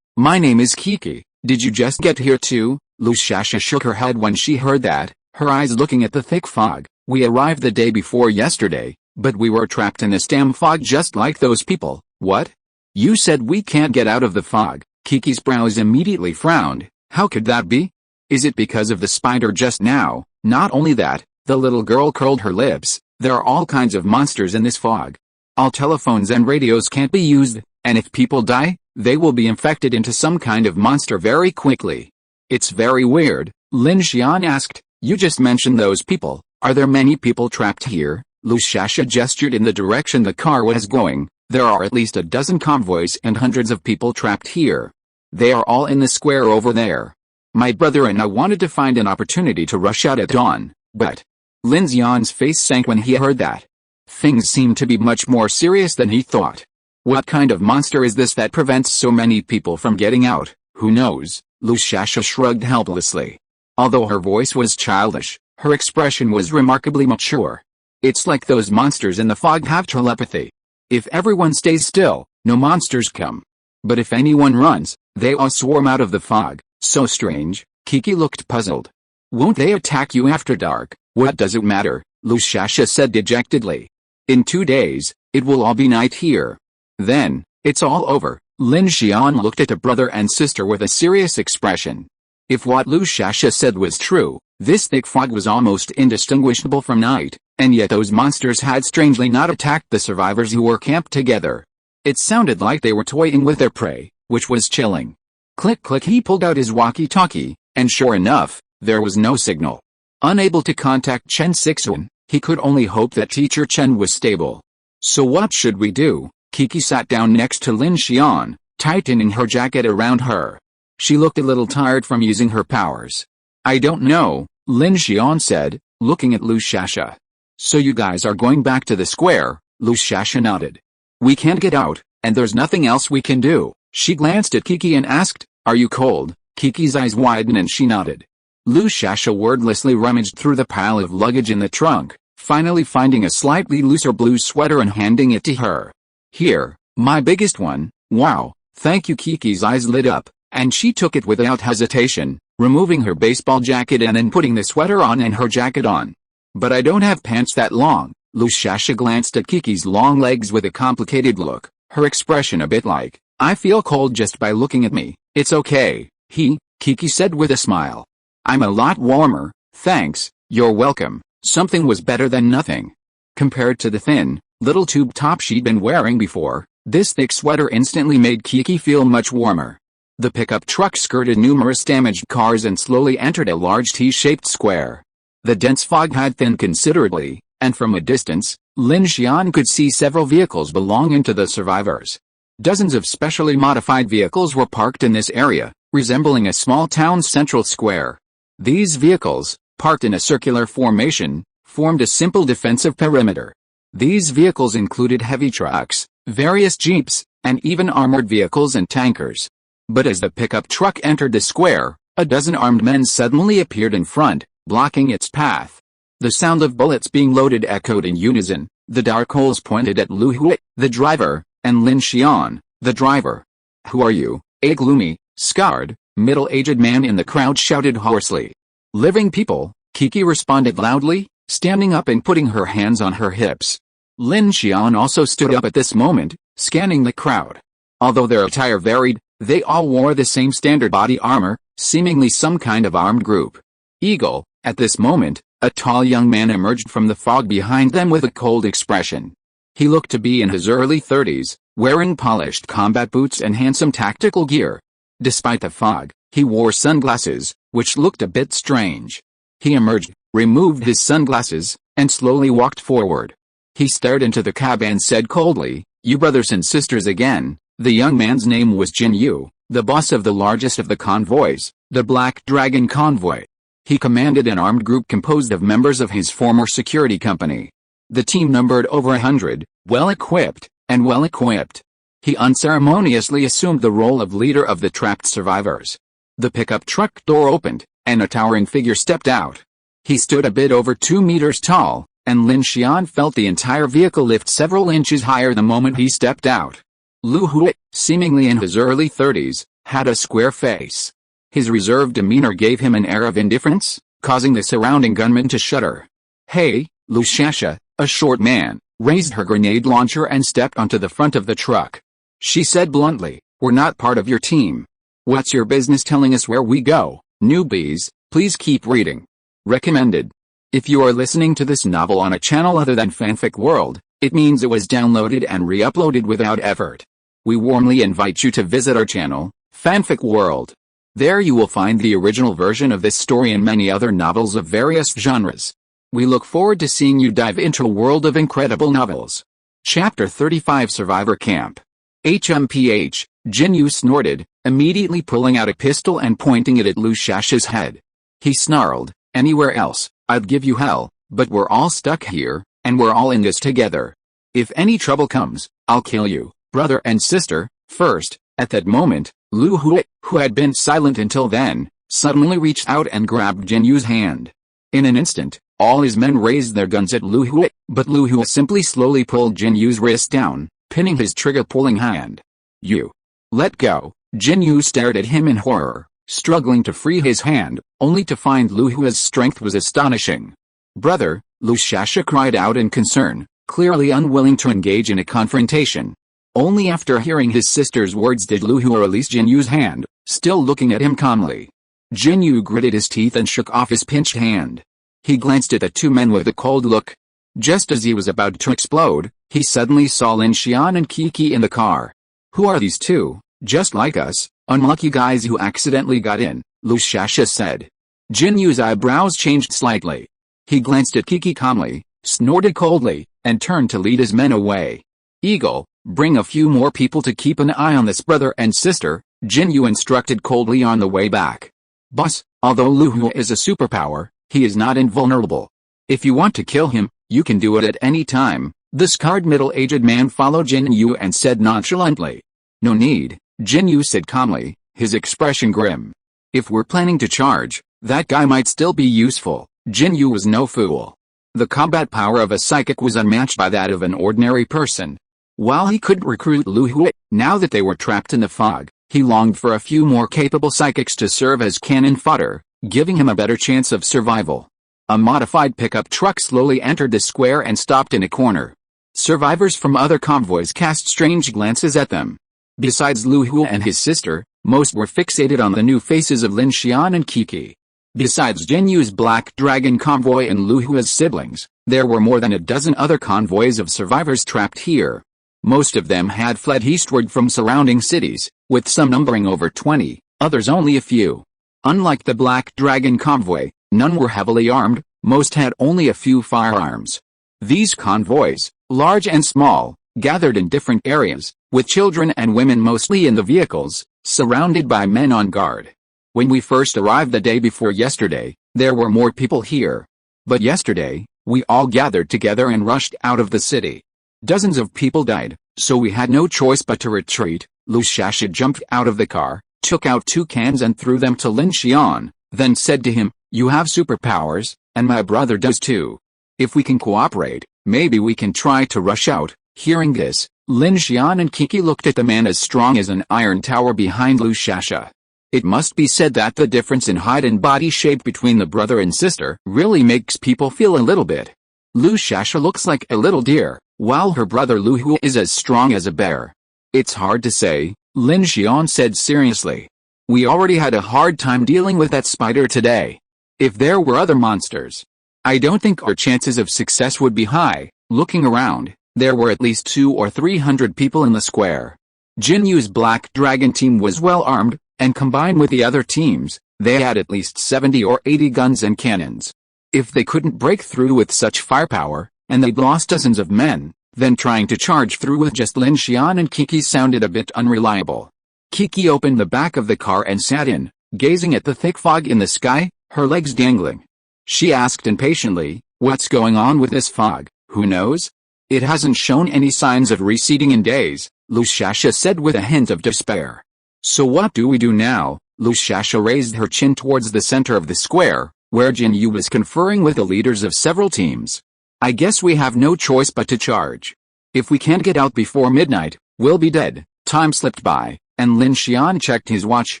My name is Kiki. Did you just get here too? Lu Shasha shook her head when she heard that, her eyes looking at the thick fog. We arrived the day before yesterday, but we were trapped in this damn fog just like those people. What? You said we can't get out of the fog. Kiki's brows immediately frowned. How could that be? Is it because of the spider just now? Not only that, the little girl curled her lips. There are all kinds of monsters in this fog. All telephones and radios can't be used, and if people die, they will be infected into some kind of monster very quickly. It's very weird. Lin Xian asked, You just mentioned those people. Are there many people trapped here? Lu Shasha gestured in the direction the car was going. There are at least a dozen convoys and hundreds of people trapped here. They are all in the square over there. My brother and I wanted to find an opportunity to rush out at dawn, but... Lin Xian's face sank when he heard that. Things seemed to be much more serious than he thought. What kind of monster is this that prevents so many people from getting out? Who knows? Lu Shasha shrugged helplessly. Although her voice was childish, her expression was remarkably mature. It's like those monsters in the fog have telepathy. If everyone stays still, no monsters come. But if anyone runs, they all swarm out of the fog. So strange. Kiki looked puzzled. Won't they attack you after dark? What does it matter? Lu Shasha said dejectedly. In 2 days, it will all be night here. Then, it's all over. Lin Xian looked at her brother and sister with a serious expression. If what Lu Shasha said was true, this thick fog was almost indistinguishable from night, and yet those monsters had strangely not attacked the survivors who were camped together. It sounded like they were toying with their prey, which was chilling. Click click, he pulled out his walkie-talkie, and sure enough, there was no signal. Unable to contact Chen Sixuan, he could only hope that teacher Chen was stable. So what should we do? Kiki sat down next to Lin Xian, tightening her jacket around her. She looked a little tired from using her powers. I don't know, Lin Xian said, looking at Lu Shasha. So you guys are going back to the square? Lu Shasha nodded. We can't get out, and there's nothing else we can do. She glanced at Kiki and asked, Are you cold? Kiki's eyes widened and she nodded. Lu Shasha wordlessly rummaged through the pile of luggage in the trunk, finally finding a slightly looser blue sweater and handing it to her. Here, my biggest one. Wow, thank you. Kiki's eyes lit up, and she took it without hesitation, removing her baseball jacket and then putting the sweater on and her jacket on. But I don't have pants that long, Lu Xiaxia glanced at Kiki's long legs with a complicated look, her expression a bit like, I feel cold just by looking at me. It's okay, Kiki said with a smile. I'm a lot warmer, thanks, you're welcome. Something was better than nothing. Compared to the thin, little tube top she'd been wearing before, this thick sweater instantly made Kiki feel much warmer. The pickup truck skirted numerous damaged cars and slowly entered a large T-shaped square. The dense fog had thinned considerably, and from a distance, Lin Xian could see several vehicles belonging to the survivors. Dozens of specially modified vehicles were parked in this area, resembling a small town's central square. These vehicles, parked in a circular formation, formed a simple defensive perimeter. These vehicles included heavy trucks, various jeeps, and even armored vehicles and tankers. But as the pickup truck entered the square, a dozen armed men suddenly appeared in front, blocking its path. The sound of bullets being loaded echoed in unison. The dark holes pointed at Lu Hui, the driver, and Lin Xian, the driver. Who are you? A gloomy, scarred, middle-aged man in the crowd shouted hoarsely. Living people, Kiki responded loudly, standing up and putting her hands on her hips. Lin Xian also stood up at this moment, scanning the crowd. Although their attire varied, they all wore the same standard body armor, seemingly some kind of armed group. Eagle, at this moment, a tall young man emerged from the fog behind them with a cold expression. He looked to be in his early 30s, wearing polished combat boots and handsome tactical gear. Despite the fog, he wore sunglasses, which looked a bit strange. He emerged, removed his sunglasses, and slowly walked forward. He stared into the cab and said coldly, You brothers and sisters again. The young man's name was Jin Yu, the boss of the largest of the convoys, the Black Dragon Convoy. He commanded an armed group composed of members of his former security company. The team numbered over 100, well-equipped, and well-equipped. He unceremoniously assumed the role of leader of the trapped survivors. The pickup truck door opened, and a towering figure stepped out. He stood a bit over 2 meters tall, and Lin Xian felt the entire vehicle lift several inches higher the moment he stepped out. Lu Hui, seemingly in his early 30s, had a square face. His reserved demeanor gave him an air of indifference, causing the surrounding gunmen to shudder. Hey, Lu Xiaxia, a short man, raised her grenade launcher and stepped onto the front of the truck. She said bluntly, We're not part of your team. What's your business telling us where we go? Newbies, please keep reading. Recommended. If you are listening to this novel on a channel other than Fanfic World, it means it was downloaded and re-uploaded without effort. We warmly invite you to visit our channel, Fanfic World. There you will find the original version of this story and many other novels of various genres. We look forward to seeing you dive into a world of incredible novels. Chapter 35 Survivor Camp. HMPH, Jin Yu snorted, immediately pulling out a pistol and pointing it at Lu Xiaxia's head. He snarled, Anywhere else, I'd give you hell, but we're all stuck here, and we're all in this together. If any trouble comes, I'll kill you, brother and sister, first. At that moment, Lu Hui, who had been silent until then, suddenly reached out and grabbed Jin Yu's hand. In an instant, all his men raised their guns at Lu Hui, but Lu Hui simply slowly pulled Jin Yu's wrist down, pinning his trigger-pulling hand. You. Let go. Jin Yu stared at him in horror, struggling to free his hand, only to find Lu Hui's strength was astonishing. Brother, Lu Xiaxia cried out in concern, clearly unwilling to engage in a confrontation. Only after hearing his sister's words did Lu Hui release Jin Yu's hand, still looking at him calmly. Jin Yu gritted his teeth and shook off his pinched hand. He glanced at the two men with a cold look. Just as he was about to explode, he suddenly saw Lin Xian and Kiki in the car. Who are these two? Just like us, unlucky guys who accidentally got in, Lu Xiaxia said. Jin Yu's eyebrows changed slightly. He glanced at Kiki calmly, snorted coldly, and turned to lead his men away. Eagle, bring a few more people to keep an eye on this brother and sister, Jin Yu instructed coldly on the way back. Boss, although Lu Hui is a superpower, he is not invulnerable. If you want to kill him, you can do it at any time. The scarred middle-aged man followed Jin Yu and said nonchalantly. No need, Jin Yu said calmly, his expression grim. If we're planning to charge, that guy might still be useful. Jin Yu was no fool. The combat power of a psychic was unmatched by that of an ordinary person. While he couldn't recruit Lu Hui, now that they were trapped in the fog, he longed for a few more capable psychics to serve as cannon fodder, giving him a better chance of survival. A modified pickup truck slowly entered the square and stopped in a corner. Survivors from other convoys cast strange glances at them. Besides Lu Hu and his sister, most were fixated on the new faces of Lin Xian and Kiki. Besides Jin Yu's Black Dragon convoy and Lu Hua's siblings, there were more than a dozen other convoys of survivors trapped here. Most of them had fled eastward from surrounding cities, with some numbering over 20, others only a few. Unlike the Black Dragon convoy, none were heavily armed, most had only a few firearms. These convoys, large and small, gathered in different areas, with children and women mostly in the vehicles, surrounded by men on guard. When we first arrived the day before yesterday, there were more people here. But yesterday, we all gathered together and rushed out of the city. Dozens of people died, so we had no choice but to retreat. Lu Xiaxia jumped out of the car, took out 2 cans and threw them to Lin Xian, then said to him, "You have superpowers, and my brother does too. If we can cooperate, maybe we can try to rush out." Hearing this, Lin Xian and Kiki looked at the man as strong as an iron tower behind Lu Xiaxia. It must be said that the difference in height and body shape between the brother and sister really makes people feel a little bit. Lu Xiaxia looks like a little deer, while her brother Lu Hu is as strong as a bear. "It's hard to say," Lin Xian said seriously. "We already had a hard time dealing with that spider today. If there were other monsters, I don't think our chances of success would be high." Looking around, there were at least 200 or 300 people in the square. Jin Yu's Black Dragon team was well armed, and combined with the other teams, they had at least 70 or 80 guns and cannons. If they couldn't break through with such firepower, and they'd lost dozens of men, then trying to charge through with just Lin Xian and Kiki sounded a bit unreliable. Kiki opened the back of the car and sat in, gazing at the thick fog in the sky, her legs dangling. She asked impatiently, "What's going on with this fog? Who knows? It hasn't shown any signs of receding in days," Lu Xiaxia said with a hint of despair. "So what do we do now?" Lu Xiaxia raised her chin towards the center of the square, where Jin Yu was conferring with the leaders of several teams. "I guess we have no choice but to charge. If we can't get out before midnight, we'll be dead." Time slipped by, and Lin Xian checked his watch.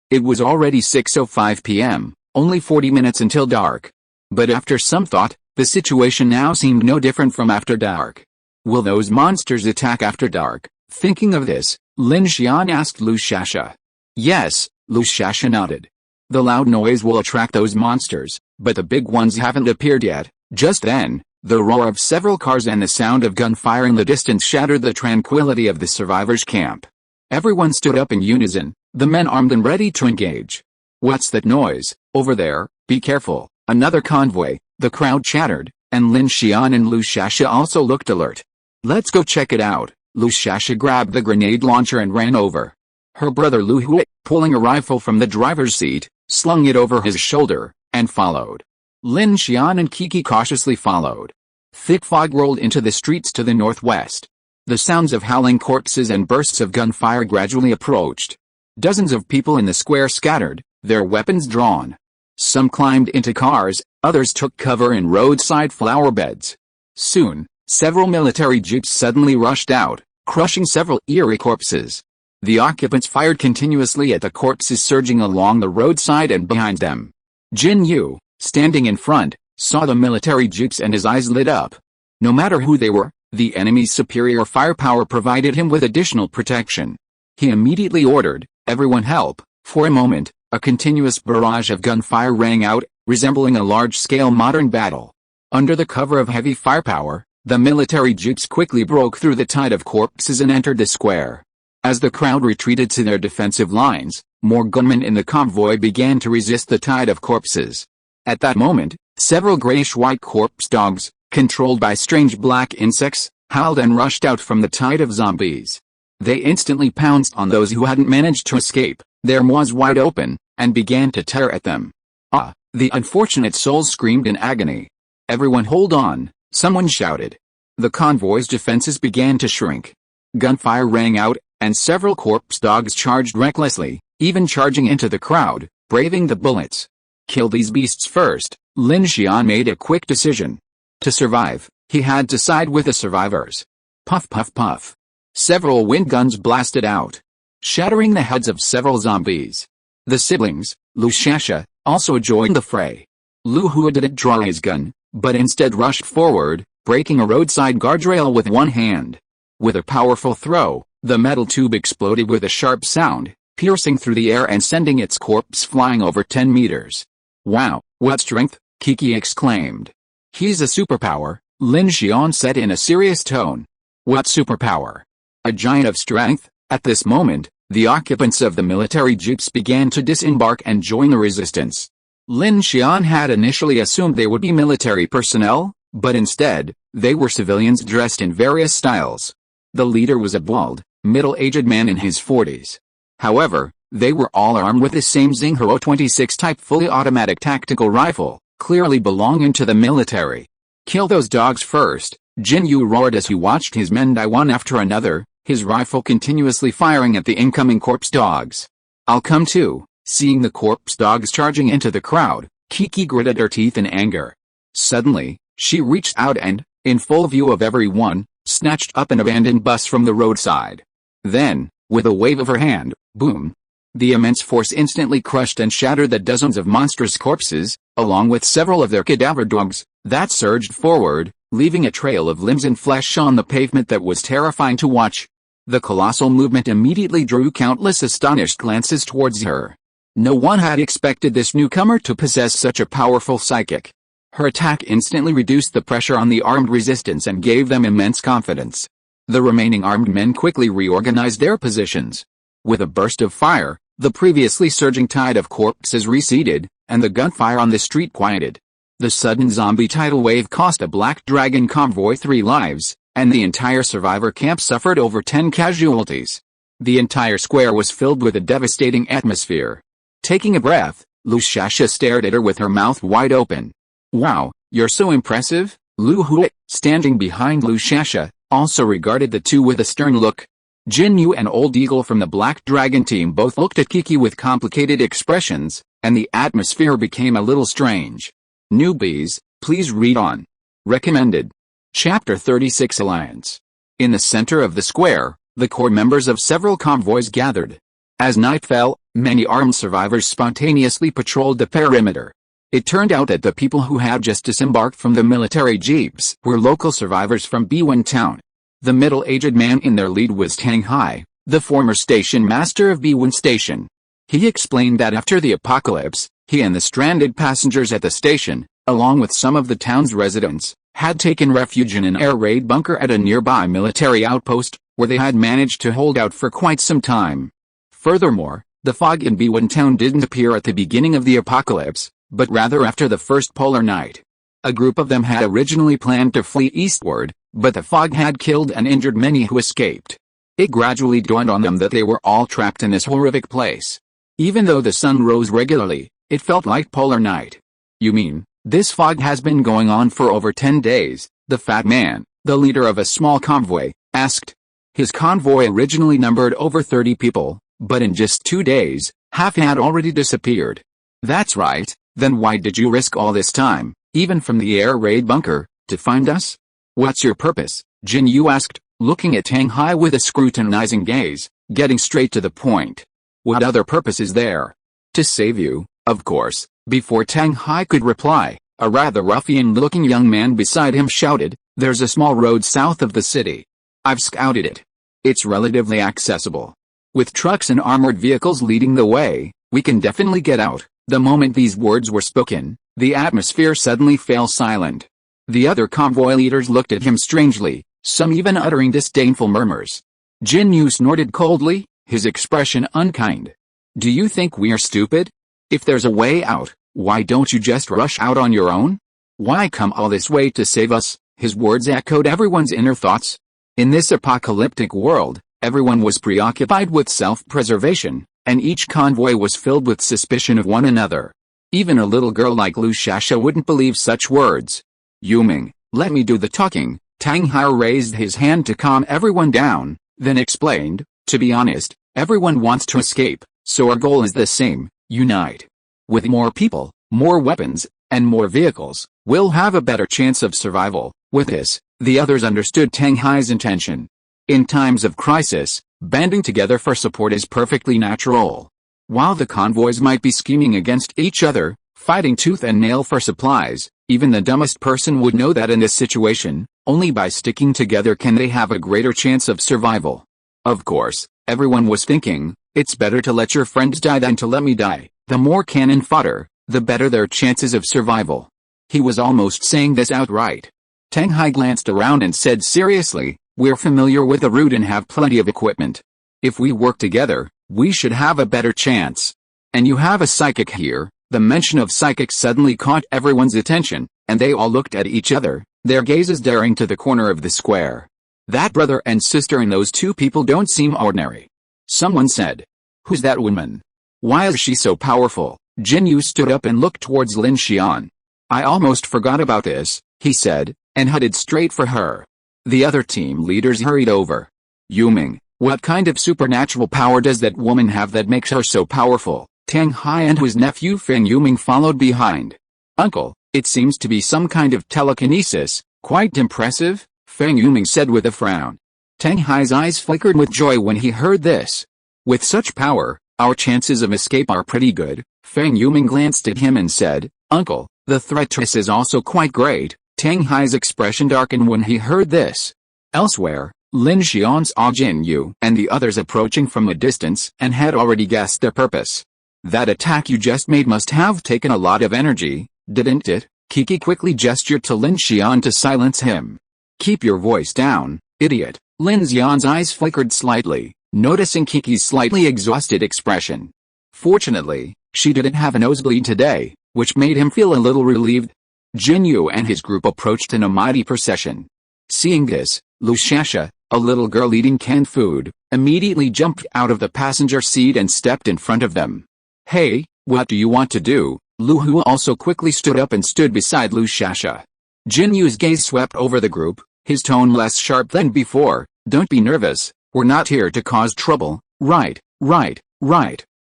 It was already 6:05 p.m., only 40 minutes until dark. But after some thought, the situation now seemed no different from after dark. Will those monsters attack after dark? Thinking of this, Lin Xian asked Lu Xiaxia. "Yes," Lu Xiaxia nodded. "The loud noise will attract those monsters, but the big ones haven't appeared yet." Just then, the roar of several cars and the sound of gunfire in the distance shattered the tranquility of the survivors' camp. Everyone stood up in unison, the men armed and ready to engage. "What's that noise, over there? Be careful, another convoy," the crowd chattered, and Lin Xian and Lu Xiaxia also looked alert. "Let's go check it out." Lu Xiaxia grabbed the grenade launcher and ran over. Her brother Lu Hu, pulling a rifle from the driver's seat, slung it over his shoulder, and followed. Lin Xian and Kiki cautiously followed. Thick fog rolled into the streets to the northwest. The sounds of howling corpses and bursts of gunfire gradually approached. Dozens of people in the square scattered, their weapons drawn. Some climbed into cars, others took cover in roadside flower beds. Soon, several military jeeps suddenly rushed out, crushing several eerie corpses. The occupants fired continuously at the corpses surging along the roadside and behind them. Jin Yu, standing in front, saw the military jeeps and his eyes lit up. No matter who they were, the enemy's superior firepower provided him with additional protection. He immediately ordered, "Everyone help." For a moment, a continuous barrage of gunfire rang out, resembling a large-scale modern battle. Under the cover of heavy firepower, the military jeeps quickly broke through the tide of corpses and entered the square. As the crowd retreated to their defensive lines, more gunmen in the convoy began to resist the tide of corpses. At that moment, several grayish-white corpse dogs, controlled by strange black insects, howled and rushed out from the tide of zombies. They instantly pounced on those who hadn't managed to escape, their maws wide open, and began to tear at them. "Ah!" the unfortunate souls screamed in agony. "Everyone hold on," someone shouted. The convoy's defenses began to shrink. Gunfire rang out, and several corpse dogs charged recklessly, even charging into the crowd, braving the bullets. "Kill these beasts first," Lin Xian made a quick decision. To survive, he had to side with the survivors. Puff puff puff. Several wind guns blasted out, shattering the heads of several zombies. The siblings, Lu Xiaxia, also joined the fray. Lu Hua didn't draw his gun, but instead rushed forward, breaking a roadside guardrail with one hand. With a powerful throw, the metal tube exploded with a sharp sound, piercing through the air and sending its corpse flying over 10 meters. "Wow, what strength!" Kiki exclaimed. "He's a superpower," Lin Xian said in a serious tone. "What superpower?" "A giant of strength." At this moment, the occupants of the military jeeps began to disembark and join the resistance. Lin Xian had initially assumed they would be military personnel, but instead, they were civilians dressed in various styles. The leader was a bald, middle-aged man in his 40s. However, they were all armed with the same Xinghao 26 type fully automatic tactical rifle, clearly belonging to the military. "Kill those dogs first," Jin Yu roared as he watched his men die one after another, his rifle continuously firing at the incoming corpse dogs. "I'll come too." Seeing the corpse dogs charging into the crowd, Kiki gritted her teeth in anger. Suddenly, she reached out and, in full view of everyone, snatched up an abandoned bus from the roadside. Then, with a wave of her hand, boom! The immense force instantly crushed and shattered the dozens of monstrous corpses, along with several of their cadaver dogs, that surged forward, leaving a trail of limbs and flesh on the pavement that was terrifying to watch. The colossal movement immediately drew countless astonished glances towards her. No one had expected this newcomer to possess such a powerful psychic. Her attack instantly reduced the pressure on the armed resistance and gave them immense confidence. The remaining armed men quickly reorganized their positions. With a burst of fire, the previously surging tide of corpses receded, and the gunfire on the street quieted. The sudden zombie tidal wave cost a Black Dragon convoy 3 lives, and the entire survivor camp suffered over 10 casualties. The entire square was filled with a devastating atmosphere. Taking a breath, Lu Shasha stared at her with her mouth wide open. "Wow, you're so impressive." Lu Hua, standing behind Lu Shasha, also regarded the two with a stern look. Jin Yu and Old Eagle from the Black Dragon team both looked at Kiki with complicated expressions, and the atmosphere became a little strange. "Newbies, please read on." Recommended. Chapter 36 Alliance. In the center of the square, the core members of several convoys gathered. As night fell, many armed survivors spontaneously patrolled the perimeter. It turned out that the people who had just disembarked from the military jeeps were local survivors from Biwen town. The middle-aged man in their lead was Tang Hai, the former station master of Biwen station. He explained that after the apocalypse, he and the stranded passengers at the station, along with some of the town's residents, had taken refuge in an air raid bunker at a nearby military outpost, where they had managed to hold out for quite some time. Furthermore, the fog in Biwen town didn't appear at the beginning of the apocalypse, but rather after the first polar night. A group of them had originally planned to flee eastward, but the fog had killed and injured many who escaped. It gradually dawned on them that they were all trapped in this horrific place. Even though the sun rose regularly, it felt like polar night. "You mean, this fog has been going on for over 10 days, the fat man, the leader of a small convoy, asked. His convoy originally numbered over 30 people, but in just 2 days, half had already disappeared. "That's right, then why did you risk all this time, even from the air raid bunker, to find us? What's your purpose?" Jin Yu asked, looking at Tang Hai with a scrutinizing gaze, getting straight to the point. "What other purpose is there?" "To save you, of course." Before Tang Hai could reply, a rather ruffian-looking young man beside him shouted, "There's a small road south of the city. I've scouted it. It's relatively accessible. With trucks and armored vehicles leading the way, we can definitely get out." The moment these words were spoken, the atmosphere suddenly fell silent. The other convoy leaders looked at him strangely, some even uttering disdainful murmurs. Jin Yu snorted coldly, his expression unkind. "Do you think we're stupid? If there's a way out, why don't you just rush out on your own? Why come all this way to save us?" His words echoed everyone's inner thoughts. In this apocalyptic world, everyone was preoccupied with self-preservation, and each convoy was filled with suspicion of one another. Even a little girl like Lu Shasha wouldn't believe such words. "Yuming, let me do the talking." Tang Hai raised his hand to calm everyone down, then explained, "To be honest, everyone wants to escape, so our goal is the same, unite. With more people, more weapons, and more vehicles, we'll have a better chance of survival." With this, the others understood Tang Hai's intention. In times of crisis, banding together for support is perfectly natural. While the convoys might be scheming against each other, fighting tooth and nail for supplies. Even the dumbest person would know that in this situation, only by sticking together can they have a greater chance of survival. Of course, everyone was thinking, it's better to let your friends die than to let me die. The more cannon fodder, the better their chances of survival. He was almost saying this outright. Tang Hai glanced around and said seriously, we're familiar with the route and have plenty of equipment. If we work together, we should have a better chance. And you have a psychic here. The mention of psychic suddenly caught everyone's attention, and they all looked at each other, their gazes daring to the corner of the square. That brother and sister and those two people don't seem ordinary. Someone said. Who's that woman? Why is she so powerful? Jin Yu stood up and looked towards Lin Xian. I almost forgot about this, he said, and headed straight for her. The other team leaders hurried over. Yuming, what kind of supernatural power does that woman have that makes her so powerful? Tang Hai and his nephew Feng Yuming followed behind. Uncle, it seems to be some kind of telekinesis, quite impressive, Feng Yuming said with a frown. Tang Hai's eyes flickered with joy when he heard this. With such power, our chances of escape are pretty good. Feng Yuming glanced at him and said, Uncle, the threat is also quite great. Tang Hai's expression darkened when he heard this. Elsewhere, Lin Xian saw Jin Yu and the others approaching from a distance and had already guessed their purpose. That attack you just made must have taken a lot of energy, didn't it? Kiki quickly gestured to Lin Xian to silence him. Keep your voice down, idiot. Lin Xian's eyes flickered slightly, noticing Kiki's slightly exhausted expression. Fortunately, she didn't have a nosebleed today, which made him feel a little relieved. Jin Yu and his group approached in a mighty procession. Seeing this, Lu Shasha, a little girl eating canned food, immediately jumped out of the passenger seat and stepped in front of them. Hey, what do you want to do? Lu Hu also quickly stood up and stood beside Lu Shasha. Jin Yu's gaze swept over the group, his tone less sharp than before. Don't be nervous, we're not here to cause trouble. Right.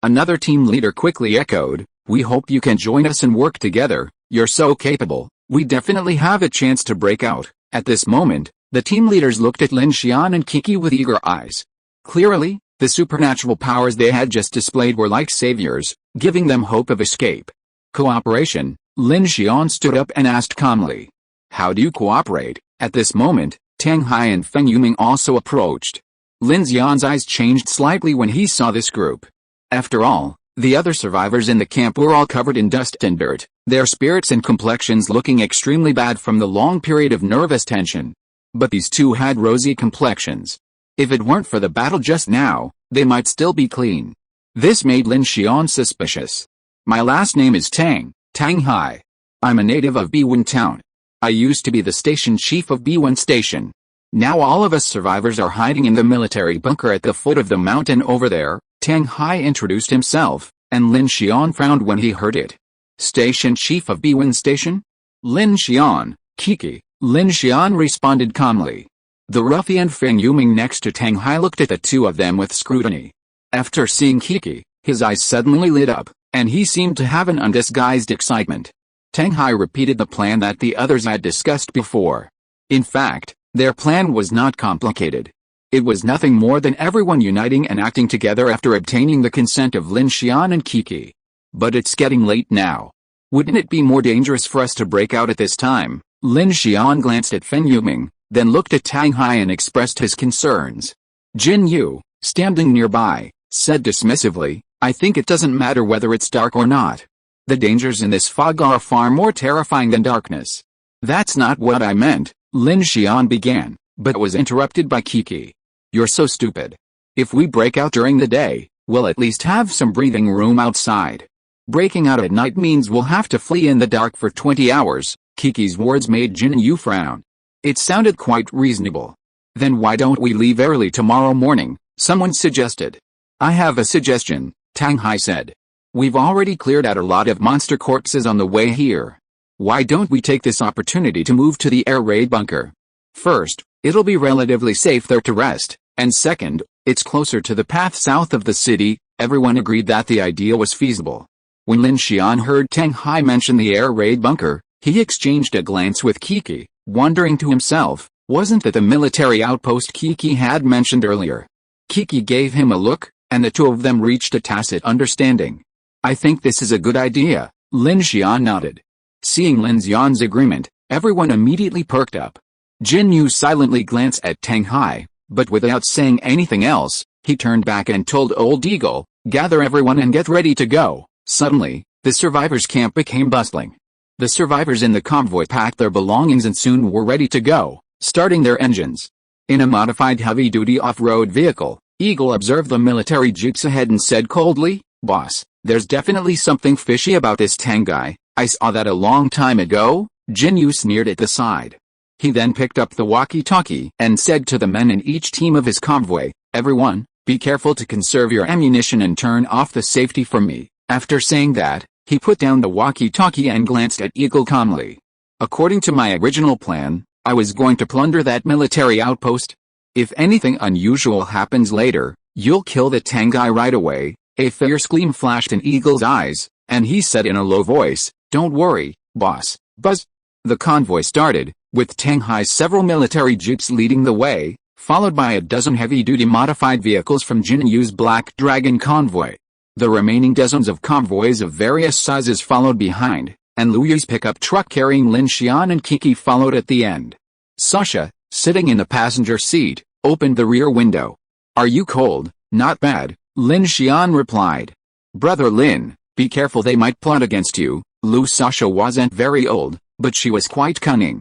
Another team leader quickly echoed, we hope you can join us and work together, you're so capable, we definitely have a chance to break out. At this moment, the team leaders looked at Lin Xian and Kiki with eager eyes. Clearly, the supernatural powers they had just displayed were like saviors, giving them hope of escape. Cooperation, Lin Xian stood up and asked calmly. How do you cooperate? At this moment, Tang Hai and Feng Yuming also approached. Lin Xian's eyes changed slightly when he saw this group. After all, the other survivors in the camp were all covered in dust and dirt, their spirits and complexions looking extremely bad from the long period of nervous tension. But these two had rosy complexions. If it weren't for the battle just now, they might still be clean. This made Lin Xian suspicious. My last name is Tang Hai. I'm a native of Biwen Town. I used to be the station chief of Biwen Station. Now all of us survivors are hiding in the military bunker at the foot of the mountain over there. Tang Hai introduced himself, and Lin Xian frowned when he heard it. Station chief of Biwen Station? Lin Xian, Kiki, Lin Xian responded calmly. The ruffian Feng Yuming next to Tang Hai looked at the two of them with scrutiny. After seeing Kiki, his eyes suddenly lit up, and he seemed to have an undisguised excitement. Tang Hai repeated the plan that the others had discussed before. In fact, their plan was not complicated. It was nothing more than everyone uniting and acting together after obtaining the consent of Lin Xian and Kiki. But it's getting late now. Wouldn't it be more dangerous for us to break out at this time? Lin Xian glanced at Feng Yuming, then looked at Tang Hai and expressed his concerns. Jin Yu, standing nearby, said dismissively, I think it doesn't matter whether it's dark or not. The dangers in this fog are far more terrifying than darkness. That's not what I meant, Lin Xian began, but was interrupted by Kiki. You're so stupid. If we break out during the day, we'll at least have some breathing room outside. Breaking out at night means we'll have to flee in the dark for 20 hours, Kiki's words made Jin Yu frown. It sounded quite reasonable. Then why don't we leave early tomorrow morning, someone suggested. I have a suggestion, Tang Hai said. We've already cleared out a lot of monster corpses on the way here. Why don't we take this opportunity to move to the air raid bunker? First, it'll be relatively safe there to rest, and second, it's closer to the path south of the city. Everyone agreed that the idea was feasible. When Lin Xian heard Tang Hai mention the air raid bunker, he exchanged a glance with Kiki, wondering to himself, wasn't that the military outpost Kiki had mentioned earlier? Kiki gave him a look, and the two of them reached a tacit understanding. I think this is a good idea, Lin Xian nodded. Seeing Lin Xian's agreement, everyone immediately perked up. Jin Yu silently glanced at Tang Hai, but without saying anything else, he turned back and told Old Eagle, "Gather everyone and get ready to go." Suddenly, the survivors' camp became bustling. The survivors in the convoy packed their belongings and soon were ready to go, starting their engines. In a modified heavy-duty off-road vehicle, Eagle observed the military jeeps ahead and said coldly, "Boss, there's definitely something fishy about this Tang guy. I saw that a long time ago." Jin Yu sneered at the side. He then picked up the walkie-talkie and said to the men in each team of his convoy, "Everyone, be careful to conserve your ammunition and turn off the safety for me." After saying that, he put down the walkie-talkie and glanced at Eagle calmly. "According to my original plan, I was going to plunder that military outpost. If anything unusual happens later, you'll kill the Tang guy right away." A fierce gleam flashed in Eagle's eyes, and he said in a low voice, "Don't worry, boss." Buzz. The convoy started, with Tang Hai's several military jeeps leading the way, followed by a dozen heavy-duty modified vehicles from Jin Yu's Black Dragon convoy. The remaining dozens of convoys of various sizes followed behind, and Lu Yu's pickup truck carrying Lin Xian and Kiki followed at the end. Sasha, sitting in the passenger seat, opened the rear window. "Are you cold?" "Not bad," Lin Xian replied. "Brother Lin, be careful, they might plot against you." Sasha wasn't very old, but she was quite cunning.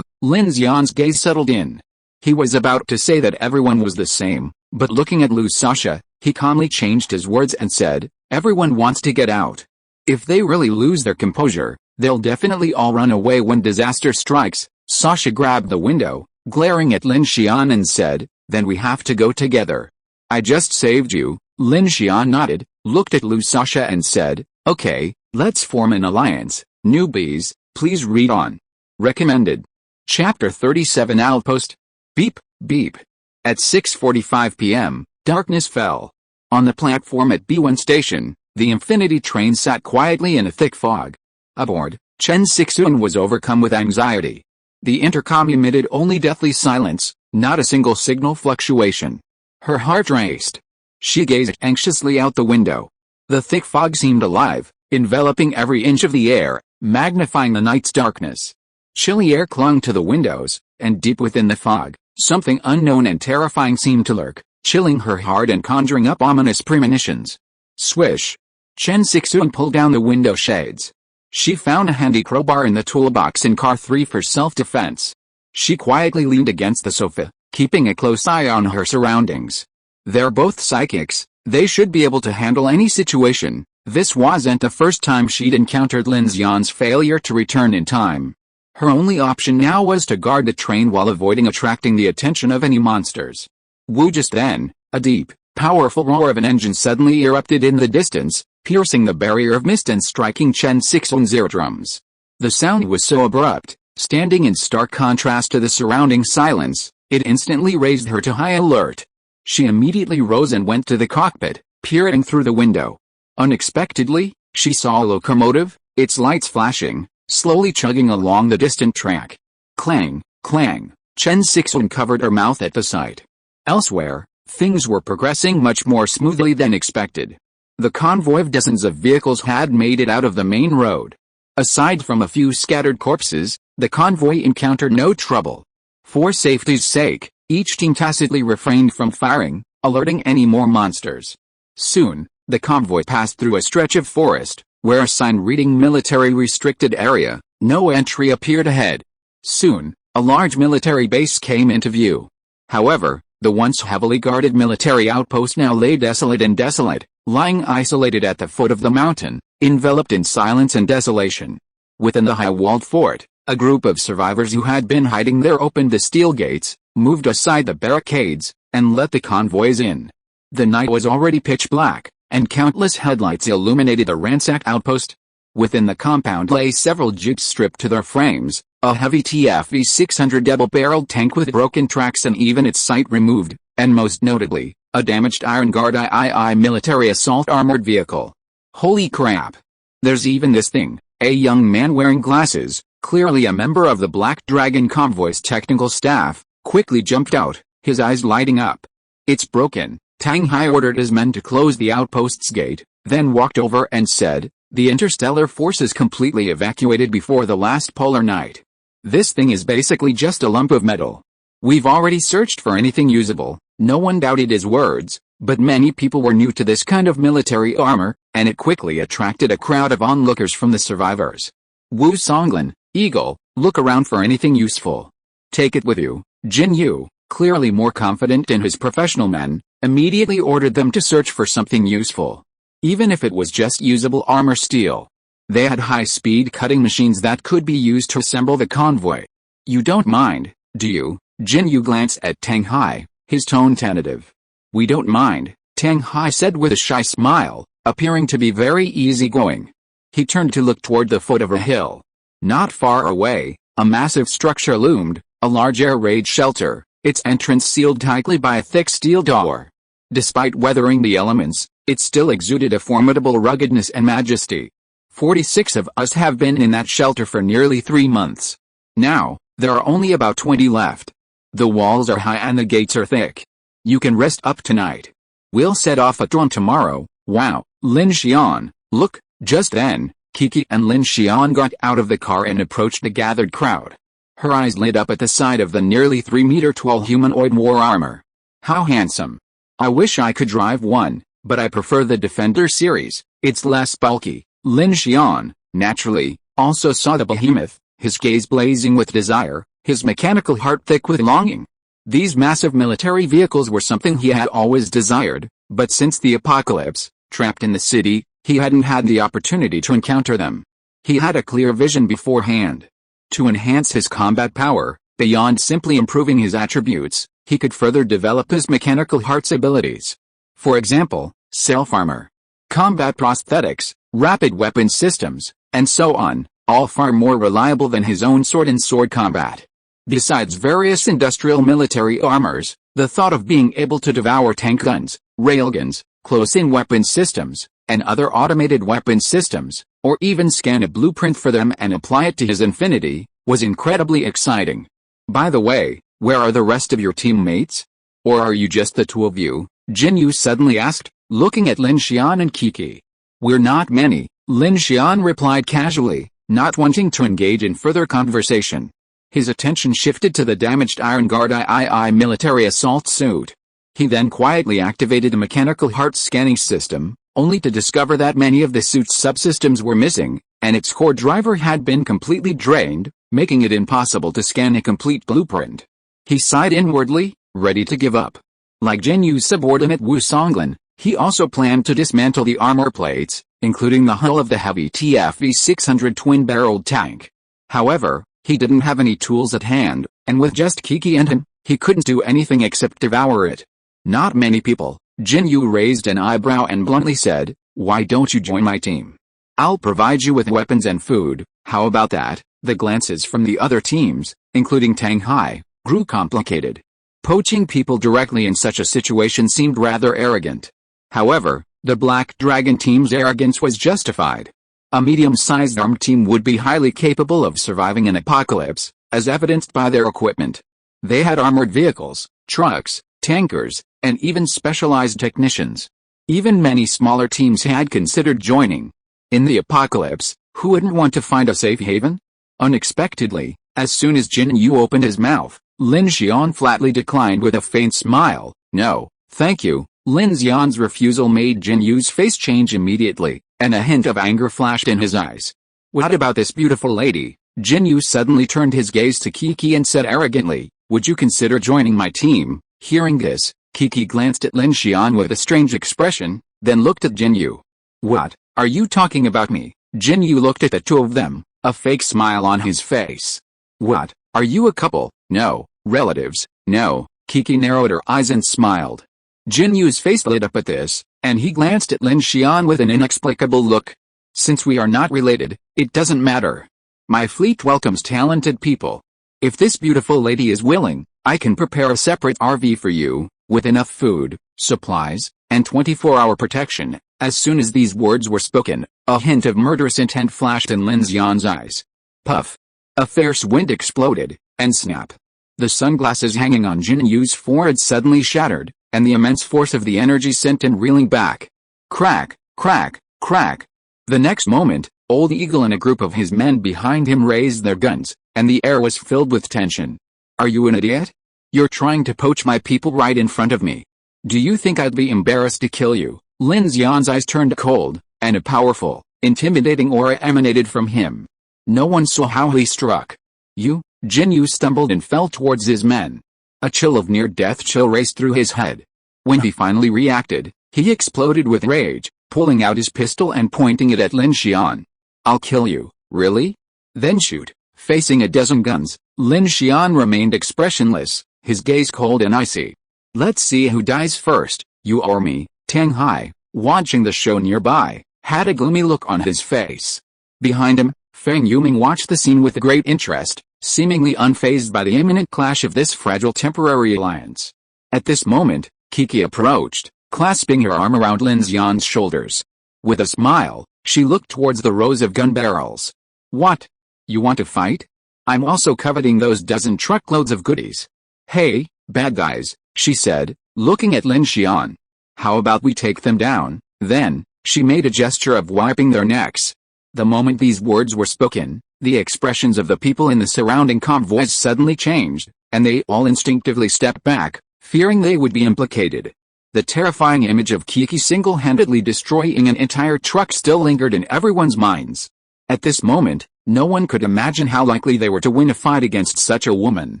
Lin Xian's gaze settled in. He was about to say that everyone was the same, but looking at Sasha, he calmly changed his words and said, "Everyone wants to get out. If they really lose their composure, they'll definitely all run away when disaster strikes." Sasha grabbed the window, glaring at Lin Xian and said, "Then we have to go together." "I just saved you." Lin Xian nodded, looked at Sasha and said, "Okay, let's form an alliance." Newbies, please read on. Recommended. Chapter 37 Outpost. Beep, beep. At 6:45 p.m., darkness fell. On the platform at B1 station, the Infinity train sat quietly in a thick fog. Aboard, Chen Sixuan was overcome with anxiety. The intercom emitted only deathly silence, not a single signal fluctuation. Her heart raced. She gazed anxiously out the window. The thick fog seemed alive, enveloping every inch of the air, magnifying the night's darkness. Chilly air clung to the windows, and deep within the fog, something unknown and terrifying seemed to lurk, chilling her heart and conjuring up ominous premonitions. Swish! Chen Sixuan pulled down the window shades. She found a handy crowbar in the toolbox in car 3 for self-defense. She quietly leaned against the sofa, keeping a close eye on her surroundings. They're both psychics, they should be able to handle any situation. This wasn't the first time she'd encountered Lin Xian's failure to return in time. Her only option now was to guard the train while avoiding attracting the attention of any monsters. Woo! Just then, a deep, powerful roar of an engine suddenly erupted in the distance, piercing the barrier of mist and striking Chen Sixuan's eardrums. The sound was so abrupt, standing in stark contrast to the surrounding silence, it instantly raised her to high alert. She immediately rose and went to the cockpit, peering through the window. Unexpectedly, she saw a locomotive, its lights flashing, slowly chugging along the distant track. Clang, clang. Chen Sixuan covered her mouth at the sight. Elsewhere, things were progressing much more smoothly than expected. The convoy of dozens of vehicles had made it out of the main road. Aside from a few scattered corpses, the convoy encountered no trouble. For safety's sake, each team tacitly refrained from firing, alerting any more monsters. Soon, the convoy passed through a stretch of forest, where a sign reading "Military Restricted Area, No Entry" appeared ahead. Soon, a large military base came into view. However, the once heavily guarded military outpost now lay desolate, lying isolated at the foot of the mountain, enveloped in silence and desolation. Within the high-walled fort, a group of survivors who had been hiding there opened the steel gates, moved aside the barricades, and let the convoys in. The night was already pitch black, and countless headlights illuminated the ransacked outpost. Within the compound lay several jeeps stripped to their frames, a heavy TFV-600 double-barreled tank with broken tracks and even its sight removed, and most notably, a damaged Iron Guard III military assault armored vehicle. Holy crap! There's even this thing. A young man wearing glasses, clearly a member of the Black Dragon convoy's technical staff, quickly jumped out, his eyes lighting up. "It's broken." Tang Hai ordered his men to close the outpost's gate, then walked over and said, The interstellar forces completely evacuated before the last polar night. This thing is basically just a lump of metal. We've already searched for anything usable. No one doubted his words, but many people were new to this kind of military armor, and it quickly attracted a crowd of onlookers from the survivors. Wu Songlin, Eagle, look around for anything useful. Take it with you. Jin Yu, clearly more confident in his professional men, immediately ordered them to search for something useful. Even if it was just usable armor steel. They had high-speed cutting machines that could be used to assemble the convoy. You don't mind, do you? Jin Yu glanced at Tang Hai, his tone tentative. We don't mind, Tang Hai said with a shy smile, appearing to be very easygoing. He turned to look toward the foot of a hill. Not far away, a massive structure loomed, a large air raid shelter, its entrance sealed tightly by a thick steel door. Despite weathering the elements, it still exuded a formidable ruggedness and majesty. 46 of us have been in that shelter for nearly 3 months. Now, there are only about 20 left. The walls are high and the gates are thick. You can rest up tonight. We'll set off at dawn tomorrow. Wow, Lin Xian, look. Just then, Kiki and Lin Xian got out of the car and approached the gathered crowd. Her eyes lit up at the sight of the nearly 3-meter-tall humanoid war armor. How handsome. I wish I could drive one, but I prefer the Defender series, it's less bulky. Lin Xian, naturally, also saw the behemoth, his gaze blazing with desire, his mechanical heart thick with longing. These massive military vehicles were something he had always desired, but since the apocalypse, trapped in the city, he hadn't had the opportunity to encounter them. He had a clear vision beforehand. To enhance his combat power, beyond simply improving his attributes, he could further develop his mechanical heart's abilities. For example, self-armor, combat prosthetics, rapid weapon systems, and so on, all far more reliable than his own sword-and-sword combat. Besides various industrial military armors, the thought of being able to devour tank guns, railguns, close-in weapon systems, and other automated weapon systems, or even scan a blueprint for them and apply it to his infinity, was incredibly exciting. By the way, where are the rest of your teammates? Or are you just the two of you? Jin Yu suddenly asked, looking at Lin Xian and Kiki. We're not many, Lin Xian replied casually, not wanting to engage in further conversation. His attention shifted to the damaged Iron Guard III military assault suit. He then quietly activated the mechanical heart scanning system, only to discover that many of the suit's subsystems were missing, and its core driver had been completely drained, making it impossible to scan a complete blueprint. He sighed inwardly, ready to give up. Like Jin Yu's subordinate Wu Songlin, he also planned to dismantle the armor plates, including the hull of the heavy TFV-600 twin-barreled tank. However, he didn't have any tools at hand, and with just Kiki and him, he couldn't do anything except devour it. Not many people. Jin Yu raised an eyebrow and bluntly said, why don't you join my team? I'll provide you with weapons and food, how about that? The glances from the other teams, including Tang Hai, grew complicated. Poaching people directly in such a situation seemed rather arrogant. However, the Black Dragon team's arrogance was justified. A medium-sized armed team would be highly capable of surviving an apocalypse, as evidenced by their equipment. They had armored vehicles, trucks, tankers, and even specialized technicians. Even many smaller teams had considered joining. In the apocalypse, who wouldn't want to find a safe haven? Unexpectedly, as soon as Jin Yu opened his mouth, Lin Xian flatly declined with a faint smile. No, thank you. Lin Xian's refusal made Jin Yu's face change immediately, and a hint of anger flashed in his eyes. What about this beautiful lady? Jin Yu suddenly turned his gaze to Kiki and said arrogantly, would you consider joining my team? Hearing this, Kiki glanced at Lin Xian with a strange expression, then looked at Jin Yu. What, are you talking about me? Jin Yu looked at the two of them, a fake smile on his face. What, are you a couple? No, relatives, no. Kiki narrowed her eyes and smiled. Jin Yu's face lit up at this, and he glanced at Lin Xian with an inexplicable look. Since we are not related, it doesn't matter. My fleet welcomes talented people. If this beautiful lady is willing, I can prepare a separate RV for you, with enough food, supplies, and 24-hour protection. As soon as these words were spoken, a hint of murderous intent flashed in Lin Xian's eyes. Puff. A fierce wind exploded, and snap. The sunglasses hanging on Jin Yu's forehead suddenly shattered, and the immense force of the energy sent him reeling back. Crack, crack, crack. The next moment, Old Eagle and a group of his men behind him raised their guns, and the air was filled with tension. Are you an idiot? You're trying to poach my people right in front of me. Do you think I'd be embarrassed to kill you? Lin Xian's eyes turned cold, and a powerful, intimidating aura emanated from him. No one saw how he struck. Jin Yu stumbled and fell towards his men. A chill of near-death chill raced through his head. When he finally reacted, he exploded with rage, pulling out his pistol and pointing it at Lin Xian. I'll kill you, really? Then shoot. Facing a dozen guns, Lin Xian remained expressionless, his gaze cold and icy. Let's see who dies first, you or me. Tang Hai, watching the show nearby, had a gloomy look on his face. Behind him, Feng Yuming watched the scene with great interest, seemingly unfazed by the imminent clash of this fragile temporary alliance. At this moment, Kiki approached, clasping her arm around Lin Xian's shoulders. With a smile, she looked towards the rows of gun barrels. What? You want to fight? I'm also coveting those dozen truckloads of goodies. Hey, bad guys, she said, looking at Lin Xian. How about we take them down? Then, she made a gesture of wiping their necks. The moment these words were spoken, the expressions of the people in the surrounding convoys suddenly changed, and they all instinctively stepped back, fearing they would be implicated. The terrifying image of Kiki single-handedly destroying an entire truck still lingered in everyone's minds. At this moment, no one could imagine how likely they were to win a fight against such a woman.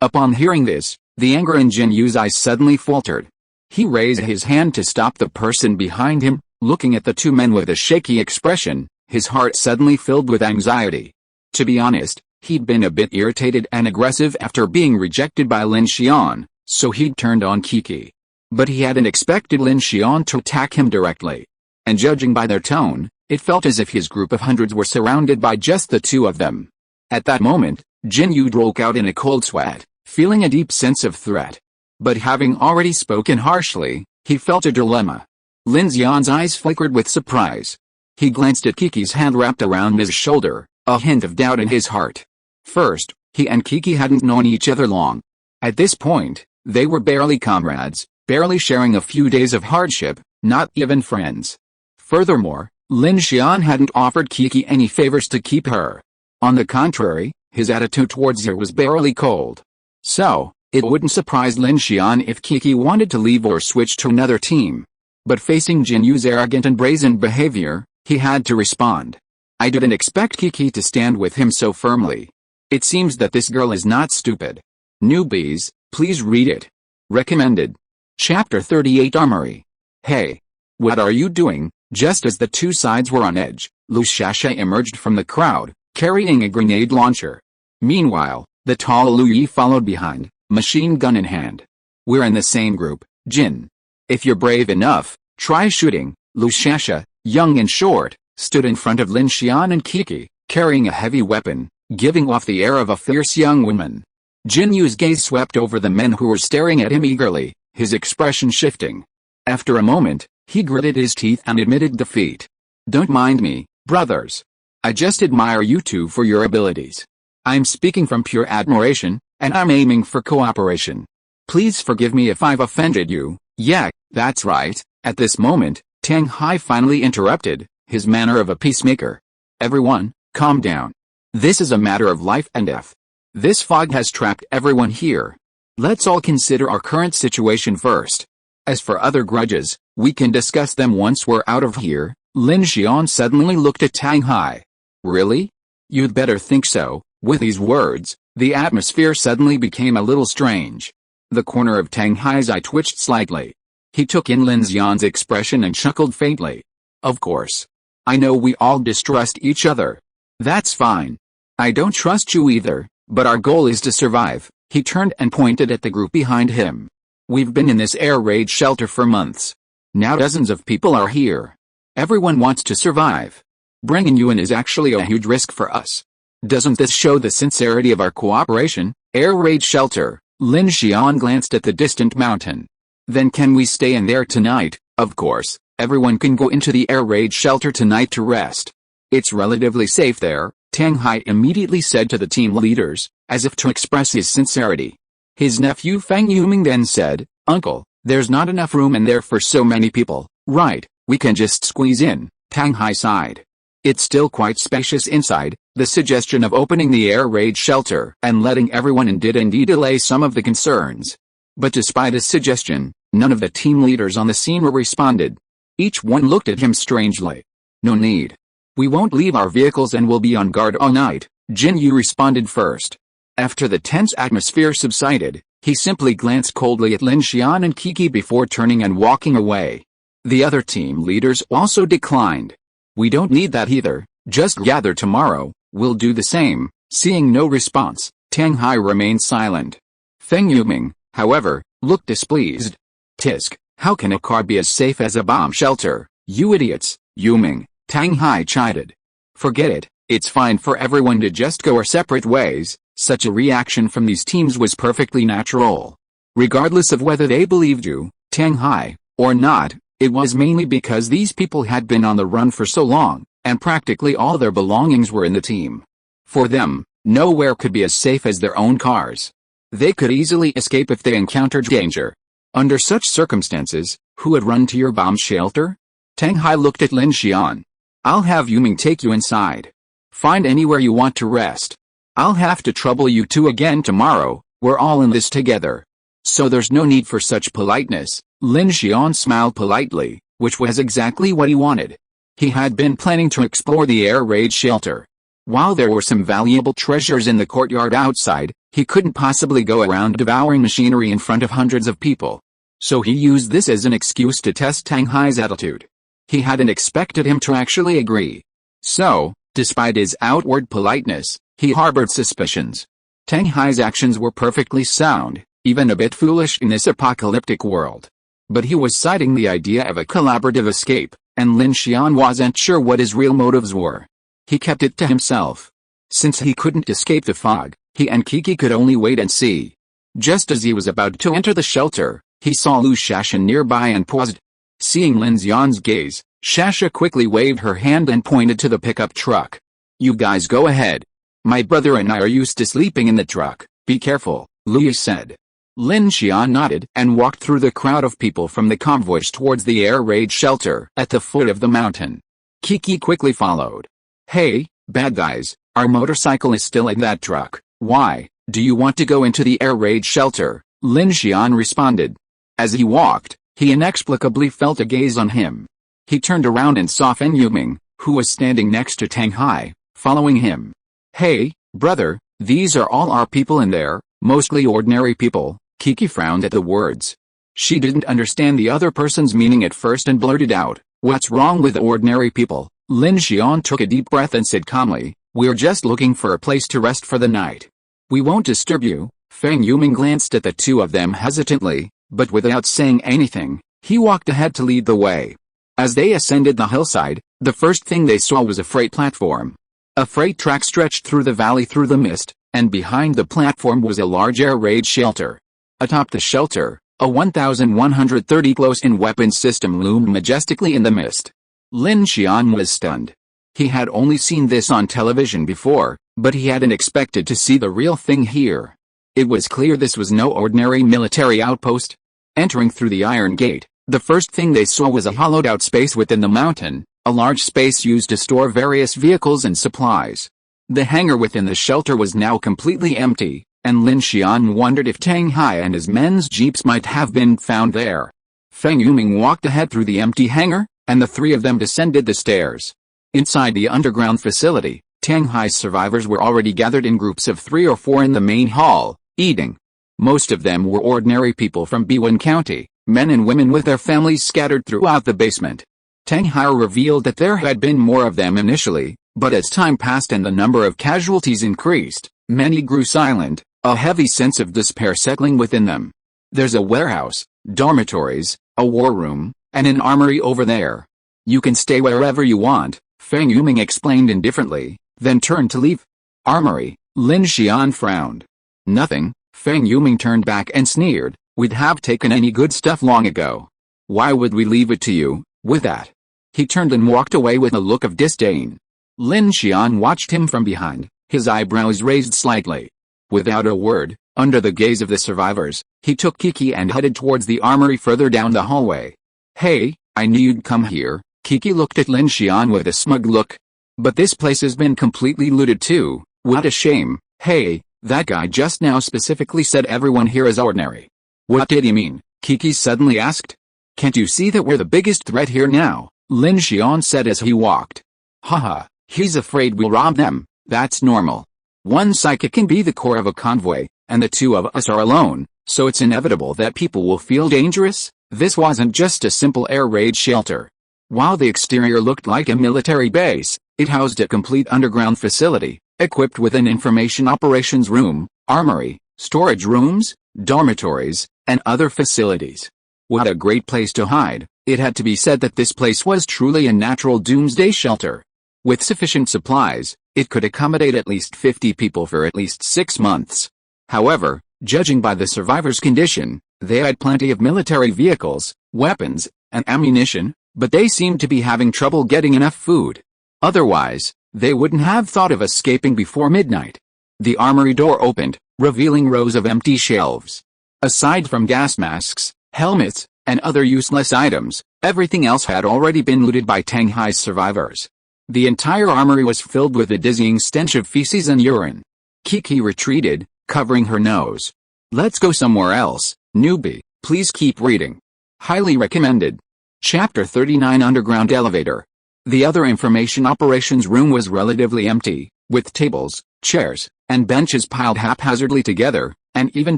Upon hearing this, the anger in Jin Yu's eyes suddenly faltered. He raised his hand to stop the person behind him, looking at the two men with a shaky expression, his heart suddenly filled with anxiety. To be honest, he'd been a bit irritated and aggressive after being rejected by Lin Xian, so he'd turned on Kiki. But he hadn't expected Lin Xian to attack him directly. And judging by their tone, it felt as if his group of hundreds were surrounded by just the two of them. At that moment, Jin Yu broke out in a cold sweat, feeling a deep sense of threat. But having already spoken harshly, he felt a dilemma. Lin Xian's eyes flickered with surprise. He glanced at Kiki's hand wrapped around his shoulder, a hint of doubt in his heart. First, he and Kiki hadn't known each other long. At this point, they were barely comrades, barely sharing a few days of hardship, not even friends. Furthermore, Lin Xian hadn't offered Kiki any favors to keep her. On the contrary, his attitude towards her was barely cold. So, it wouldn't surprise Lin Xian if Kiki wanted to leave or switch to another team. But facing Jin Yu's arrogant and brazen behavior, he had to respond. I didn't expect Kiki to stand with him so firmly. It seems that this girl is not stupid. Newbies, please read it. Recommended. Chapter 38 Armory. Hey. What are you doing? Just as the two sides were on edge, Lu Shasha emerged from the crowd, carrying a grenade launcher. Meanwhile, the tall Lu Yi followed behind, machine gun in hand. We're in the same group, Jin. If you're brave enough, try shooting. Lu Shasha, young and short, stood in front of Lin Xian and Kiki, carrying a heavy weapon, giving off the air of a fierce young woman. Jin Yu's gaze swept over the men who were staring at him eagerly, his expression shifting. After a moment, he gritted his teeth and admitted defeat. Don't mind me, brothers. I just admire you two for your abilities. I'm speaking from pure admiration, and I'm aiming for cooperation. Please forgive me if I've offended you. Yeah, that's right. At this moment, Tang Hai finally interrupted, his manner of a peacemaker. Everyone, calm down. This is a matter of life and death. This fog has trapped everyone here. Let's all consider our current situation first. As for other grudges, we can discuss them once we're out of here. Lin Xian suddenly looked at Tang Hai. Really? You'd better think so. With these words, the atmosphere suddenly became a little strange. The corner of Tang Hai's eye twitched slightly. He took in Lin Xian's expression and chuckled faintly. Of course. I know we all distrust each other. That's fine. I don't trust you either, but our goal is to survive. He turned and pointed at the group behind him. We've been in this air raid shelter for months. Now dozens of people are here. Everyone wants to survive. Bringing you in is actually a huge risk for us. Doesn't this show the sincerity of our cooperation? Air raid shelter. Lin Xian glanced at the distant mountain. Then can we stay in there tonight? Of course, everyone can go into the air raid shelter tonight to rest. It's relatively safe there, Tang Hai immediately said to the team leaders, as if to express his sincerity. His nephew Feng Yuming then said, Uncle, there's not enough room in there for so many people. Right, we can just squeeze in. Tang Hai sighed. It's still quite spacious inside. The suggestion of opening the air raid shelter and letting everyone in did indeed allay some of the concerns. But despite his suggestion, none of the team leaders on the scene were responded. Each one looked at him strangely. No need. We won't leave our vehicles and will be on guard all night, Jin Yu responded first. After the tense atmosphere subsided, he simply glanced coldly at Lin Xian and Kiki before turning and walking away. The other team leaders also declined. We don't need that either, just gather tomorrow, we'll do the same. Seeing no response, Tang Hai remained silent. Feng Yuming, however, looked displeased. Tisk, how can a car be as safe as a bomb shelter, you idiots, Yuming, Tang Hai chided. Forget it, it's fine for everyone to just go our separate ways. Such a reaction from these teams was perfectly natural. Regardless of whether they believed you, Tang Hai, or not, it was mainly because these people had been on the run for so long, and practically all their belongings were in the team. For them, nowhere could be as safe as their own cars. They could easily escape if they encountered danger. Under such circumstances, who would run to your bomb shelter? Tang Hai looked at Lin Xian. I'll have Yuming take you inside. Find anywhere you want to rest. I'll have to trouble you two again tomorrow, we're all in this together. So there's no need for such politeness. Lin Xian smiled politely, which was exactly what he wanted. He had been planning to explore the air raid shelter. While there were some valuable treasures in the courtyard outside, he couldn't possibly go around devouring machinery in front of hundreds of people. So he used this as an excuse to test Tang Hai's attitude. He hadn't expected him to actually agree. So, despite his outward politeness, he harbored suspicions. Tang Hai's actions were perfectly sound, even a bit foolish in this apocalyptic world. But he was citing the idea of a collaborative escape, and Lin Xian wasn't sure what his real motives were. He kept it to himself. Since he couldn't escape the fog, he and Kiki could only wait and see. Just as he was about to enter the shelter, he saw Lu Shasha nearby and paused. Seeing Lin Xian's gaze, Shasha quickly waved her hand and pointed to the pickup truck. You guys go ahead. My brother and I are used to sleeping in the truck, be careful, Lu said. Lin Xian nodded and walked through the crowd of people from the convoys towards the air raid shelter at the foot of the mountain. Kiki quickly followed. Hey, bad guys, our motorcycle is still in that truck. Why, do you want to go into the air raid shelter? Lin Xian responded. As he walked, he inexplicably felt a gaze on him. He turned around and saw Feng Yuming, who was standing next to Tang Hai, following him. Hey, brother, these are all our people in there, mostly ordinary people. Kiki frowned at the words. She didn't understand the other person's meaning at first and blurted out, what's wrong with ordinary people? Lin Xian took a deep breath and said calmly, we're just looking for a place to rest for the night. We won't disturb you. Feng Yuming glanced at the two of them hesitantly, but without saying anything, he walked ahead to lead the way. As they ascended the hillside, the first thing they saw was a freight platform. A freight track stretched through the valley through the mist, and behind the platform was a large air raid shelter. Atop the shelter, a 1130 close-in weapons system loomed majestically in the mist. Lin Xian was stunned. He had only seen this on television before, but he hadn't expected to see the real thing here. It was clear this was no ordinary military outpost. Entering through the iron gate, the first thing they saw was a hollowed-out space within the mountain, a large space used to store various vehicles and supplies. The hangar within the shelter was now completely empty, and Lin Xian wondered if Tang Hai and his men's jeeps might have been found there. Feng Yuming walked ahead through the empty hangar, and the three of them descended the stairs. Inside the underground facility, Tang Hai's survivors were already gathered in groups of 3 or 4 in the main hall, eating. Most of them were ordinary people from Biwan County, men and women with their families scattered throughout the basement. Tang Hai revealed that there had been more of them initially, but as time passed and the number of casualties increased, many grew silent, a heavy sense of despair settling within them. There's a warehouse, dormitories, a war room, and an armory over there. You can stay wherever you want, Feng Yuming explained indifferently, then turned to leave. Armory, Lin Xian frowned. Nothing, Feng Yuming turned back and sneered, we'd have taken any good stuff long ago. Why would we leave it to you, with that? He turned and walked away with a look of disdain. Lin Xian watched him from behind, his eyebrows raised slightly. Without a word, under the gaze of the survivors, he took Kiki and headed towards the armory further down the hallway. Hey, I knew you'd come here. Kiki looked at Lin Xian with a smug look. But this place has been completely looted too. What a shame. Hey, that guy just now specifically said everyone here is ordinary. What did he mean? Kiki suddenly asked. Can't you see that we're the biggest threat here now? Lin Xian said as he walked. Haha, he's afraid we'll rob them. That's normal. One psychic can be the core of a convoy, and the two of us are alone, so it's inevitable that people will feel dangerous. This wasn't just a simple air raid shelter. While the exterior looked like a military base, it housed a complete underground facility, equipped with an information operations room, armory, storage rooms, dormitories, and other facilities. What a great place to hide. It had to be said that this place was truly a natural doomsday shelter. With sufficient supplies, it could accommodate at least 50 people for at least 6 months. However, judging by the survivors' condition, they had plenty of military vehicles, weapons, and ammunition, but they seemed to be having trouble getting enough food. Otherwise, they wouldn't have thought of escaping before midnight. The armory door opened, revealing rows of empty shelves. Aside from gas masks, helmets, and other useless items, everything else had already been looted by Tang Hai's survivors. The entire armory was filled with a dizzying stench of feces and urine. Kiki retreated, covering her nose. Let's go somewhere else, newbie, please keep reading. Highly recommended. Chapter 39 Underground Elevator. The other information operations room was relatively empty, with tables, chairs, and benches piled haphazardly together, and even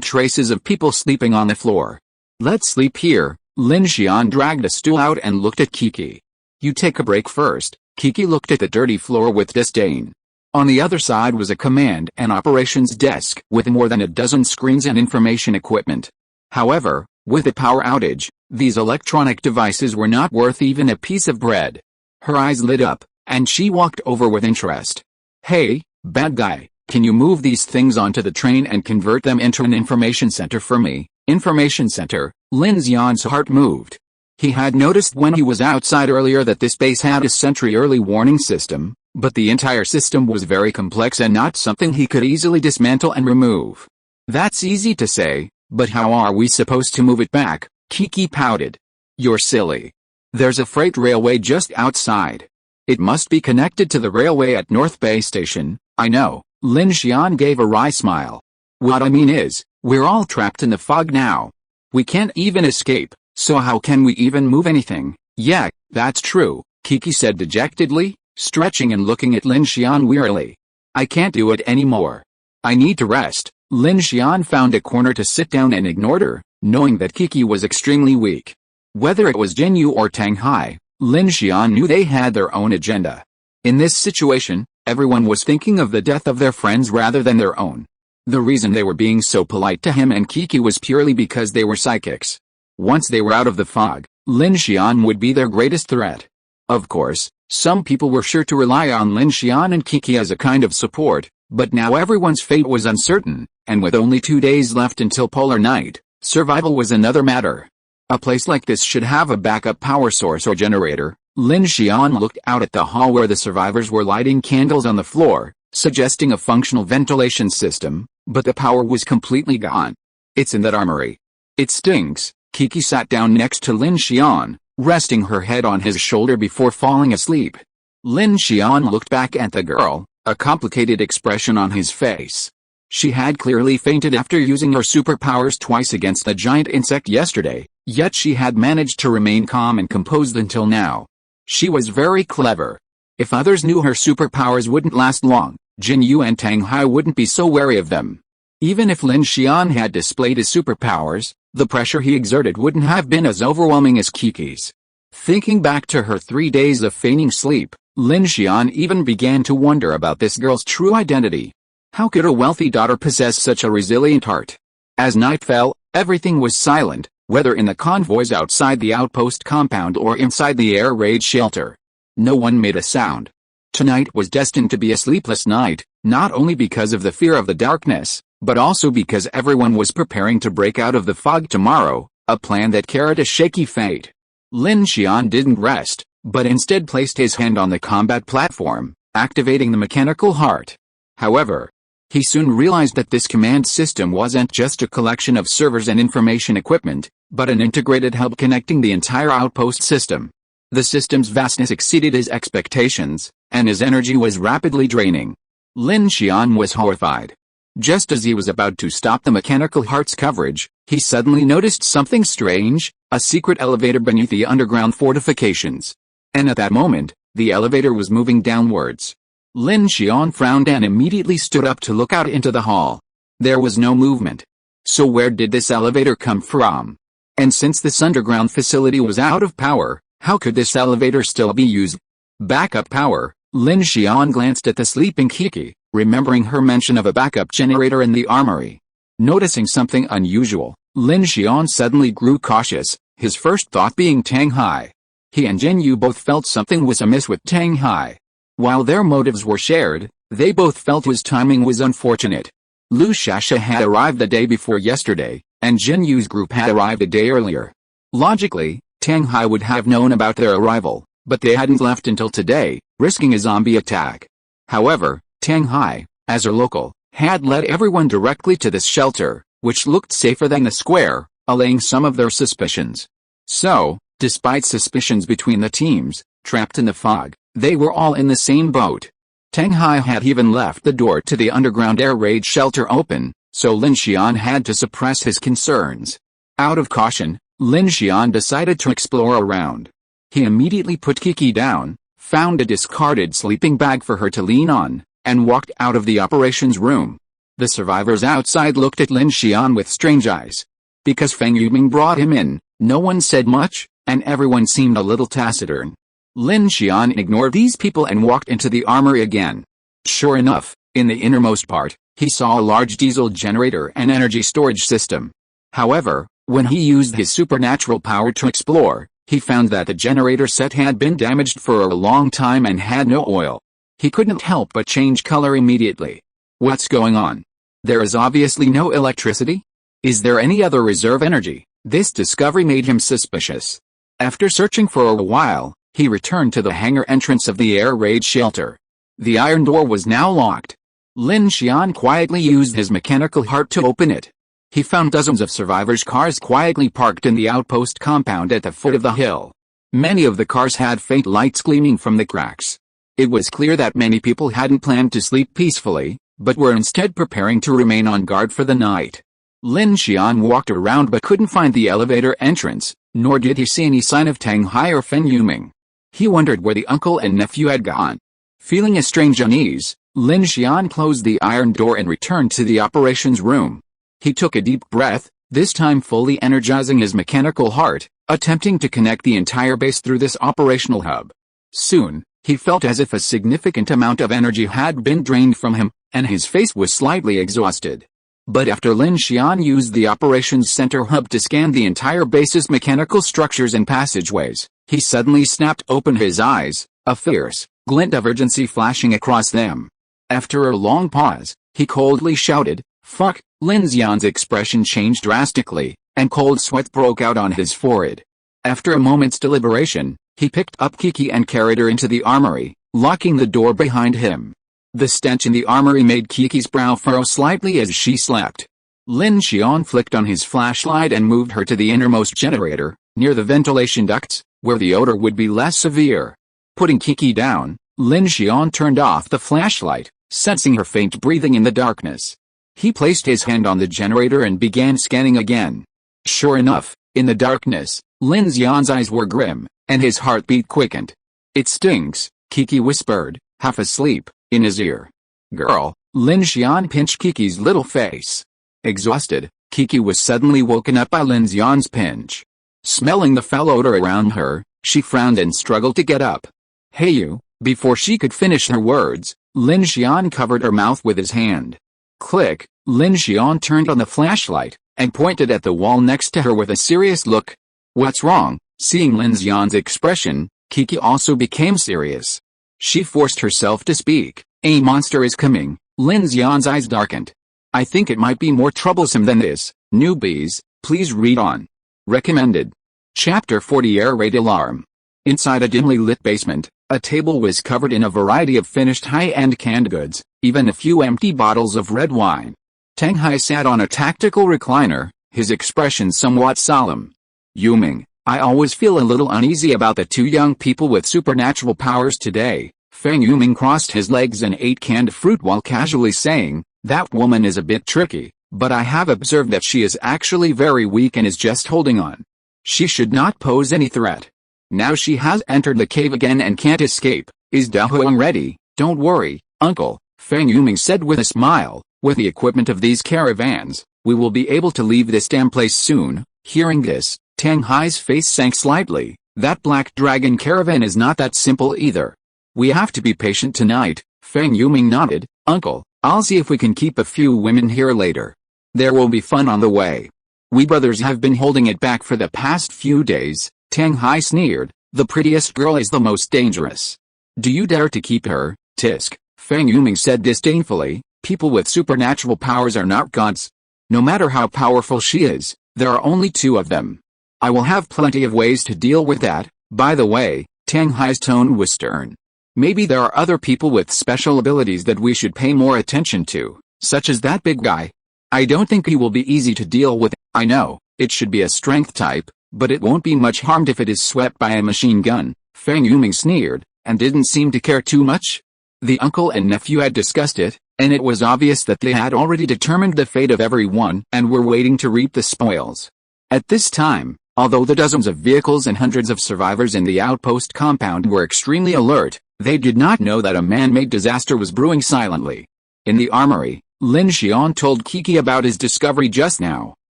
traces of people sleeping on the floor. Let's sleep here. Lin Xian dragged a stool out and looked at Kiki. You take a break first. Kiki looked at the dirty floor with disdain. On the other side was a command and operations desk with more than a dozen screens and information equipment. However, with a power outage, these electronic devices were not worth even a piece of bread. Her eyes lit up, and she walked over with interest. Hey, bad guy, can you move these things onto the train and convert them into an information center for me? Information center. Lin Xian's heart moved. He had noticed when he was outside earlier that this base had a sentry early warning system, but the entire system was very complex and not something he could easily dismantle and remove. That's easy to say, but how are we supposed to move it back? Kiki pouted. You're silly. There's a freight railway just outside. It must be connected to the railway at North Bay Station. I know. Lin Xian gave a wry smile. What I mean is, we're all trapped in the fog now. We can't even escape. So how can we even move anything? Yeah, that's true, Kiki said dejectedly, stretching and looking at Lin Xian wearily. I can't do it anymore. I need to rest. Lin Xian found a corner to sit down and ignored her, knowing that Kiki was extremely weak. Whether it was Jinyu or Tang Hai, Lin Xian knew they had their own agenda. In this situation, everyone was thinking of the death of their friends rather than their own. The reason they were being so polite to him and Kiki was purely because they were psychics. Once they were out of the fog, Lin Xian would be their greatest threat. Of course, some people were sure to rely on Lin Xian and Kiki as a kind of support, but now everyone's fate was uncertain, and with only 2 days left until polar night, survival was another matter. A place like this should have a backup power source or generator. Lin Xian looked out at the hall where the survivors were lighting candles on the floor, suggesting a functional ventilation system, but the power was completely gone. It's in that armory. It stinks. Kiki sat down next to Lin Xian, resting her head on his shoulder before falling asleep. Lin Xian looked back at the girl, a complicated expression on his face. She had clearly fainted after using her superpowers twice against the giant insect yesterday, yet she had managed to remain calm and composed until now. She was very clever. If others knew her superpowers wouldn't last long, Jinyu and Tang Hai wouldn't be so wary of them. Even if Lin Xian had displayed his superpowers, the pressure he exerted wouldn't have been as overwhelming as Kiki's. Thinking back to her 3 days of feigning sleep, Lin Xian even began to wonder about this girl's true identity. How could a wealthy daughter possess such a resilient heart? As night fell, everything was silent, whether in the convoys outside the outpost compound or inside the air raid shelter. No one made a sound. Tonight was destined to be a sleepless night, not only because of the fear of the darkness, but also because everyone was preparing to break out of the fog tomorrow, a plan that carried a shaky fate. Lin Xian didn't rest, but instead placed his hand on the combat platform, activating the mechanical heart. However, he soon realized that this command system wasn't just a collection of servers and information equipment, but an integrated hub connecting the entire outpost system. The system's vastness exceeded his expectations, and his energy was rapidly draining. Lin Xian was horrified. Just as he was about to stop the mechanical heart's coverage, he suddenly noticed something strange, a secret elevator beneath the underground fortifications. And at that moment, the elevator was moving downwards. Lin Xian frowned and immediately stood up to look out into the hall. There was no movement. So where did this elevator come from? And since this underground facility was out of power, how could this elevator still be used? Backup power. Lin Xian glanced at the sleeping Kiki, remembering her mention of a backup generator in the armory. Noticing something unusual, Lin Xian suddenly grew cautious, his first thought being Tang Hai. He and Jin Yu both felt something was amiss with Tang Hai. While their motives were shared, they both felt his timing was unfortunate. Lu Shasha had arrived the day before yesterday, and Jin Yu's group had arrived a day earlier. Logically, Tang Hai would have known about their arrival, but they hadn't left until today, risking a zombie attack. However, Tang Hai, as a local, had led everyone directly to this shelter, which looked safer than the square, allaying some of their suspicions. So, despite suspicions between the teams, trapped in the fog, they were all in the same boat. Tang Hai had even left the door to the underground air raid shelter open, so Lin Xian had to suppress his concerns. Out of caution, Lin Xian decided to explore around. He immediately put Kiki down, found a discarded sleeping bag for her to lean on, and walked out of the operations room. The survivors outside looked at Lin Xian with strange eyes. Because Feng Yuming brought him in, no one said much, and everyone seemed a little taciturn. Lin Xian ignored these people and walked into the armory again. Sure enough, in the innermost part, he saw a large diesel generator and energy storage system. However, when he used his supernatural power to explore, he found that the generator set had been damaged for a long time and had no oil. He couldn't help but change color immediately. What's going on? There is obviously no electricity? Is there any other reserve energy? This discovery made him suspicious. After searching for a while, he returned to the hangar entrance of the air raid shelter. The iron door was now locked. Lin Xian quietly used his mechanical heart to open it. He found dozens of survivors' cars quietly parked in the outpost compound at the foot of the hill. Many of the cars had faint lights gleaming from the cracks. It was clear that many people hadn't planned to sleep peacefully, but were instead preparing to remain on guard for the night. Lin Xian walked around but couldn't find the elevator entrance, nor did he see any sign of Tang Hai or Feng Yuming. He wondered where the uncle and nephew had gone. Feeling a strange unease, Lin Xian closed the iron door and returned to the operations room. He took a deep breath, this time fully energizing his mechanical heart, attempting to connect the entire base through this operational hub. Soon, he felt as if a significant amount of energy had been drained from him, and his face was slightly exhausted. But after Lin Xian used the operations center hub to scan the entire base's mechanical structures and passageways, he suddenly snapped open his eyes, a fierce glint of urgency flashing across them. After a long pause, he coldly shouted, "Fuck!" Lin Xian's expression changed drastically, and cold sweat broke out on his forehead. After a moment's deliberation, he picked up Kiki and carried her into the armory, locking the door behind him. The stench in the armory made Kiki's brow furrow slightly as she slept. Lin Xian flicked on his flashlight and moved her to the innermost generator, near the ventilation ducts, where the odor would be less severe. Putting Kiki down, Lin Xian turned off the flashlight, sensing her faint breathing in the darkness. He placed his hand on the generator and began scanning again. Sure enough, in the darkness, Lin Xian's eyes were grim, and his heartbeat quickened. "It stinks," Kiki whispered, half asleep, in his ear. "Girl," Lin Xian pinched Kiki's little face. Exhausted, Kiki was suddenly woken up by Lin Xian's pinch. Smelling the foul odor around her, she frowned and struggled to get up. "Hey you," before she could finish her words, Lin Xian covered her mouth with his hand. Click, Lin Xian turned on the flashlight, and pointed at the wall next to her with a serious look. "What's wrong?" Seeing Lin Xian's expression, Kiki also became serious. She forced herself to speak. "A monster is coming." Lin Xian's eyes darkened. "I think it might be more troublesome than this. Newbies, please read on." Recommended. Chapter 40 Air Raid Alarm. Inside a dimly lit basement, a table was covered in a variety of finished high-end canned goods, even a few empty bottles of red wine. Tang Hai sat on a tactical recliner, his expression somewhat solemn. "Yuming," I always feel a little uneasy about the two young people with supernatural powers today. Feng Yuming crossed his legs and ate canned fruit while casually saying, that woman is a bit tricky, but I have observed that she is actually very weak and is just holding on. She should not pose any threat. Now she has entered the cave again and can't escape. Is Dahuang ready? Don't worry, uncle, Feng Yuming said with a smile. With the equipment of these caravans, we will be able to leave this damn place soon. Hearing this, Tang Hai's face sank slightly. That black dragon caravan is not that simple either. We have to be patient tonight. Feng Yuming nodded. Uncle, I'll see if we can keep a few women here later. There will be fun on the way. We brothers have been holding it back for the past few days. Tang Hai sneered. The prettiest girl is the most dangerous. Do you dare to keep her, Tisk? Feng Yuming said disdainfully. People with supernatural powers are not gods. No matter how powerful she is, there are only two of them. I will have plenty of ways to deal with that. By the way, Tang Hai's tone was stern. Maybe there are other people with special abilities that we should pay more attention to, such as that big guy. I don't think he will be easy to deal with. I know, it should be a strength type, but it won't be much harmed if it is swept by a machine gun. Feng Yuming sneered, and didn't seem to care too much. The uncle and nephew had discussed it, and it was obvious that they had already determined the fate of everyone and were waiting to reap the spoils. At this time, although the dozens of vehicles and hundreds of survivors in the outpost compound were extremely alert, they did not know that a man-made disaster was brewing silently. In the armory, Lin Xian told Kiki about his discovery just now.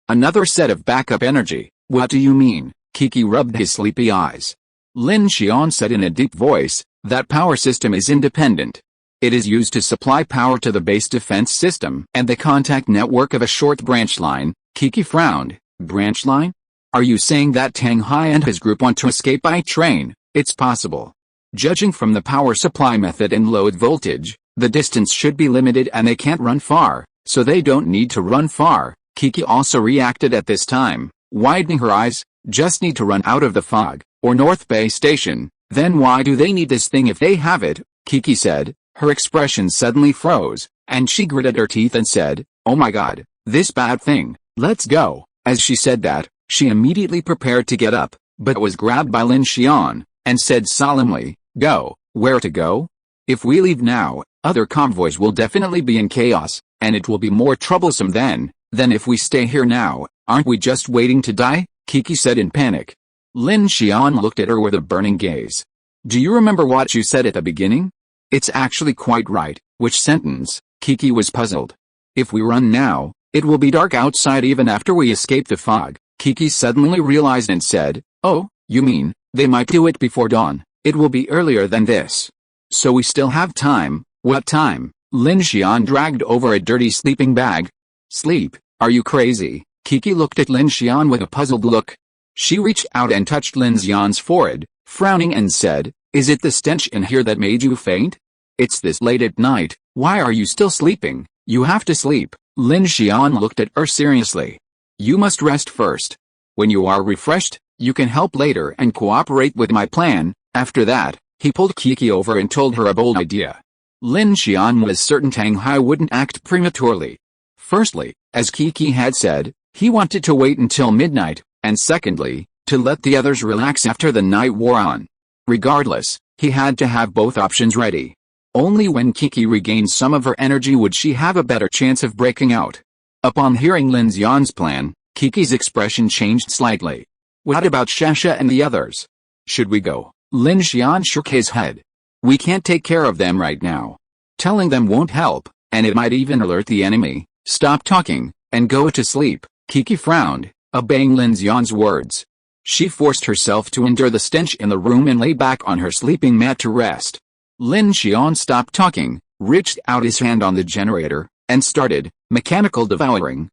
Another set of backup energy. What do you mean? Kiki rubbed his sleepy eyes. Lin Xian said in a deep voice, that power system is independent. It is used to supply power to the base defense system and the contact network of a short branch line. Kiki frowned. Branch line? Are you saying that Tang Hai and his group want to escape by train? It's possible. Judging from the power supply method and load voltage, the distance should be limited and they can't run far, so they don't need to run far. Kiki also reacted at this time, widening her eyes. Just need to run out of the fog, or North Bay Station. Then why do they need this thing if they have it? Kiki said. Her expression suddenly froze, and she gritted her teeth and said, oh my god, this bad thing, let's go. As she said that, she immediately prepared to get up, but was grabbed by Lin Xian, and said solemnly, go. Where to go? If we leave now, other convoys will definitely be in chaos, and it will be more troublesome then if we stay here now. Aren't we just waiting to die? Kiki said in panic. Lin Xian looked at her with a burning gaze. Do you remember what you said at the beginning? It's actually quite right. Which sentence? Kiki was puzzled. If we run now, it will be dark outside even after we escape the fog. Kiki suddenly realized and said, oh, you mean, they might do it before dawn. It will be earlier than this. So we still have time. What time? Lin Xian dragged over a dirty sleeping bag. Sleep? Are you crazy? Kiki looked at Lin Xian with a puzzled look. She reached out and touched Lin Xian's forehead, frowning and said, is it the stench in here that made you faint? It's this late at night, why are you still sleeping? You have to sleep. Lin Xian looked at her seriously. You must rest first. When you are refreshed, you can help later and cooperate with my plan. After that, he pulled Kiki over and told her a bold idea. Lin Xian was certain Tang Hai wouldn't act prematurely. Firstly, as Kiki had said, he wanted to wait until midnight, and secondly, to let the others relax after the night wore on. Regardless, he had to have both options ready. Only when Kiki regained some of her energy would she have a better chance of breaking out. Upon hearing Lin Xian's plan, Kiki's expression changed slightly. What about Shasha and the others? Should we go? Lin Xian shook his head. We can't take care of them right now. Telling them won't help, and it might even alert the enemy. Stop talking, and go to sleep. Kiki frowned, obeying Lin Xian's words. She forced herself to endure the stench in the room and lay back on her sleeping mat to rest. Lin Xian stopped talking, reached out his hand on the generator, and started, mechanical devouring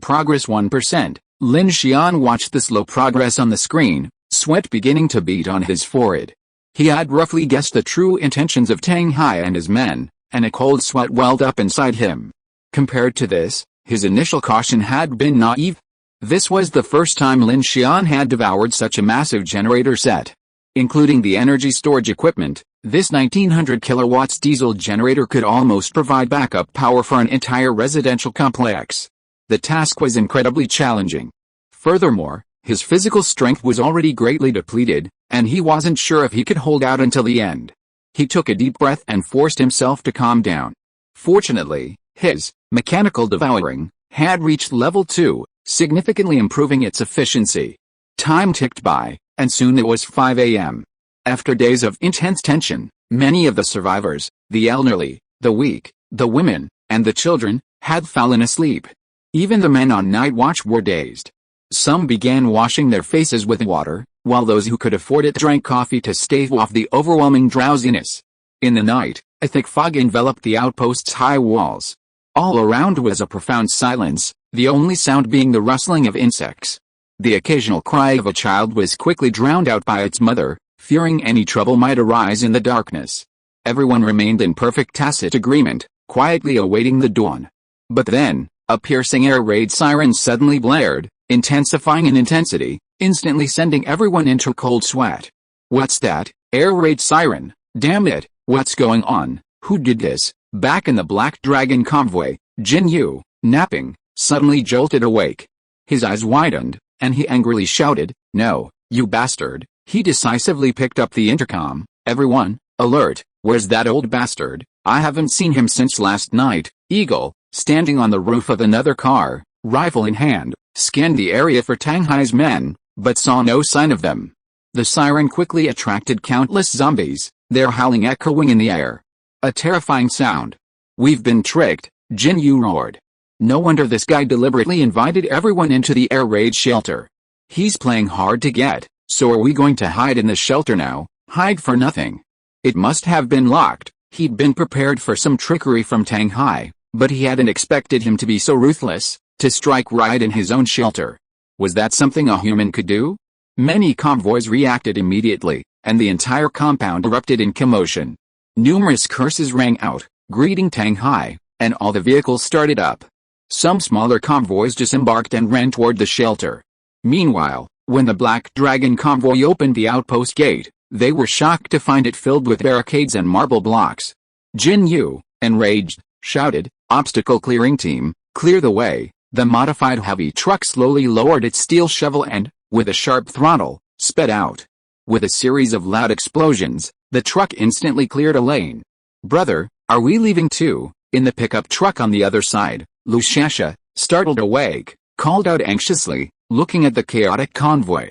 progress 1%. Lin Xian watched the slow progress on the screen, sweat beginning to bead on his forehead. He had roughly guessed the true intentions of Tang Hai and his men, and a cold sweat welled up inside him. Compared to this, his initial caution had been naive. This was the first time Lin Xian had devoured such a massive generator set. Including the energy storage equipment, this 1900 kilowatts diesel generator could almost provide backup power for an entire residential complex. The task was incredibly challenging. Furthermore, His physical strength was already greatly depleted, and he wasn't sure if he could hold out until the end. He took a deep breath and forced himself to calm down. Fortunately, his mechanical devouring had reached level 2, significantly improving its efficiency. Time ticked by, and soon it was 5 a.m. After days of intense tension, many of the survivors, the elderly, the weak, the women, and the children, had fallen asleep. Even the men on night watch were dazed. Some began washing their faces with water, while those who could afford it drank coffee to stave off the overwhelming drowsiness. In the night, a thick fog enveloped the outpost's high walls. All around was a profound silence, the only sound being the rustling of insects. The occasional cry of a child was quickly drowned out by its mother, fearing any trouble might arise in the darkness. Everyone remained in perfect tacit agreement, quietly awaiting the dawn. But then, a piercing air raid siren suddenly blared, intensifying in intensity, instantly sending everyone into cold sweat. What's that? Air raid siren? Damn it, what's going on? Who did this? Back in the Black Dragon convoy, Jin Yu, napping, suddenly jolted awake. His eyes widened, and he angrily shouted, "No, you bastard!" He decisively picked up the intercom. "Everyone, alert, where's that old bastard? I haven't seen him since last night." Eagle, standing on the roof of another car, rifle in hand, scanned the area for Tang Hai's men, but saw no sign of them. The siren quickly attracted countless zombies, their howling echoing in the air. A terrifying sound. "We've been tricked," Jin Yu roared. No wonder this guy deliberately invited everyone into the air raid shelter. He's playing hard to get, so are we going to hide in the shelter now? Hide for nothing. It must have been locked. He'd been prepared for some trickery from Tang Hai, but he hadn't expected him to be so ruthless, to strike right in his own shelter. Was that something a human could do? Many convoys reacted immediately, and the entire compound erupted in commotion. Numerous curses rang out, greeting Tang Hai, and all the vehicles started up. Some smaller convoys disembarked and ran toward the shelter. Meanwhile, when the Black Dragon convoy opened the outpost gate, they were shocked to find it filled with barricades and marble blocks. Jin Yu, enraged, shouted, "Obstacle clearing team, clear the way." The modified heavy truck slowly lowered its steel shovel and, with a sharp throttle, sped out. With a series of loud explosions, the truck instantly cleared a lane. "Brother, are we leaving too?" In the pickup truck on the other side, Lin Xian, startled awake, called out anxiously, looking at the chaotic convoy.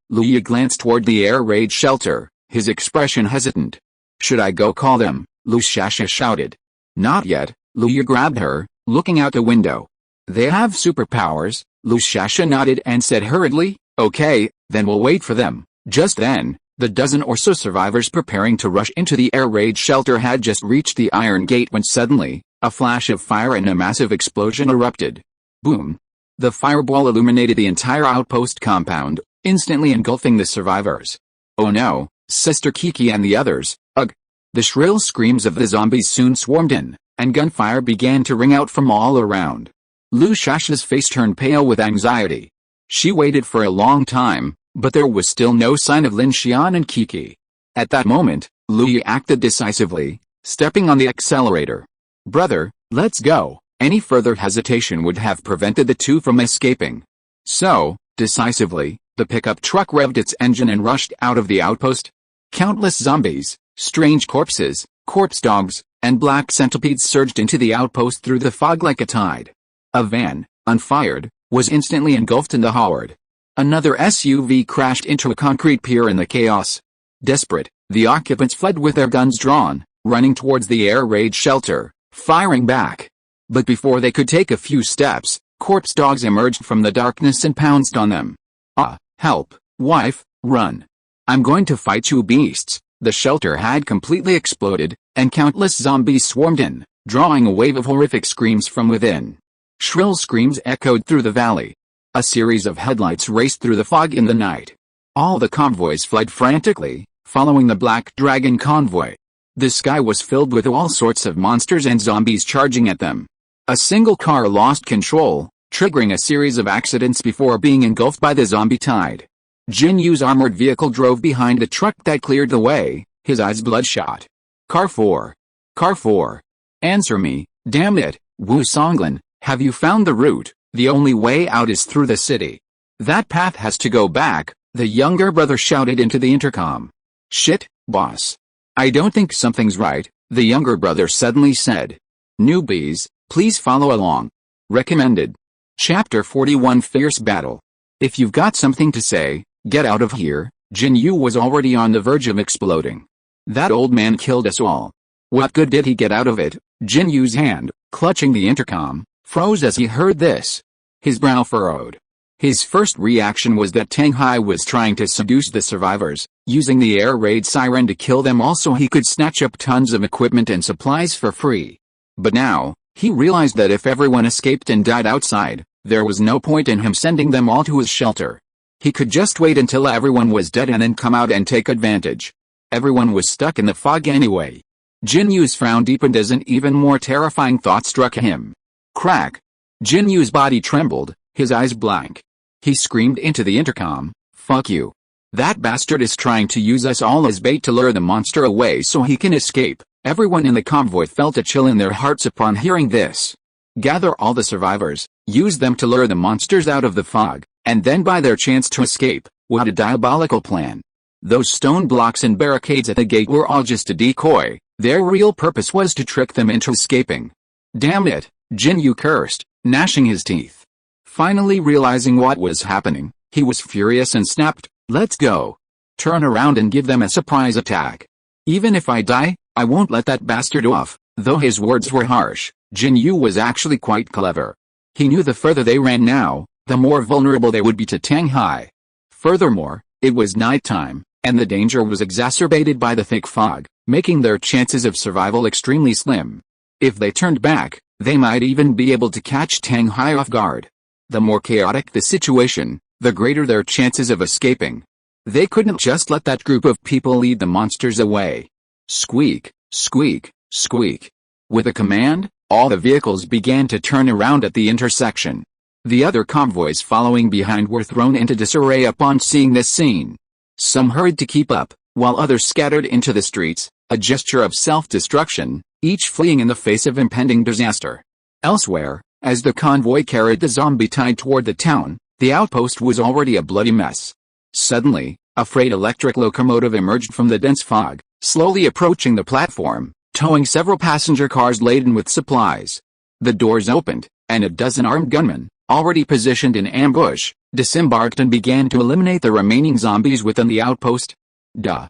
Liu glanced toward the air raid shelter, his expression hesitant. "Should I go call them?" Lin Xian shouted. "Not yet." Liu grabbed her, looking out the window. "They have superpowers," Lin Xian nodded and said hurriedly, "Okay, then we'll wait for them." Just then, the dozen or so survivors preparing to rush into the air raid shelter had just reached the iron gate when suddenly, a flash of fire and a massive explosion erupted. Boom! The fireball illuminated the entire outpost compound, instantly engulfing the survivors. "Oh no, Sister Kiki and the others, ugh!" The shrill screams of the zombies soon swarmed in, and gunfire began to ring out from all around. Lin Xian's face turned pale with anxiety. She waited for a long time, but there was still no sign of Lin Xian and Kiki. At that moment, Liu acted decisively, stepping on the accelerator. "Brother, let's go." Any further hesitation would have prevented the two from escaping. So, decisively, the pickup truck revved its engine and rushed out of the outpost. Countless zombies, strange corpses, corpse dogs, and black centipedes surged into the outpost through the fog like a tide. A van, unfired, was instantly engulfed in the horde. Another SUV crashed into a concrete pier in the chaos. Desperate, the occupants fled with their guns drawn, running towards the air raid shelter, firing back. But before they could take a few steps, corpse dogs emerged from the darkness and pounced on them. "Ah, help, wife, run. I'm going to fight you beasts." The shelter had completely exploded, and countless zombies swarmed in, drawing a wave of horrific screams from within. Shrill screams echoed through the valley. A series of headlights raced through the fog in the night. All the convoys fled frantically, following the Black Dragon convoy. The sky was filled with all sorts of monsters and zombies charging at them. A single car lost control, triggering a series of accidents before being engulfed by the zombie tide. Jin Yu's armored vehicle drove behind the truck that cleared the way, his eyes bloodshot. Car 4. Car 4. Answer me, damn it, Wu Songlin, have you found the route? The only way out is through the city. That path has to go back, the younger brother shouted into the intercom. Shit, boss. I don't think something's right, the younger brother suddenly said. Newbies, please follow along. Recommended. Chapter 41 Fierce Battle. If you've got something to say, get out of here. Jin Yu was already on the verge of exploding. That old man killed us all. What good did he get out of it? Jin Yu's hand, clutching the intercom, froze as he heard this. His brow furrowed. His first reaction was that Tang Hai was trying to seduce the survivors, using the air raid siren to kill them all so he could snatch up tons of equipment and supplies for free. But now, he realized that if everyone escaped and died outside, there was no point in him sending them all to his shelter. He could just wait until everyone was dead and then come out and take advantage. Everyone was stuck in the fog anyway. Jin Yu's frown deepened as an even more terrifying thought struck him. Crack! Jin Yu's body trembled, his eyes blank. He screamed into the intercom, "Fuck you. That bastard is trying to use us all as bait to lure the monster away so he can escape." Everyone in the convoy felt a chill in their hearts upon hearing this. Gather all the survivors, use them to lure the monsters out of the fog, and then buy their chance to escape. What a diabolical plan. Those stone blocks and barricades at the gate were all just a decoy. Their real purpose was to trick them into escaping. Damn it, Jin Yu cursed, gnashing his teeth. Finally realizing what was happening, he was furious and snapped, "Let's go. Turn around and give them a surprise attack. Even if I die, I won't let that bastard off." Though his words were harsh, Jin Yu was actually quite clever. He knew the further they ran now, the more vulnerable they would be to Tang Hai. Furthermore, it was nighttime, and the danger was exacerbated by the thick fog, making their chances of survival extremely slim. If they turned back, they might even be able to catch Tang Hai off guard. The more chaotic the situation, the greater their chances of escaping. They couldn't just let that group of people lead the monsters away. Squeak, squeak, squeak. With a command, all the vehicles began to turn around at the intersection. The other convoys following behind were thrown into disarray upon seeing this scene. Some hurried to keep up, while others scattered into the streets, a gesture of self-destruction, each fleeing in the face of impending disaster. Elsewhere, as the convoy carried the zombie tide toward the town, the outpost was already a bloody mess. Suddenly, a freight electric locomotive emerged from the dense fog, slowly approaching the platform, towing several passenger cars laden with supplies. The doors opened, and a dozen armed gunmen, already positioned in ambush, disembarked and began to eliminate the remaining zombies within the outpost. Duh.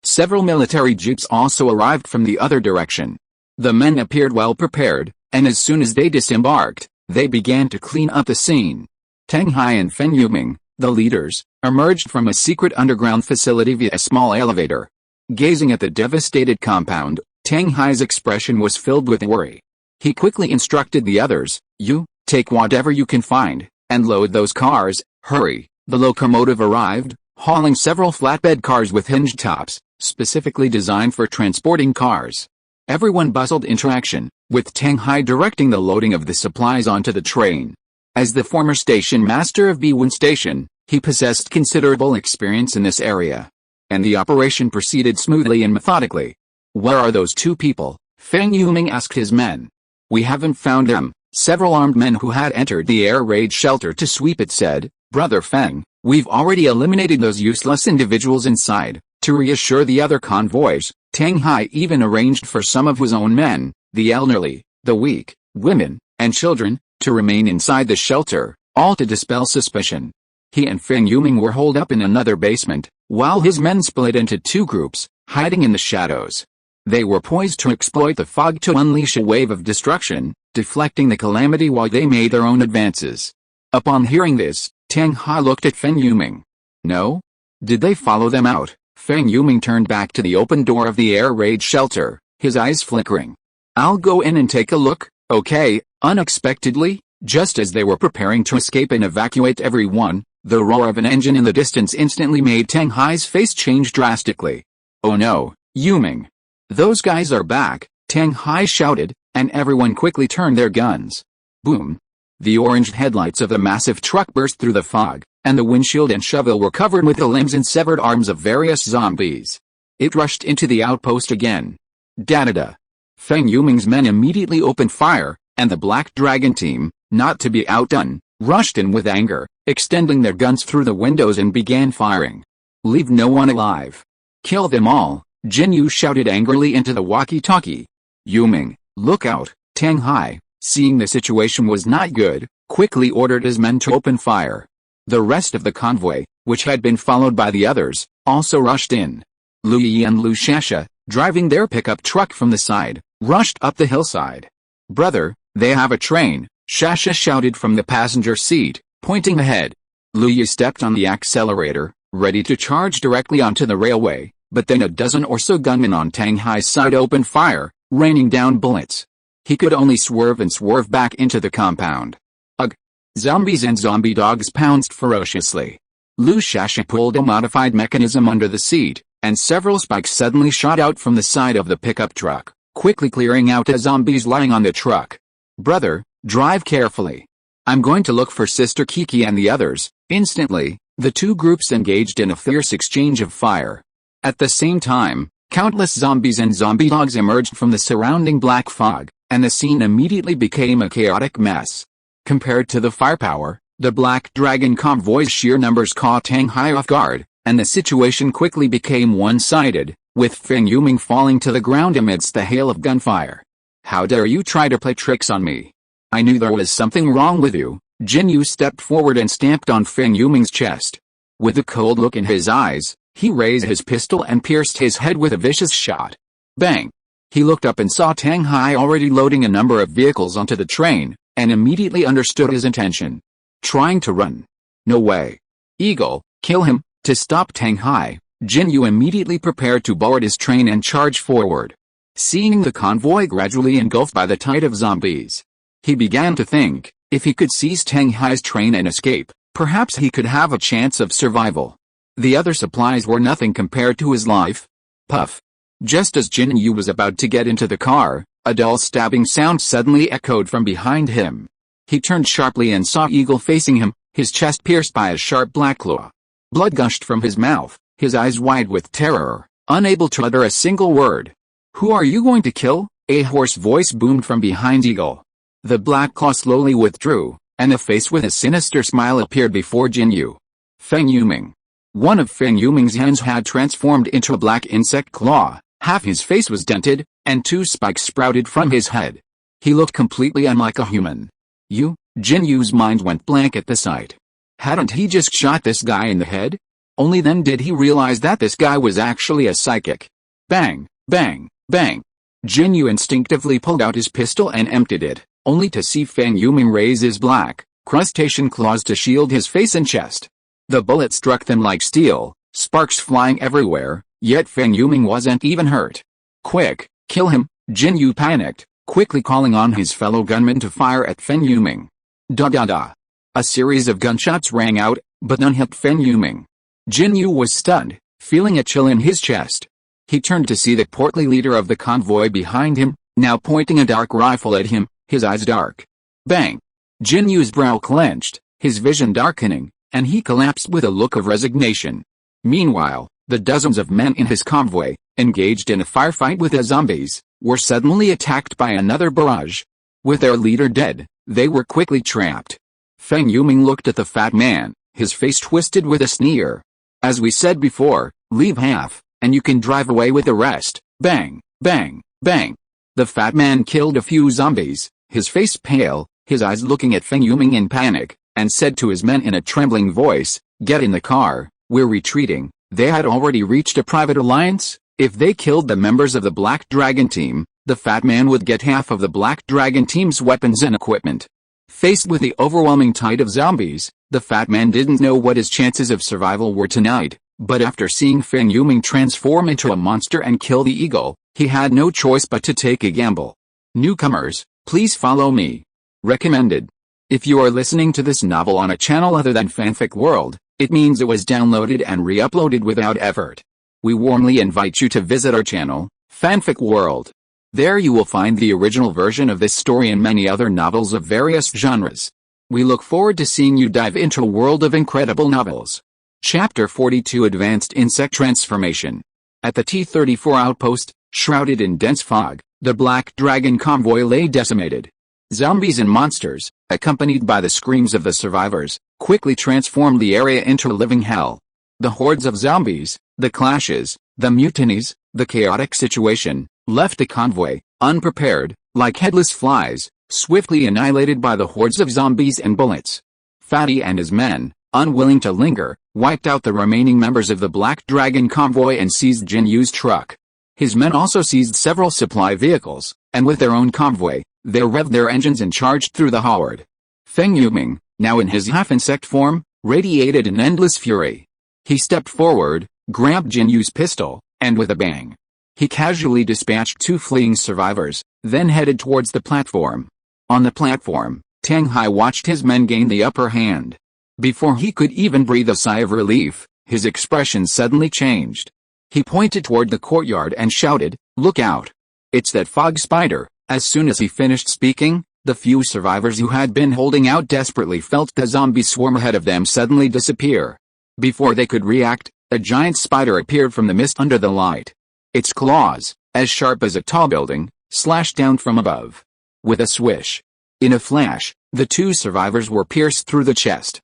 Several military jeeps also arrived from the other direction. The men appeared well prepared, and as soon as they disembarked, they began to clean up the scene. Tang Hai and Feng Yuming, the leaders, emerged from a secret underground facility via a small elevator. Gazing at the devastated compound, Tang Hai's expression was filled with worry. He quickly instructed the others, "You, take whatever you can find, and load those cars, hurry." The locomotive arrived, hauling several flatbed cars with hinged tops, specifically designed for transporting cars. Everyone bustled into action, with Tang Hai directing the loading of the supplies onto the train. As the former station master of B1 Station, he possessed considerable experience in this area. And the operation proceeded smoothly and methodically. "Where are those two people?" Feng Yuming asked his men. "We haven't found them," several armed men who had entered the air raid shelter to sweep it said. "Brother Feng, we've already eliminated those useless individuals inside." To reassure the other convoys, Tang Hai even arranged for some of his own men, the elderly, the weak, women, and children, to remain inside the shelter, all to dispel suspicion. He and Feng Yuming were holed up in another basement, while his men split into two groups, hiding in the shadows. They were poised to exploit the fog to unleash a wave of destruction, deflecting the calamity while they made their own advances. Upon hearing this, Tang Hai looked at Feng Yuming. "No? Did they follow them out?" Feng Yuming turned back to the open door of the air raid shelter, his eyes flickering. "I'll go in and take a look, okay?" Unexpectedly, just as they were preparing to escape and evacuate everyone, the roar of an engine in the distance instantly made Tang Hai's face change drastically. "Oh no, Yuming! Those guys are back!" Tang Hai shouted, and everyone quickly turned their guns. Boom! The orange headlights of the massive truck burst through the fog, and the windshield and shovel were covered with the limbs and severed arms of various zombies. It rushed into the outpost again. Da-da-da. Feng Yuming's men immediately opened fire, and the Black Dragon team, not to be outdone, rushed in with anger, extending their guns through the windows and began firing. "Leave no one alive. Kill them all," Jin Yu shouted angrily into the walkie-talkie. "Yuming, look out!" Tang Hai, seeing the situation was not good, quickly ordered his men to open fire. The rest of the convoy, which had been followed by the others, also rushed in. Lu Yi and Lu Shasha, driving their pickup truck from the side, rushed up the hillside. "Brother, they have a train," Shasha shouted from the passenger seat, pointing ahead. Lu Yi stepped on the accelerator, ready to charge directly onto the railway, but then a dozen or so gunmen on Tang Hai's side opened fire, raining down bullets. He could only swerve and swerve back into the compound. Ugh! Zombies and zombie dogs pounced ferociously. Lu Shasha pulled a modified mechanism under the seat, and several spikes suddenly shot out from the side of the pickup truck, quickly clearing out the zombies lying on the truck. "Brother, drive carefully. I'm going to look for Sister Kiki and the others." Instantly, the two groups engaged in a fierce exchange of fire. At the same time, countless zombies and zombie dogs emerged from the surrounding black fog, and the scene immediately became a chaotic mess. Compared to the firepower, the Black Dragon convoy's sheer numbers caught Tang Hai off guard, and the situation quickly became one-sided, with Feng Yuming falling to the ground amidst the hail of gunfire. "How dare you try to play tricks on me? I knew there was something wrong with you." Jin Yu stepped forward and stamped on Feng Yuming's chest. With a cold look in his eyes, he raised his pistol and pierced his head with a vicious shot. Bang! He looked up and saw Tang Hai already loading a number of vehicles onto the train, and immediately understood his intention. Trying to run? No way. "Eagle, kill him!" To stop Tang Hai, Jin Yu immediately prepared to board his train and charge forward. Seeing the convoy gradually engulfed by the tide of zombies, he began to think, if he could seize Tang Hai's train and escape, perhaps he could have a chance of survival. The other supplies were nothing compared to his life. Puff! Just as Jin Yu was about to get into the car, a dull stabbing sound suddenly echoed from behind him. He turned sharply and saw Eagle facing him, his chest pierced by a sharp black claw. Blood gushed from his mouth, his eyes wide with terror, unable to utter a single word. "Who are you going to kill?" a hoarse voice boomed from behind Eagle. The black claw slowly withdrew, and a face with a sinister smile appeared before Jin Yu. Feng Yuming. One of Feng Yuming's hands had transformed into a black insect claw, half his face was dented, and two spikes sprouted from his head. He looked completely unlike a human. "You?" Jin Yu's mind went blank at the sight. Hadn't he just shot this guy in the head? Only then did he realize that this guy was actually a psychic. Bang, bang, bang. Jin Yu instinctively pulled out his pistol and emptied it, only to see Feng Yuming raise his black, crustacean claws to shield his face and chest. The bullet struck them like steel, sparks flying everywhere, yet Feng Yuming wasn't even hurt. "Quick, kill him!" Jin Yu panicked, quickly calling on his fellow gunmen to fire at Feng Yuming. Da-da-da. A series of gunshots rang out, but none hit Feng Yuming. Jin Yu was stunned, feeling a chill in his chest. He turned to see the portly leader of the convoy behind him, now pointing a dark rifle at him, his eyes dark. Bang! Jin Yu's brow clenched, his vision darkening, and he collapsed with a look of resignation. Meanwhile, the dozens of men in his convoy, engaged in a firefight with the zombies, were suddenly attacked by another barrage. With their leader dead, they were quickly trapped. Feng Yuming looked at the fat man, his face twisted with a sneer. "As we said before, leave half, and you can drive away with the rest." Bang, bang, bang. The fat man killed a few zombies, his face pale, his eyes looking at Feng Yuming in panic, and said to his men in a trembling voice, "Get in the car, we're retreating." They had already reached a private alliance. If they killed the members of the Black Dragon team, the fat man would get half of the Black Dragon team's weapons and equipment. Faced with the overwhelming tide of zombies, the fat man didn't know what his chances of survival were tonight, but after seeing Feng Yuming transform into a monster and kill the eagle, he had no choice but to take a gamble. Newcomers, please follow me. Recommended. If you are listening to this novel on a channel other than Fanfic World, it means it was downloaded and re-uploaded without effort. We warmly invite you to visit our channel, Fanfic World. There you will find the original version of this story and many other novels of various genres. We look forward to seeing you dive into a world of incredible novels. Chapter 42 Advanced Insect Transformation. At the T-34 outpost, shrouded in dense fog, the Black Dragon convoy lay decimated. Zombies and monsters, accompanied by the screams of the survivors, quickly transformed the area into a living hell. The hordes of zombies, the clashes, the mutinies, the chaotic situation, left the convoy, unprepared, like headless flies, swiftly annihilated by the hordes of zombies and bullets. Fatty and his men, unwilling to linger, wiped out the remaining members of the Black Dragon convoy and seized Jin Yu's truck. His men also seized several supply vehicles, and with their own convoy, they revved their engines and charged through the horde. Feng Yuming, now in his half-insect form, radiated an endless fury. He stepped forward, grabbed Jin Yu's pistol, and with a bang, he casually dispatched 2 fleeing survivors, then headed towards the platform. On the platform, Tang Hai watched his men gain the upper hand. Before he could even breathe a sigh of relief, his expression suddenly changed. He pointed toward the courtyard and shouted, "Look out! It's that fog spider!" As soon as he finished speaking, the few survivors who had been holding out desperately felt the zombie swarm ahead of them suddenly disappear. Before they could react, a giant spider appeared from the mist under the light. Its claws, as sharp as a tall building, slashed down from above. With a swish, in a flash, the 2 survivors were pierced through the chest.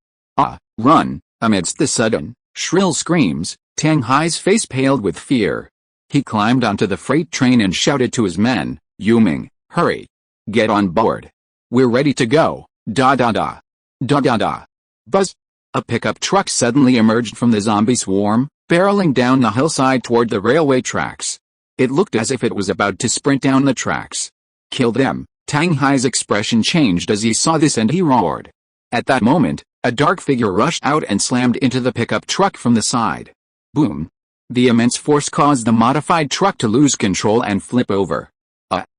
Run! Amidst the sudden, shrill screams, Tang Hai's face paled with fear. He climbed onto the freight train and shouted to his men, "Yuming, hurry! Get on board! We're ready to go!" Da da da. Da da da. Buzz! A pickup truck suddenly emerged from the zombie swarm, barreling down the hillside toward the railway tracks. It looked as if it was about to sprint down the tracks. "Kill them!" Tang Hai's expression changed as he saw this and he roared. At that moment, a dark figure rushed out and slammed into the pickup truck from the side. Boom! The immense force caused the modified truck to lose control and flip over.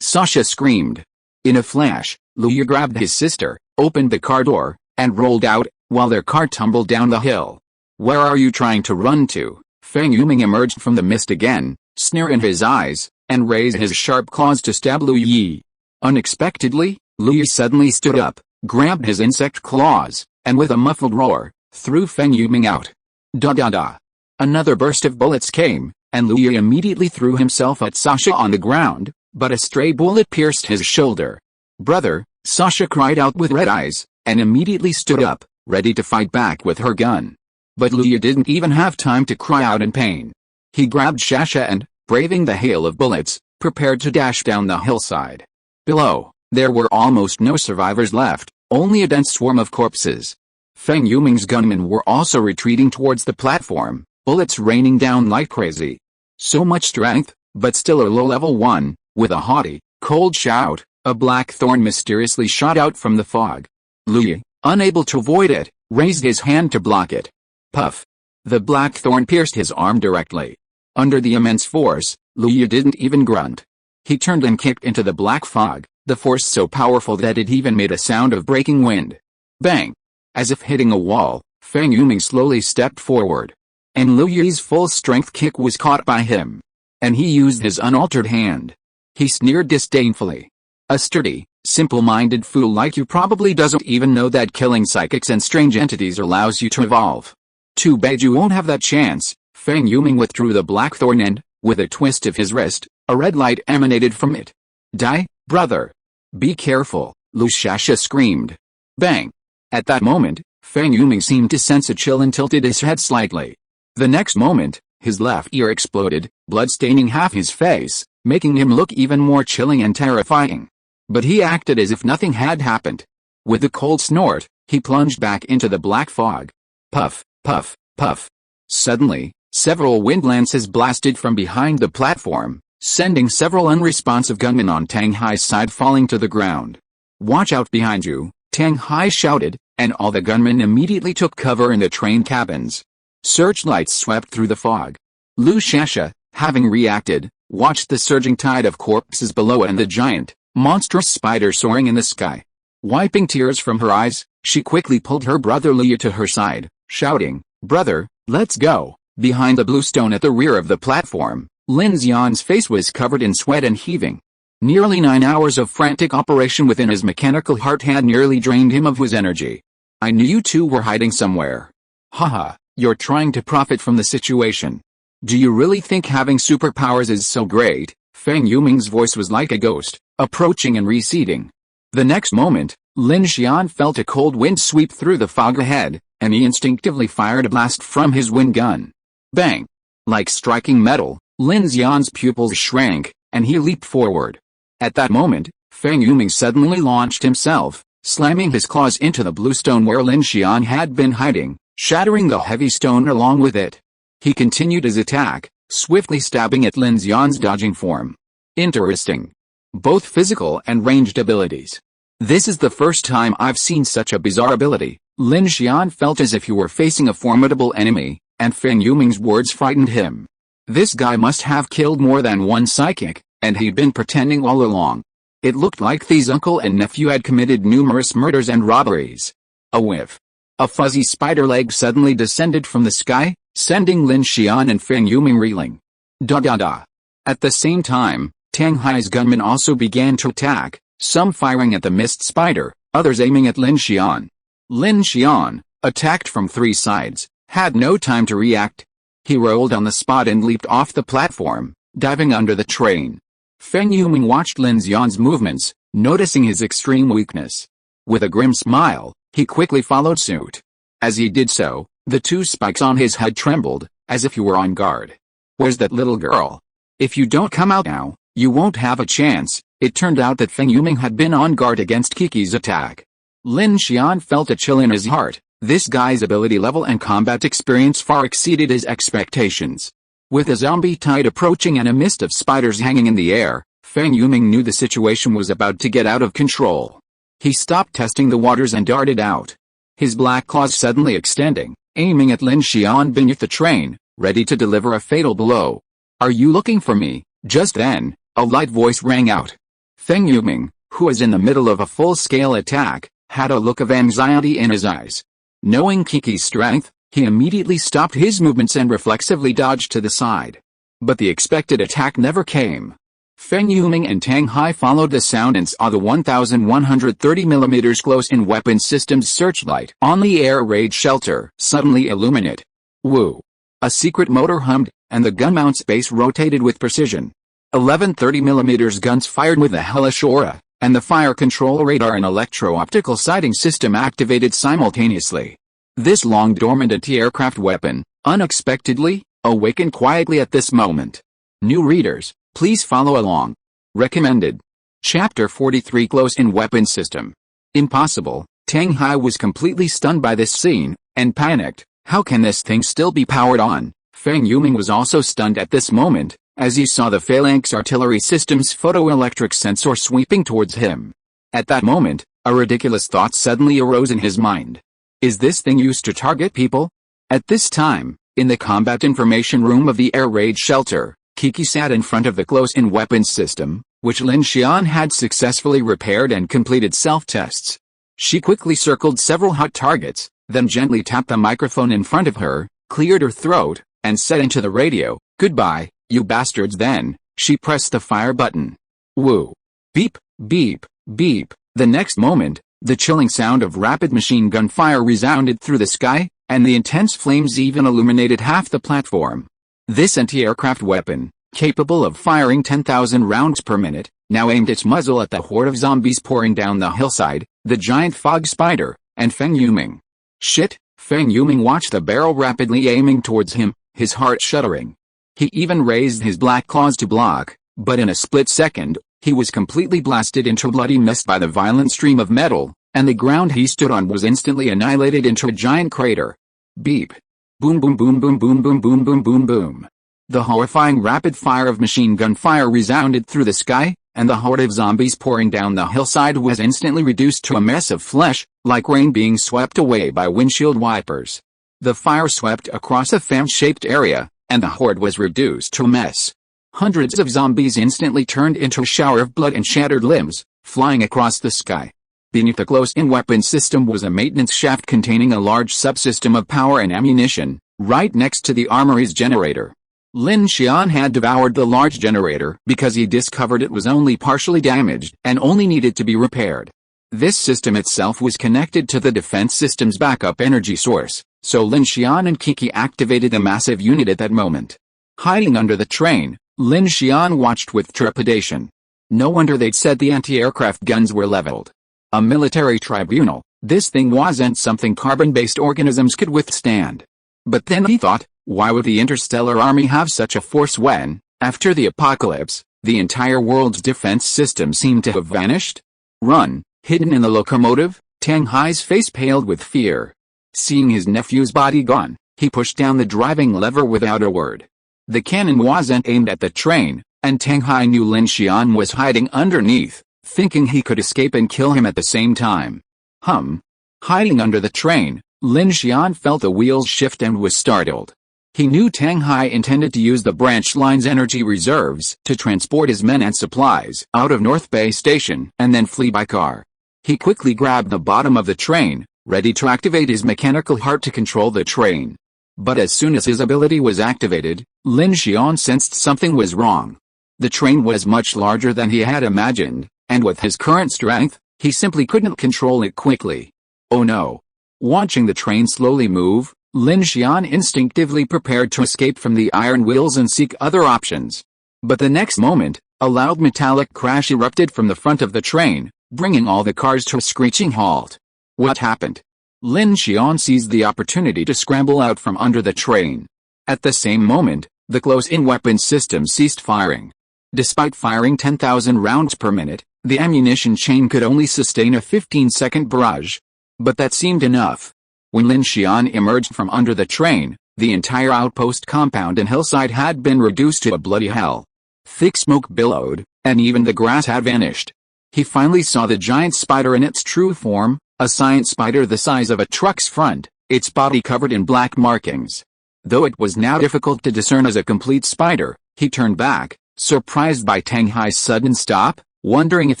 Sasha screamed. In a flash, Liu grabbed his sister, opened the car door, and rolled out, while their car tumbled down the hill. "Where are you trying to run to?" Feng Yuming emerged from the mist again, sneer in his eyes, and raised his sharp claws to stab Liu Yi. Unexpectedly, Liu Yi suddenly stood up, grabbed his insect claws, and with a muffled roar, threw Feng Yuming out. Da da da. Another burst of bullets came, and Liu Yi immediately threw himself at Sasha on the ground, but a stray bullet pierced his shoulder. "Brother," Sasha cried out with red eyes, and immediately stood up, ready to fight back with her gun. But Liu Yi didn't even have time to cry out in pain. He grabbed Sasha and, braving the hail of bullets, prepared to dash down the hillside. Below, there were almost no survivors left, only a dense swarm of corpses. Feng Yuming's gunmen were also retreating towards the platform, bullets raining down like crazy. So much strength, but still a low-level one. With a haughty, cold shout, a black thorn mysteriously shot out from the fog. Liu Yi, unable to avoid it, raised his hand to block it. Puff! The black thorn pierced his arm directly. Under the immense force, Liu Yi didn't even grunt. He turned and kicked into the black fog, the force so powerful that it even made a sound of breaking wind. Bang! As if hitting a wall, Feng Yuming slowly stepped forward. And Liu Yi's full-strength kick was caught by him. And he used his unaltered hand. He sneered disdainfully. "A sturdy, simple-minded fool like you probably doesn't even know that killing psychics and strange entities allows you to evolve. Too bad you won't have that chance." Feng Yuming withdrew the black thorn and, with a twist of his wrist, a red light emanated from it. "Die, brother! Be careful!" Liu Sasha screamed. Bang! At that moment, Feng Yuming seemed to sense a chill and tilted his head slightly. The next moment, his left ear exploded, blood staining half his face, making him look even more chilling and terrifying. But he acted as if nothing had happened. With a cold snort, he plunged back into the black fog. Puff, puff, puff. Suddenly, several wind lances blasted from behind the platform, sending several unresponsive gunmen on Tang Hai's side falling to the ground. "Watch out behind you," Tang Hai shouted, and all the gunmen immediately took cover in the train cabins. Searchlights swept through the fog. Liu Shasha, having reacted, watched the surging tide of corpses below and the giant, monstrous spider soaring in the sky. Wiping tears from her eyes, she quickly pulled her brother Liu to her side, shouting, "Brother, let's go." Behind the blue stone at the rear of the platform, Lin Xian's face was covered in sweat and heaving. Nearly 9 hours of frantic operation within his mechanical heart had nearly drained him of his energy. "I knew you two were hiding somewhere. Haha, you're trying to profit from the situation. Do you really think having superpowers is so great?" Feng Yuming's voice was like a ghost, approaching and receding. The next moment, Lin Xian felt a cold wind sweep through the fog ahead, and he instinctively fired a blast from his wind gun. Bang! Like striking metal, Lin Xian's pupils shrank, and he leaped forward. At that moment, Feng Yuming suddenly launched himself, slamming his claws into the blue stone where Lin Xian had been hiding, shattering the heavy stone along with it. He continued his attack, swiftly stabbing at Lin Xian's dodging form. Interesting. Both physical and ranged abilities. This is the first time I've seen such a bizarre ability. Lin Xian felt as if he were facing a formidable enemy, and Feng Yuming's words frightened him. This guy must have killed more than one psychic, and he'd been pretending all along. It looked like these uncle and nephew had committed numerous murders and robberies. A whiff. A fuzzy spider leg suddenly descended from the sky, sending Lin Xian and Feng Yuming reeling. Da-da-da. At the same time, Tang Hai's gunmen also began to attack, some firing at the mist spider, others aiming at Lin Xian. Lin Xian, attacked from three sides, had no time to react. He rolled on the spot and leaped off the platform, diving under the train. Feng Yuming watched Lin Xian's movements, noticing his extreme weakness. With a grim smile, he quickly followed suit. As he did so, the two spikes on his head trembled, as if he were on guard. "Where's that little girl? If you don't come out now, you won't have a chance." It turned out that Feng Yuming had been on guard against Kiki's attack. Lin Xian felt a chill in his heart. This guy's ability level and combat experience far exceeded his expectations. With a zombie tide approaching and a mist of spiders hanging in the air, Feng Yuming knew the situation was about to get out of control. He stopped testing the waters and darted out. His black claws suddenly extending, aiming at Lin Xian beneath the train, ready to deliver a fatal blow. "Are you looking for me?" Just then, a light voice rang out. Feng Yuming, who was in the middle of a full-scale attack, had a look of anxiety in his eyes. Knowing Kiki's strength, he immediately stopped his movements and reflexively dodged to the side. But the expected attack never came. Feng Yuming and Tang Hai followed the sound and saw the 1130mm close-in weapon system's searchlight on the air raid shelter suddenly illuminate. Woo! A secret motor hummed, and the gun mount's base rotated with precision. 1130mm guns fired with a hellish aura, and the fire control radar and electro-optical sighting system activated simultaneously. This long-dormant anti-aircraft weapon, unexpectedly, awakened quietly at this moment. New readers, please follow along. Recommended. Chapter 43 Close-in Weapon System. Impossible. Tang Hai was completely stunned by this scene, and panicked. How can this thing still be powered on? Feng Yuming was also stunned at this moment, as he saw the Phalanx artillery system's photoelectric sensor sweeping towards him. At that moment, a ridiculous thought suddenly arose in his mind. Is this thing used to target people? At this time, in the combat information room of the air raid shelter, Kiki sat in front of the close-in weapons system, which Lin Xian had successfully repaired and completed self-tests. She quickly circled several hot targets, then gently tapped the microphone in front of her, cleared her throat, and said into the radio, "Goodbye, you bastards." Then, she pressed the fire button. Woo! Beep, beep, beep. The next moment, the chilling sound of rapid machine gun fire resounded through the sky, and the intense flames even illuminated half the platform. This anti-aircraft weapon, capable of firing 10,000 rounds per minute, now aimed its muzzle at the horde of zombies pouring down the hillside, the giant fog spider, and Feng Yuming. Shit! Feng Yuming watched the barrel rapidly aiming towards him, his heart shuddering. He even raised his black claws to block, but in a split second, he was completely blasted into bloody mist by the violent stream of metal, and the ground he stood on was instantly annihilated into a giant crater. Beep. Boom boom boom boom boom boom boom boom boom boom. The horrifying rapid fire of machine gun fire resounded through the sky, and the horde of zombies pouring down the hillside was instantly reduced to a mess of flesh, like rain being swept away by windshield wipers. The fire swept across a fan-shaped area, and the horde was reduced to a mess. Hundreds of zombies instantly turned into a shower of blood and shattered limbs, flying across the sky. Beneath the close-in weapon system was a maintenance shaft containing a large subsystem of power and ammunition, right next to the armory's generator. Lin Xian had devoured the large generator because he discovered it was only partially damaged and only needed to be repaired. This system itself was connected to the defense system's backup energy source, so Lin Xian and Kiki activated the massive unit at that moment. Hiding under the train, Lin Xian watched with trepidation. No wonder they'd said the anti-aircraft guns were leveled. A military tribunal, this thing wasn't something carbon-based organisms could withstand. But then he thought, why would the Interstellar Army have such a force when, after the apocalypse, the entire world's defense system seemed to have vanished? Run, hidden in the locomotive, Tang Hai's face paled with fear. Seeing his nephew's body gone, he pushed down the driving lever without a word. The cannon wasn't aimed at the train, and Tang Hai knew Lin Xian was hiding underneath, thinking he could escape and kill him at the same time. Hiding under the train, Lin Xian felt the wheels shift and was startled. He knew Tang Hai intended to use the branch line's energy reserves to transport his men and supplies out of North Bay Station and then flee by car. He quickly grabbed the bottom of the train, ready to activate his mechanical heart to control the train. But as soon as his ability was activated, Lin Xian sensed something was wrong. The train was much larger than he had imagined, and with his current strength, he simply couldn't control it quickly. Oh no! Watching the train slowly move, Lin Xian instinctively prepared to escape from the iron wheels and seek other options. But the next moment, a loud metallic crash erupted from the front of the train, bringing all the cars to a screeching halt. What happened? Lin Xian seized the opportunity to scramble out from under the train. At the same moment, the close-in weapon system ceased firing. Despite firing 10,000 rounds per minute, the ammunition chain could only sustain a 15-second barrage. But that seemed enough. When Lin Xian emerged from under the train, the entire outpost compound and hillside had been reduced to a bloody hell. Thick smoke billowed, and even the grass had vanished. He finally saw the giant spider in its true form, a giant spider the size of a truck's front, its body covered in black markings. Though it was now difficult to discern as a complete spider, he turned back, surprised by Tang Hai's sudden stop, wondering if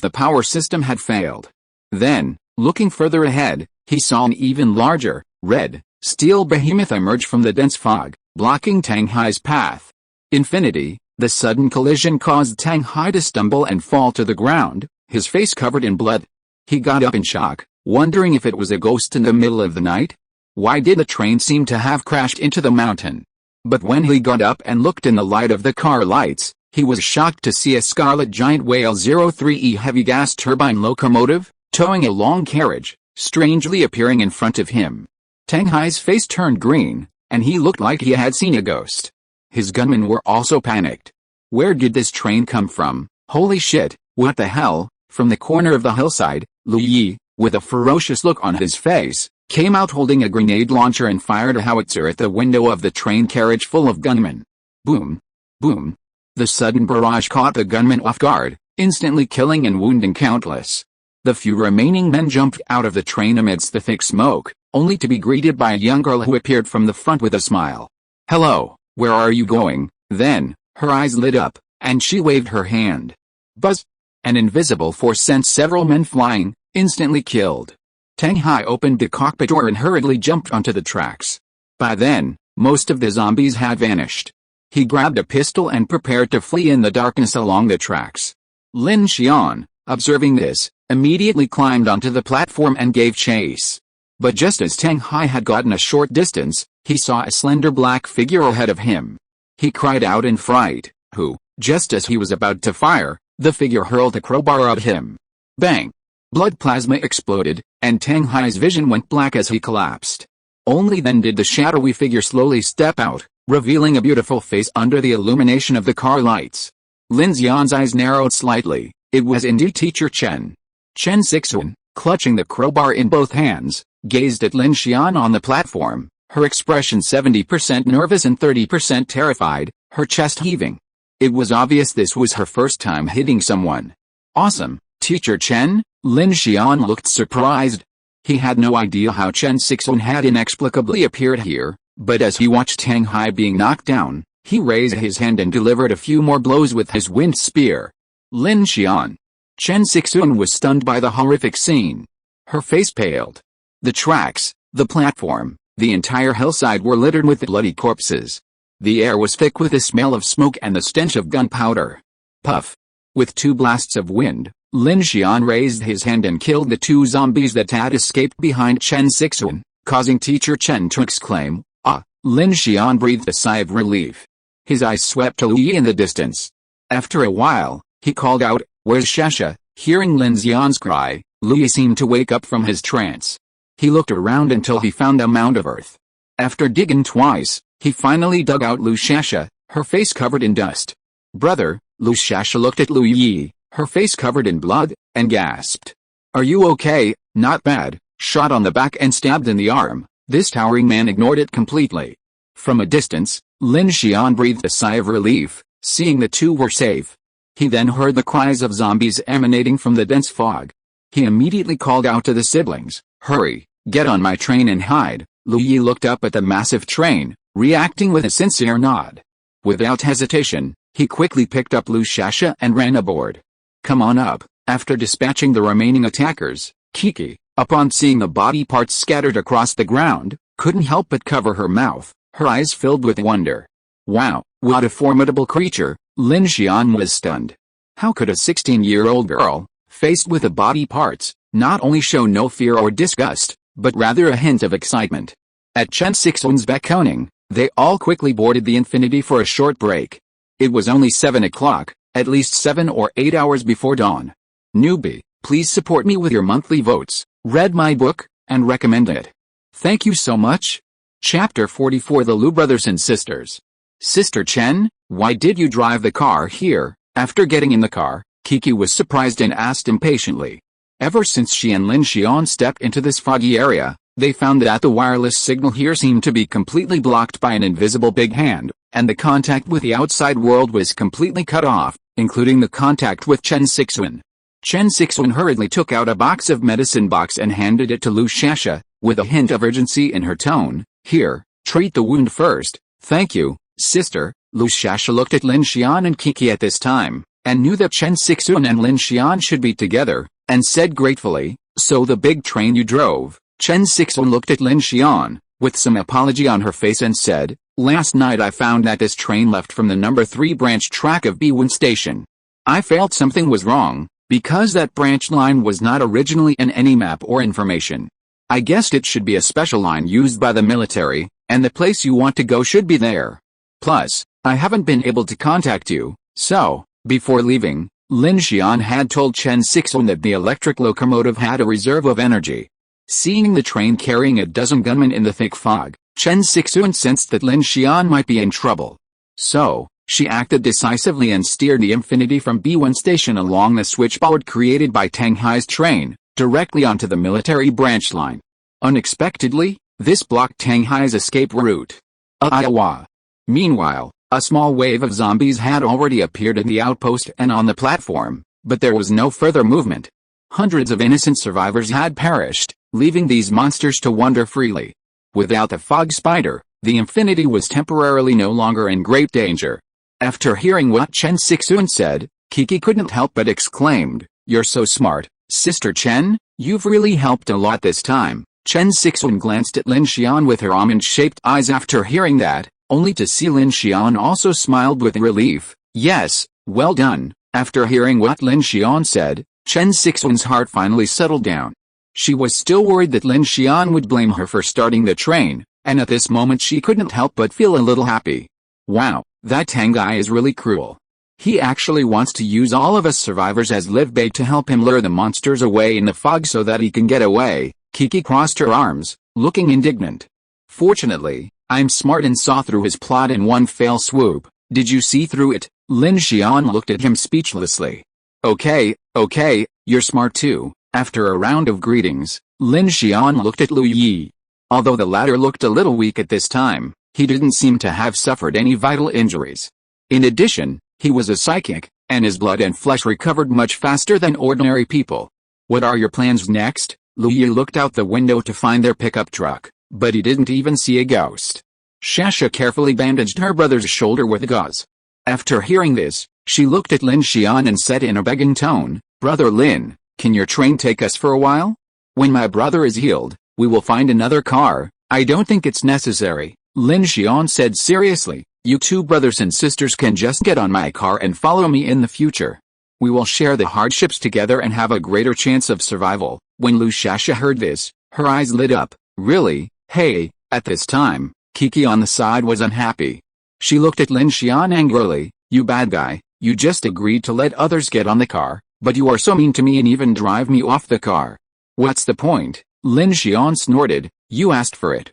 the power system had failed. Then, looking further ahead, he saw an even larger, red, steel behemoth emerge from the dense fog, blocking Tang Hai's path. Infinity, the sudden collision caused Tang Hai to stumble and fall to the ground, his face covered in blood. He got up in shock, wondering if it was a ghost in the middle of the night. Why did the train seem to have crashed into the mountain? But when he got up and looked in the light of the car lights, he was shocked to see a Scarlet Giant Whale 03E heavy gas turbine locomotive, towing a long carriage, strangely appearing in front of him. Tang Hai's face turned green, and he looked like he had seen a ghost. His gunmen were also panicked. Where did this train come from? Holy shit, what the hell? From the corner of the hillside, Lu Yi, with a ferocious look on his face, came out holding a grenade launcher and fired a howitzer at the window of the train carriage full of gunmen. Boom! Boom! The sudden barrage caught the gunmen off guard, instantly killing and wounding countless. The few remaining men jumped out of the train amidst the thick smoke, only to be greeted by a young girl who appeared from the front with a smile. "Hello, where are you going?" Then, her eyes lit up, and she waved her hand. Buzz! An invisible force sent several men flying, instantly killed. Tang Hai opened the cockpit door and hurriedly jumped onto the tracks. By then, most of the zombies had vanished. He grabbed a pistol and prepared to flee in the darkness along the tracks. Lin Xian, observing this, immediately climbed onto the platform and gave chase. But just as Tang Hai had gotten a short distance, he saw a slender black figure ahead of him. He cried out in fright, just as he was about to fire, the figure hurled a crowbar at him. Bang! Blood plasma exploded, and Tang Hai's vision went black as he collapsed. Only then did the shadowy figure slowly step out, revealing a beautiful face under the illumination of the car lights. Lin Xian's eyes narrowed slightly. It was indeed Teacher Chen. Chen Sixuan, clutching the crowbar in both hands, gazed at Lin Xian on the platform, her expression 70% nervous and 30% terrified, her chest heaving. It was obvious this was her first time hitting someone. "Awesome, Teacher Chen?" Lin Xian looked surprised. He had no idea how Chen Sixuan had inexplicably appeared here, but as he watched Tang Hai being knocked down, he raised his hand and delivered a few more blows with his wind spear. Lin Xian. Chen Sixuan was stunned by the horrific scene. Her face paled. The tracks, the platform, the entire hillside were littered with bloody corpses. The air was thick with the smell of smoke and the stench of gunpowder. Puff! With two blasts of wind, Lin Xian raised his hand and killed the two zombies that had escaped behind Chen Sixuan, causing Teacher Chen to exclaim, "Ah!" Lin Xian breathed a sigh of relief. His eyes swept to Lu Yi in the distance. After a while, he called out, "Where's Shasha?" Hearing Lin Xian's cry, Louis seemed to wake up from his trance. He looked around until he found a mound of earth. After digging twice, he finally dug out Lin Xian, her face covered in dust. "Brother," Lin Xian looked at Lu Yi, her face covered in blood, and gasped. "Are you okay?" "Not bad, shot on the back and stabbed in the arm." This towering man ignored it completely. From a distance, Lin Xian breathed a sigh of relief, seeing the two were safe. He then heard the cries of zombies emanating from the dense fog. He immediately called out to the siblings, "Hurry, get on my train and hide." Lu Yi looked up at the massive train, reacting with a sincere nod. Without hesitation, he quickly picked up Lin Xian and ran aboard. "Come on up." After dispatching the remaining attackers, Kiki, upon seeing the body parts scattered across the ground, couldn't help but cover her mouth, her eyes filled with wonder. Wow, what a formidable creature! Lin Xian was stunned. How could a 16-year-old girl, faced with the body parts, not only show no fear or disgust, but rather a hint of excitement? At Chen Sixuan's beckoning, they all quickly boarded the Infinity for a short break. It was only 7 o'clock, at least 7 or 8 hours before dawn. Newbie, please support me with your monthly votes, read my book, and recommend it. Thank you so much. Chapter 44 The Lu Brothers and Sisters. Sister Chen, why did you drive the car here? After getting in the car, Kiki was surprised and asked impatiently. Ever since she and Lin Xian stepped into this foggy area, they found that the wireless signal here seemed to be completely blocked by an invisible big hand, and the contact with the outside world was completely cut off, including the contact with Chen Sixuan. Chen Sixuan hurriedly took out a box of medicine box and handed it to Lin Xian, with a hint of urgency in her tone. "Here, treat the wound first." "Thank you, sister." Lin Xian looked at Lin Xian and Kiki at this time, and knew that Chen Sixuan and Lin Xian should be together, and said gratefully, "So the big train you drove?" Chen Sixuan looked at Lin Xian, with some apology on her face and said, "Last night I found that this train left from the number 3 branch track of B1 station. I felt something was wrong, because that branch line was not originally in any map or information. I guessed it should be a special line used by the military, and the place you want to go should be there. Plus, I haven't been able to contact you, so..." Before leaving, Lin Xian had told Chen Sixuan that the electric locomotive had a reserve of energy. Seeing the train carrying a dozen gunmen in the thick fog, Chen Sixuan sensed that Lin Xian might be in trouble. So, she acted decisively and steered the Infinity from B1 station along the switchboard created by Tang Hai's train, directly onto the military branch line. Unexpectedly, this blocked Tang Hai's escape route. Meanwhile, a small wave of zombies had already appeared at the outpost and on the platform, but there was no further movement. Hundreds of innocent survivors had perished, leaving these monsters to wander freely. Without the fog spider, the Infinity was temporarily no longer in great danger. After hearing what Chen Sixuan said, Kiki couldn't help but exclaimed, "You're so smart, Sister Chen, you've really helped a lot this time." Chen Sixuan glanced at Lin Xian with her almond-shaped eyes after hearing that, only to see Lin Xian also smiled with relief. "Yes, well done." After hearing what Lin Xian said, Chen Sixuan's heart finally settled down. She was still worried that Lin Xian would blame her for starting the train, and at this moment she couldn't help but feel a little happy. Wow, that Tang guy is really cruel. He actually wants to use all of us survivors as live bait to help him lure the monsters away in the fog so that he can get away. Kiki crossed her arms, looking indignant. "Fortunately, I'm smart and saw through his plot in one fell swoop." "Did you see through it?" Lin Xian looked at him speechlessly. Okay, you're smart too." After a round of greetings, Lin Xian looked at Lu Yi. Although the latter looked a little weak at this time, he didn't seem to have suffered any vital injuries. In addition, he was a psychic, and his blood and flesh recovered much faster than ordinary people. "What are your plans next?" Lu Yi looked out the window to find their pickup truck, but he didn't even see a ghost. Shasha carefully bandaged her brother's shoulder with gauze. After hearing this, she looked at Lin Xian and said in a begging tone, "Brother Lin, can your train take us for a while? When my brother is healed, we will find another car." "I don't think it's necessary," Lin Xian said seriously. "You two brothers and sisters can just get on my car and follow me in the future. We will share the hardships together and have a greater chance of survival." When Lu Shasha heard this, her eyes lit up. "Really? Hey." At this time, Kiki on the side was unhappy. She looked at Lin Xian angrily. "You bad guy, you just agreed to let others get on the car, But you are so mean to me and even drive me off the car. What's the point? Lin Xian snorted. You asked for it.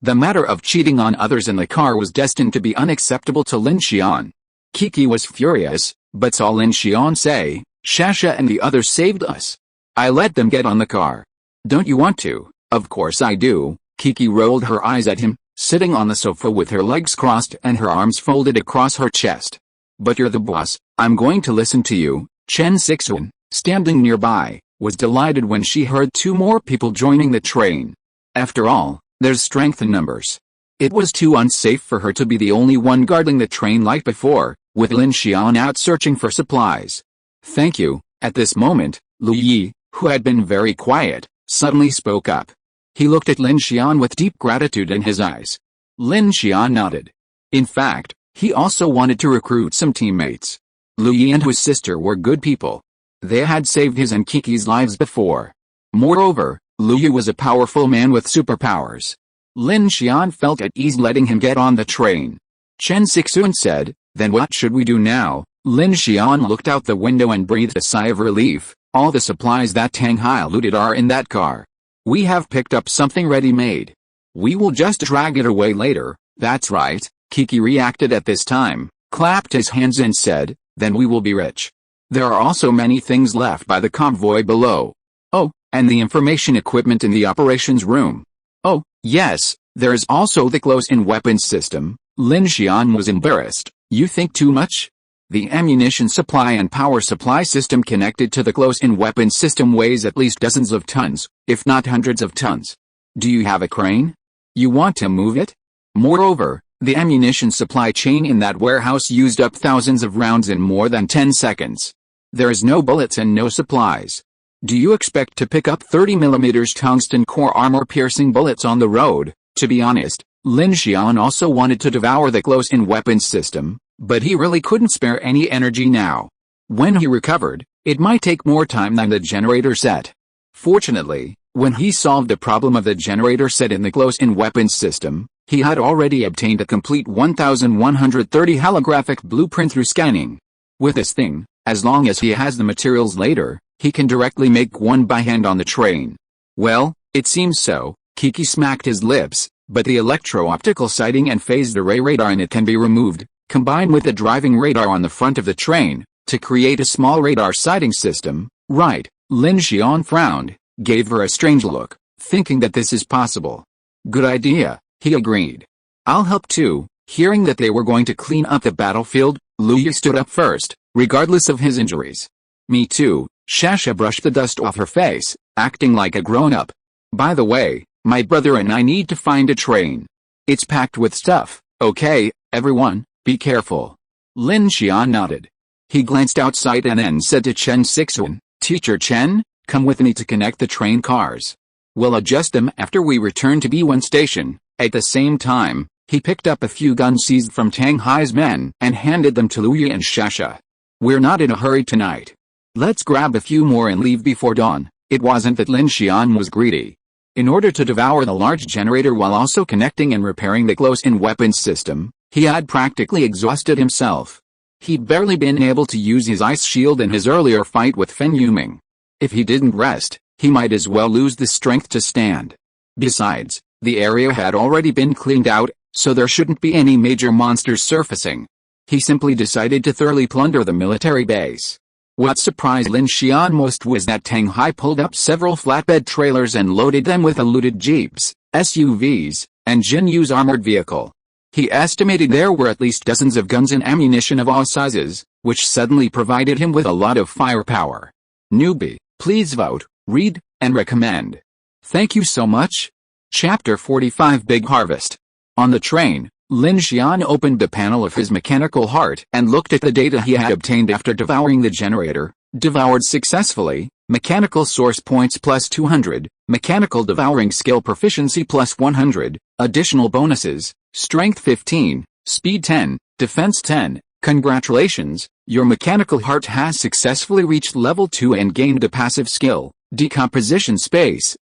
The matter of cheating on others in the car was destined to be unacceptable to Lin Xian. Kiki was furious, but saw Lin Xian say, Shasha and the others saved us. I let them get on the car. Don't you want to? Of course I do. Kiki rolled her eyes at him, sitting on the sofa with her legs crossed and her arms folded across her chest. But you're the boss, I'm going to listen to you. Chen Sixuan, standing nearby, was delighted when she heard two more people joining the train. After all, there's strength in numbers. It was too unsafe for her to be the only one guarding the train like before, with Lin Xian out searching for supplies. Thank you. At this moment, Lu Yi, who had been very quiet, suddenly spoke up. He looked at Lin Xian with deep gratitude in his eyes. Lin Xian nodded. In fact, he also wanted to recruit some teammates. Lu Yi and his sister were good people. They had saved his and Kiki's lives before. Moreover, Lu Yi was a powerful man with superpowers. Lin Xian felt at ease letting him get on the train. Chen Sixuan said, Then what should we do now? Lin Xian looked out the window and breathed a sigh of relief. All the supplies that Tang Hai looted are in that car. We have picked up something ready-made. We will just drag it away later. That's right. Kiki reacted at this time, clapped his hands and said, Then we will be rich. There are also many things left by the convoy below. Oh, and the information equipment in the operations room. Oh, yes, there is also the close-in weapons system. Lin Xian was embarrassed. You think too much? The ammunition supply and power supply system connected to the close-in weapons system weighs at least dozens of tons, if not hundreds of tons. Do you have a crane? You want to move it? Moreover, the ammunition supply chain in that warehouse used up thousands of rounds in more than 10 seconds. There is no bullets and no supplies. Do you expect to pick up 30mm tungsten core armor-piercing bullets on the road? To be honest, Lin Xian also wanted to devour the close-in weapons system, but he really couldn't spare any energy now. When he recovered, it might take more time than the generator set. Fortunately, when he solved the problem of the generator set in the close-in weapons system, he had already obtained a complete 1130 holographic blueprint through scanning. With this thing, as long as he has the materials later, he can directly make one by hand on the train. Well, it seems so. Kiki smacked his lips, but the electro-optical sighting and phased array radar in it can be removed, combined with the driving radar on the front of the train, to create a small radar sighting system. Right, Lin Xian frowned, gave her a strange look, thinking that this is possible. Good idea, he agreed. I'll help too. Hearing that they were going to clean up the battlefield, Lu Yi stood up first, regardless of his injuries. Me too. Shasha brushed the dust off her face, acting like a grown-up. By the way, my brother and I need to find a train. It's packed with stuff. Okay, everyone, be careful. Lin Xian nodded. He glanced outside and then said to Chen Sixuan, Teacher Chen, come with me to connect the train cars. We'll adjust them after we return to B1 station. At the same time, he picked up a few guns seized from Tang Hai's men and handed them to Lu Yi and Shasha. We're not in a hurry tonight. Let's grab a few more and leave before dawn. It wasn't that Lin Xian was greedy. In order to devour the large generator while also connecting and repairing the close-in weapons system, he had practically exhausted himself. He'd barely been able to use his ice shield in his earlier fight with Fen Yuming. If he didn't rest, he might as well lose the strength to stand. Besides, the area had already been cleaned out, so there shouldn't be any major monsters surfacing. He simply decided to thoroughly plunder the military base. What surprised Lin Xian most was that Tang Hai pulled up several flatbed trailers and loaded them with looted jeeps, SUVs, and Jin Yu's armored vehicle. He estimated there were at least dozens of guns and ammunition of all sizes, which suddenly provided him with a lot of firepower. Newbie, please vote, read, and recommend. Thank you so much. Chapter 45 Big Harvest. On the train, Lin Xian opened the panel of his mechanical heart and looked at the data he had obtained after devouring the generator. Devoured successfully, mechanical source points plus 200, mechanical devouring skill proficiency plus 100, additional bonuses, strength 15, speed 10, defense 10. Congratulations, your mechanical heart has successfully reached level 2 and gained a passive skill, decomposition space,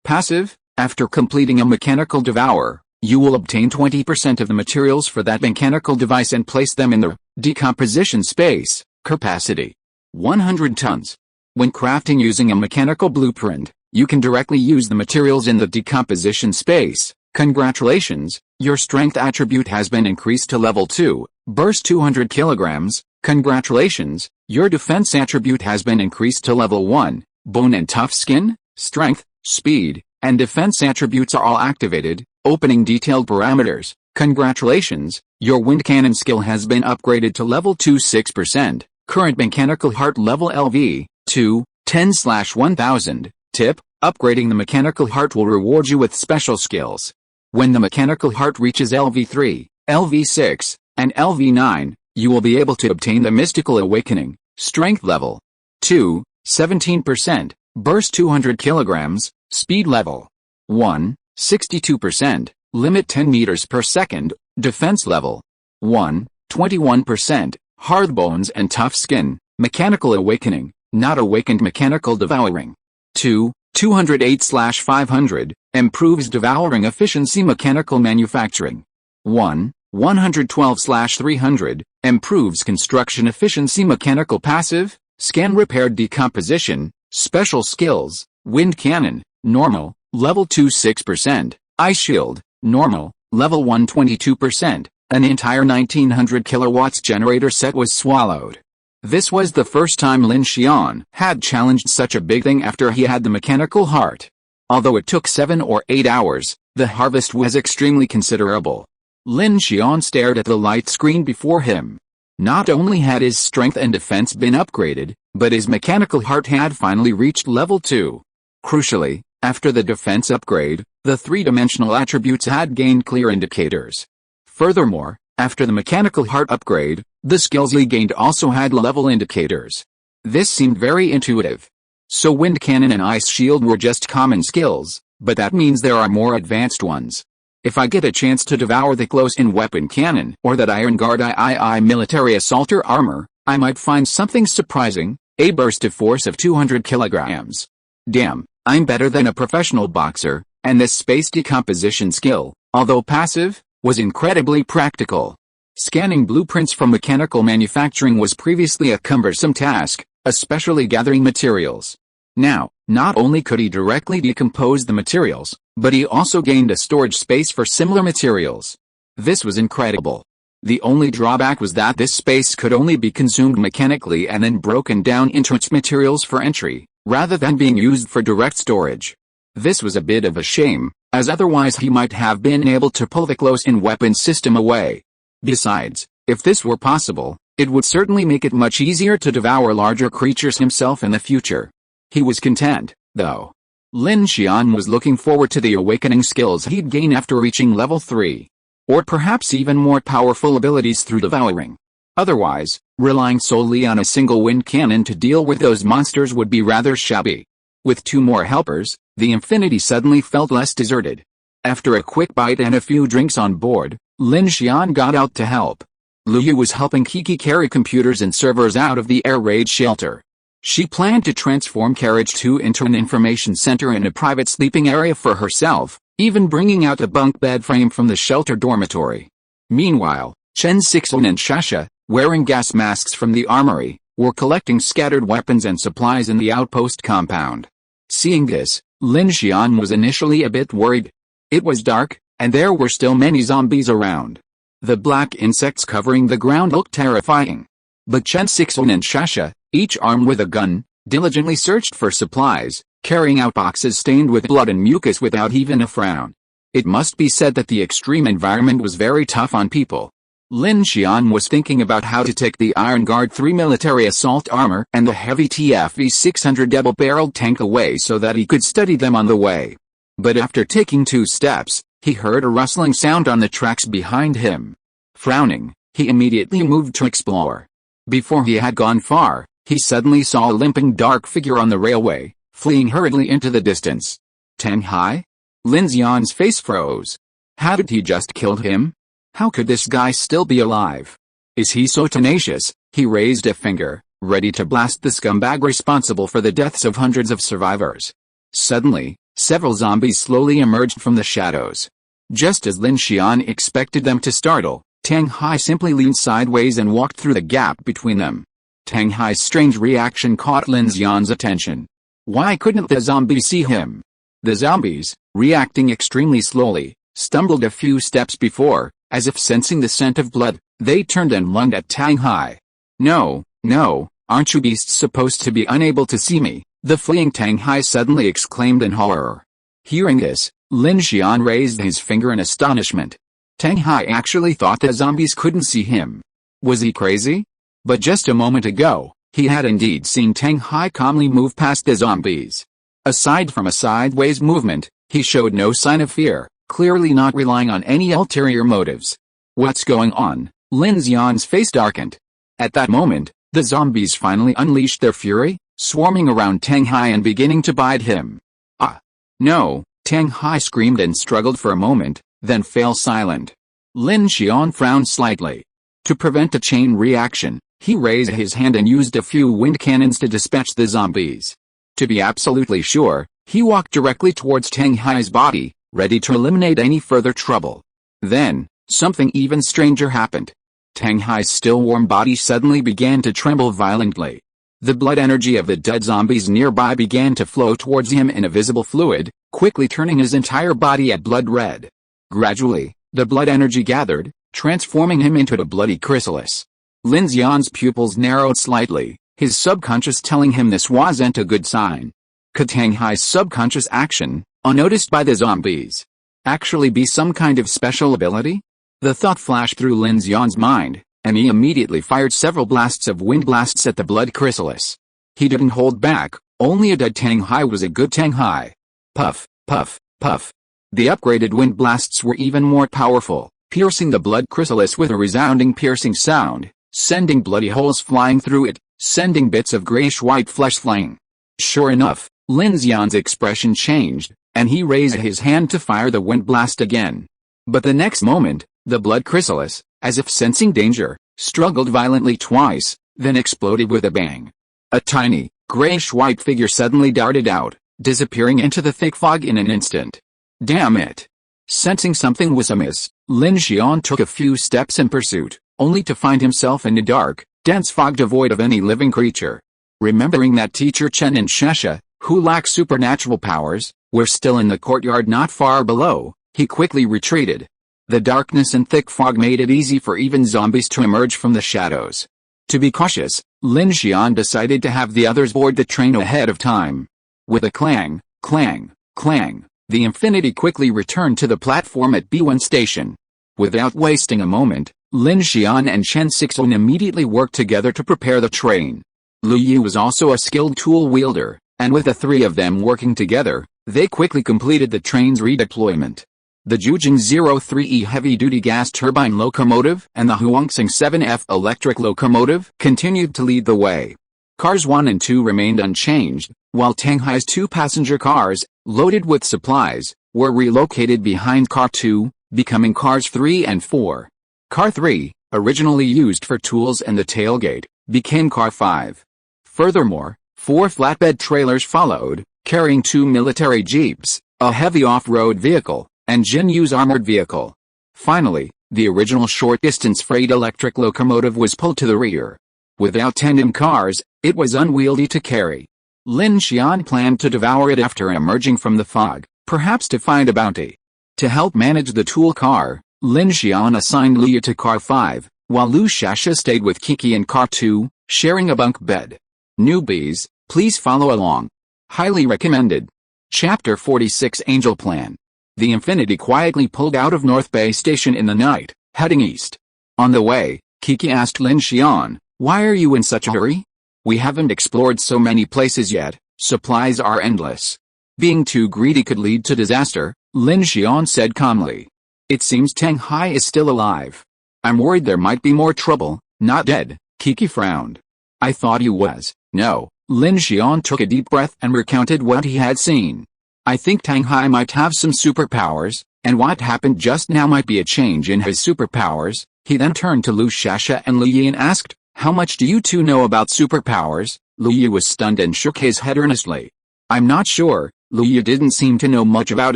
passive. After completing a mechanical devour, you will obtain 20% of the materials for that mechanical device and place them in the decomposition space. Capacity: 100 tons. When crafting using a mechanical blueprint, you can directly use the materials in the decomposition space. Congratulations, your strength attribute has been increased to level 2, burst 200 kilograms. Congratulations, your defense attribute has been increased to level 1, bone and tough skin. Strength, speed, and defense attributes are all activated, opening detailed parameters. Congratulations, your wind cannon skill has been upgraded to level 2 6%. Current mechanical heart level LV, 2, 10/1000. Tip: upgrading the mechanical heart will reward you with special skills. When the mechanical heart reaches LV3, LV6, and LV9, you will be able to obtain the mystical awakening. Strength level 2, 17%, burst 200 kilograms, speed level 1, 62%, limit 10 meters per second, defense level 1, 21%, hard bones and tough skin, mechanical awakening, not awakened mechanical devouring. 2, 208/500, improves devouring efficiency mechanical manufacturing. 1, 112/300, improves construction efficiency mechanical passive, scan repair decomposition, special skills, wind cannon, normal, level 2 6%, ice shield, normal, level 1 22%, an entire 1900 kilowatts generator set was swallowed. This was the first time Lin Xian had challenged such a big thing after he had the mechanical heart. Although it took 7 or 8 hours, the harvest was extremely considerable. Lin Xian stared at the light screen before him. Not only had his strength and defense been upgraded, but his mechanical heart had finally reached level 2. Crucially, after the defense upgrade, the three-dimensional attributes had gained clear indicators. Furthermore, after the mechanical heart upgrade, the skills he gained also had level indicators. This seemed very intuitive. So wind cannon and ice shield were just common skills, but that means there are more advanced ones. If I get a chance to devour the close-in weapon cannon or that Iron Guard III military assaulter armor, I might find something surprising, a burst of force of 200 kilograms. Damn, I'm better than a professional boxer, and this space decomposition skill, although passive, was incredibly practical. Scanning blueprints from mechanical manufacturing was previously a cumbersome task, especially gathering materials. Now, not only could he directly decompose the materials, but he also gained a storage space for similar materials. This was incredible. The only drawback was that this space could only be consumed mechanically and then broken down into its materials for entry, rather than being used for direct storage. This was a bit of a shame, as otherwise he might have been able to pull the close-in weapon system away. Besides, if this were possible, it would certainly make it much easier to devour larger creatures himself in the future. He was content, though. Lin Xian was looking forward to the awakening skills he'd gain after reaching level 3. Or perhaps even more powerful abilities through devouring. Otherwise, relying solely on a single wind cannon to deal with those monsters would be rather shabby. With 2 more helpers, the Infinity suddenly felt less deserted. After a quick bite and a few drinks on board, Lin Xian got out to help. Liu was helping Kiki carry computers and servers out of the air raid shelter. She planned to transform Carriage 2 into an information center and a private sleeping area for herself, even bringing out a bunk bed frame from the shelter dormitory. Meanwhile, Chen Sixuan and Shasha, wearing gas masks from the armory, were collecting scattered weapons and supplies in the outpost compound. Seeing this, Lin Xian was initially a bit worried. It was dark, and there were still many zombies around. The black insects covering the ground looked terrifying. But Chen Sixuan and Shasha, each armed with a gun, diligently searched for supplies, carrying out boxes stained with blood and mucus without even a frown. It must be said that the extreme environment was very tough on people. Lin Xian was thinking about how to take the Iron Guard 3 military assault armor and the heavy TFV 600 double-barreled tank away so that he could study them on the way. But after taking 2 steps, he heard a rustling sound on the tracks behind him. Frowning, he immediately moved to explore. Before he had gone far, he suddenly saw a limping dark figure on the railway, fleeing hurriedly into the distance. Tang Hai? Lin Xian's face froze. Hadn't he just killed him? How could this guy still be alive? Is he so tenacious? He raised a finger, ready to blast the scumbag responsible for the deaths of hundreds of survivors. Suddenly, several zombies slowly emerged from the shadows. Just as Lin Xian expected them to startle, Tang Hai simply leaned sideways and walked through the gap between them. Tang Hai's strange reaction caught Lin Xian's attention. Why couldn't the zombies see him? The zombies, reacting extremely slowly, stumbled a few steps before, as if sensing the scent of blood, they turned and lunged at Tang Hai. No, no, aren't you beasts supposed to be unable to see me? The fleeing Tang Hai suddenly exclaimed in horror. Hearing this, Lin Xian raised his finger in astonishment. Tang Hai actually thought the zombies couldn't see him. Was he crazy? But just a moment ago, he had indeed seen Tang Hai calmly move past the zombies. Aside from a sideways movement, he showed no sign of fear, clearly not relying on any ulterior motives. What's going on? Lin Xian's face darkened. At that moment, the zombies finally unleashed their fury, swarming around Tang Hai and beginning to bite him. Ah! No! Tang Hai screamed and struggled for a moment, then fell silent. Lin Xian frowned slightly. To prevent a chain reaction, he raised his hand and used a few wind cannons to dispatch the zombies. To be absolutely sure, he walked directly towards Tang Hai's body, ready to eliminate any further trouble. Then, something even stranger happened. Tang Hai's still warm body suddenly began to tremble violently. The blood energy of the dead zombies nearby began to flow towards him in a visible fluid, quickly turning his entire body a blood red. Gradually, the blood energy gathered, transforming him into a bloody chrysalis. Lin Xian's pupils narrowed slightly, his subconscious telling him this wasn't a good sign. Could Tang Hai's subconscious action, unnoticed by the zombies, actually be some kind of special ability? The thought flashed through Lin Xian's mind, and he immediately fired several blasts of wind blasts at the blood chrysalis. He didn't hold back, only a dead Tang Hai was a good Tang Hai. Puff, puff, puff. The upgraded wind blasts were even more powerful, piercing the blood chrysalis with a resounding piercing sound, sending bloody holes flying through it, sending bits of grayish-white flesh flying. Sure enough, Lin Xian's expression changed, and he raised his hand to fire the wind blast again. But the next moment, the blood chrysalis, as if sensing danger, struggled violently twice, then exploded with a bang. A tiny, grayish-white figure suddenly darted out, disappearing into the thick fog in an instant. Damn it! Sensing something was amiss, Lin Xian took a few steps in pursuit, only to find himself in a dark, dense fog devoid of any living creature. Remembering that teacher Chen and Shesha, who lacked supernatural powers, were still in the courtyard not far below, he quickly retreated. The darkness and thick fog made it easy for even zombies to emerge from the shadows. To be cautious, Lin Xian decided to have the others board the train ahead of time. With a clang, clang, clang, the Infinity quickly returned to the platform at B1 station. Without wasting a moment, Lin Xian and Chen Sixuan immediately worked together to prepare the train. Lu Yu was also a skilled tool wielder, and with the three of them working together, they quickly completed the train's redeployment. The Zhujing 03E heavy-duty gas turbine locomotive and the Huangsing 7F electric locomotive continued to lead the way. Cars 1 and 2 remained unchanged, while Tang Hai's two passenger cars, loaded with supplies, were relocated behind Car 2, becoming Cars 3 and 4. Car 3, originally used for tools and the tailgate, became Car 5. Furthermore, 4 flatbed trailers followed, carrying 2 military jeeps, a heavy off-road vehicle, and Jin Yu's armored vehicle. Finally, the original short-distance freight electric locomotive was pulled to the rear. Without tandem cars, it was unwieldy to carry. Lin Xian planned to devour it after emerging from the fog, perhaps to find a bounty. To help manage the tool car, Lin Xian assigned Liu to Car 5, while Lu Shasha stayed with Kiki in Car 2, sharing a bunk bed. Newbies, please follow along. Highly recommended. Chapter 46 Angel Plan. The Infinity quietly pulled out of North Bay Station in the night, heading east. On the way, Kiki asked Lin Xian, "Why are you in such a hurry? We haven't explored so many places yet, supplies are endless." Being too greedy could lead to disaster, Lin Xian said calmly. "It seems Tang Hai is still alive. I'm worried there might be more trouble, not dead." Kiki frowned. "I thought he was." "No." Lin Xian took a deep breath and recounted what he had seen. "I think Tang Hai might have some superpowers, and what happened just now might be a change in his superpowers." He then turned to Lu Shasha and Lu Yi and asked, "How much do you two know about superpowers?" Lu Yi was stunned and shook his head earnestly. "I'm not sure." Lu Yi didn't seem to know much about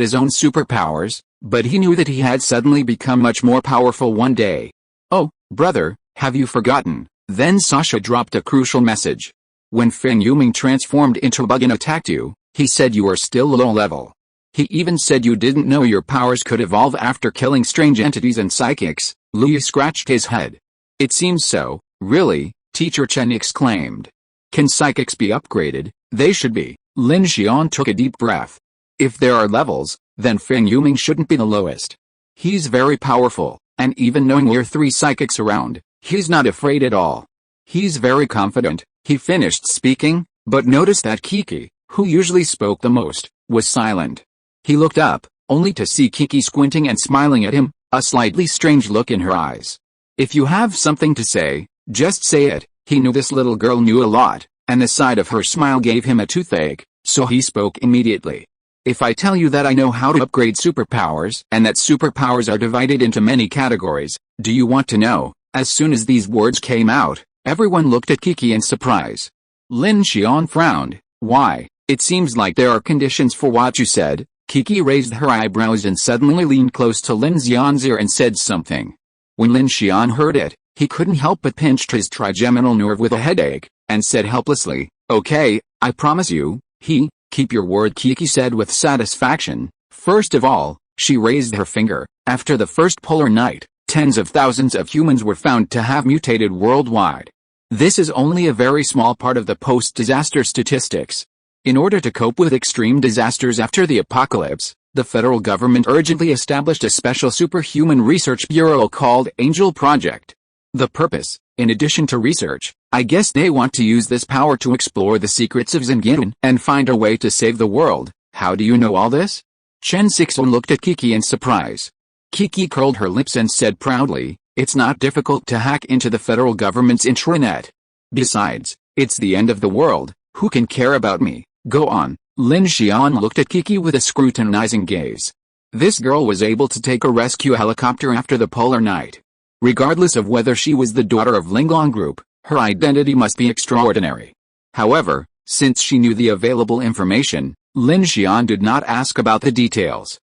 his own superpowers, but he knew that he had suddenly become much more powerful one day. "Oh, brother, have you forgotten? Then Sasha dropped a crucial message. When Feng Yuming transformed into a bug and attacked you, he said you were still low level. He even said you didn't know your powers could evolve after killing strange entities and psychics. Liu scratched his head. It seems so, really, Teacher Chen exclaimed. Can psychics be upgraded? They should be. Lin Xian took a deep breath. If there are levels, then Feng Yuming shouldn't be the lowest. He's very powerful, and even knowing we're 3 psychics around, he's not afraid at all. He's very confident. He finished speaking, but noticed that Kiki, who usually spoke the most, was silent. He looked up, only to see Kiki squinting and smiling at him, a slightly strange look in her eyes. If you have something to say, just say it. He knew this little girl knew a lot, and the sight of her smile gave him a toothache, so he spoke immediately. If I tell you that I know how to upgrade superpowers, and that superpowers are divided into many categories, do you want to know? As soon as these words came out, everyone looked at Kiki in surprise. Lin Xian frowned. Why? It seems like there are conditions for what you said. Kiki raised her eyebrows and suddenly leaned close to Lin Xian's ear and said something. When Lin Xian heard it, he couldn't help but pinched his trigeminal nerve with a headache, and said helplessly, "Okay, I promise you." Keep your word, Kiki said with satisfaction. First of all, she raised her finger. After the first polar night, tens of thousands of humans were found to have mutated worldwide. This is only a very small part of the post-disaster statistics. In order to cope with extreme disasters after the apocalypse, the federal government urgently established a special superhuman research bureau called Angel Project. The purpose, in addition to research, I guess they want to use this power to explore the secrets of Xinjiang and find a way to save the world. How do you know all this? Chen Sixuan looked at Kiki in surprise. Kiki curled her lips and said proudly, "It's not difficult to hack into the federal government's intranet. Besides, it's the end of the world. Who can care about me? Go on." Lin Xian looked at Kiki with a scrutinizing gaze. This girl was able to take a rescue helicopter after the polar night. Regardless of whether she was the daughter of Linglong Group, her identity must be extraordinary. However, since she knew the available information, Lin Xian did not ask about the details.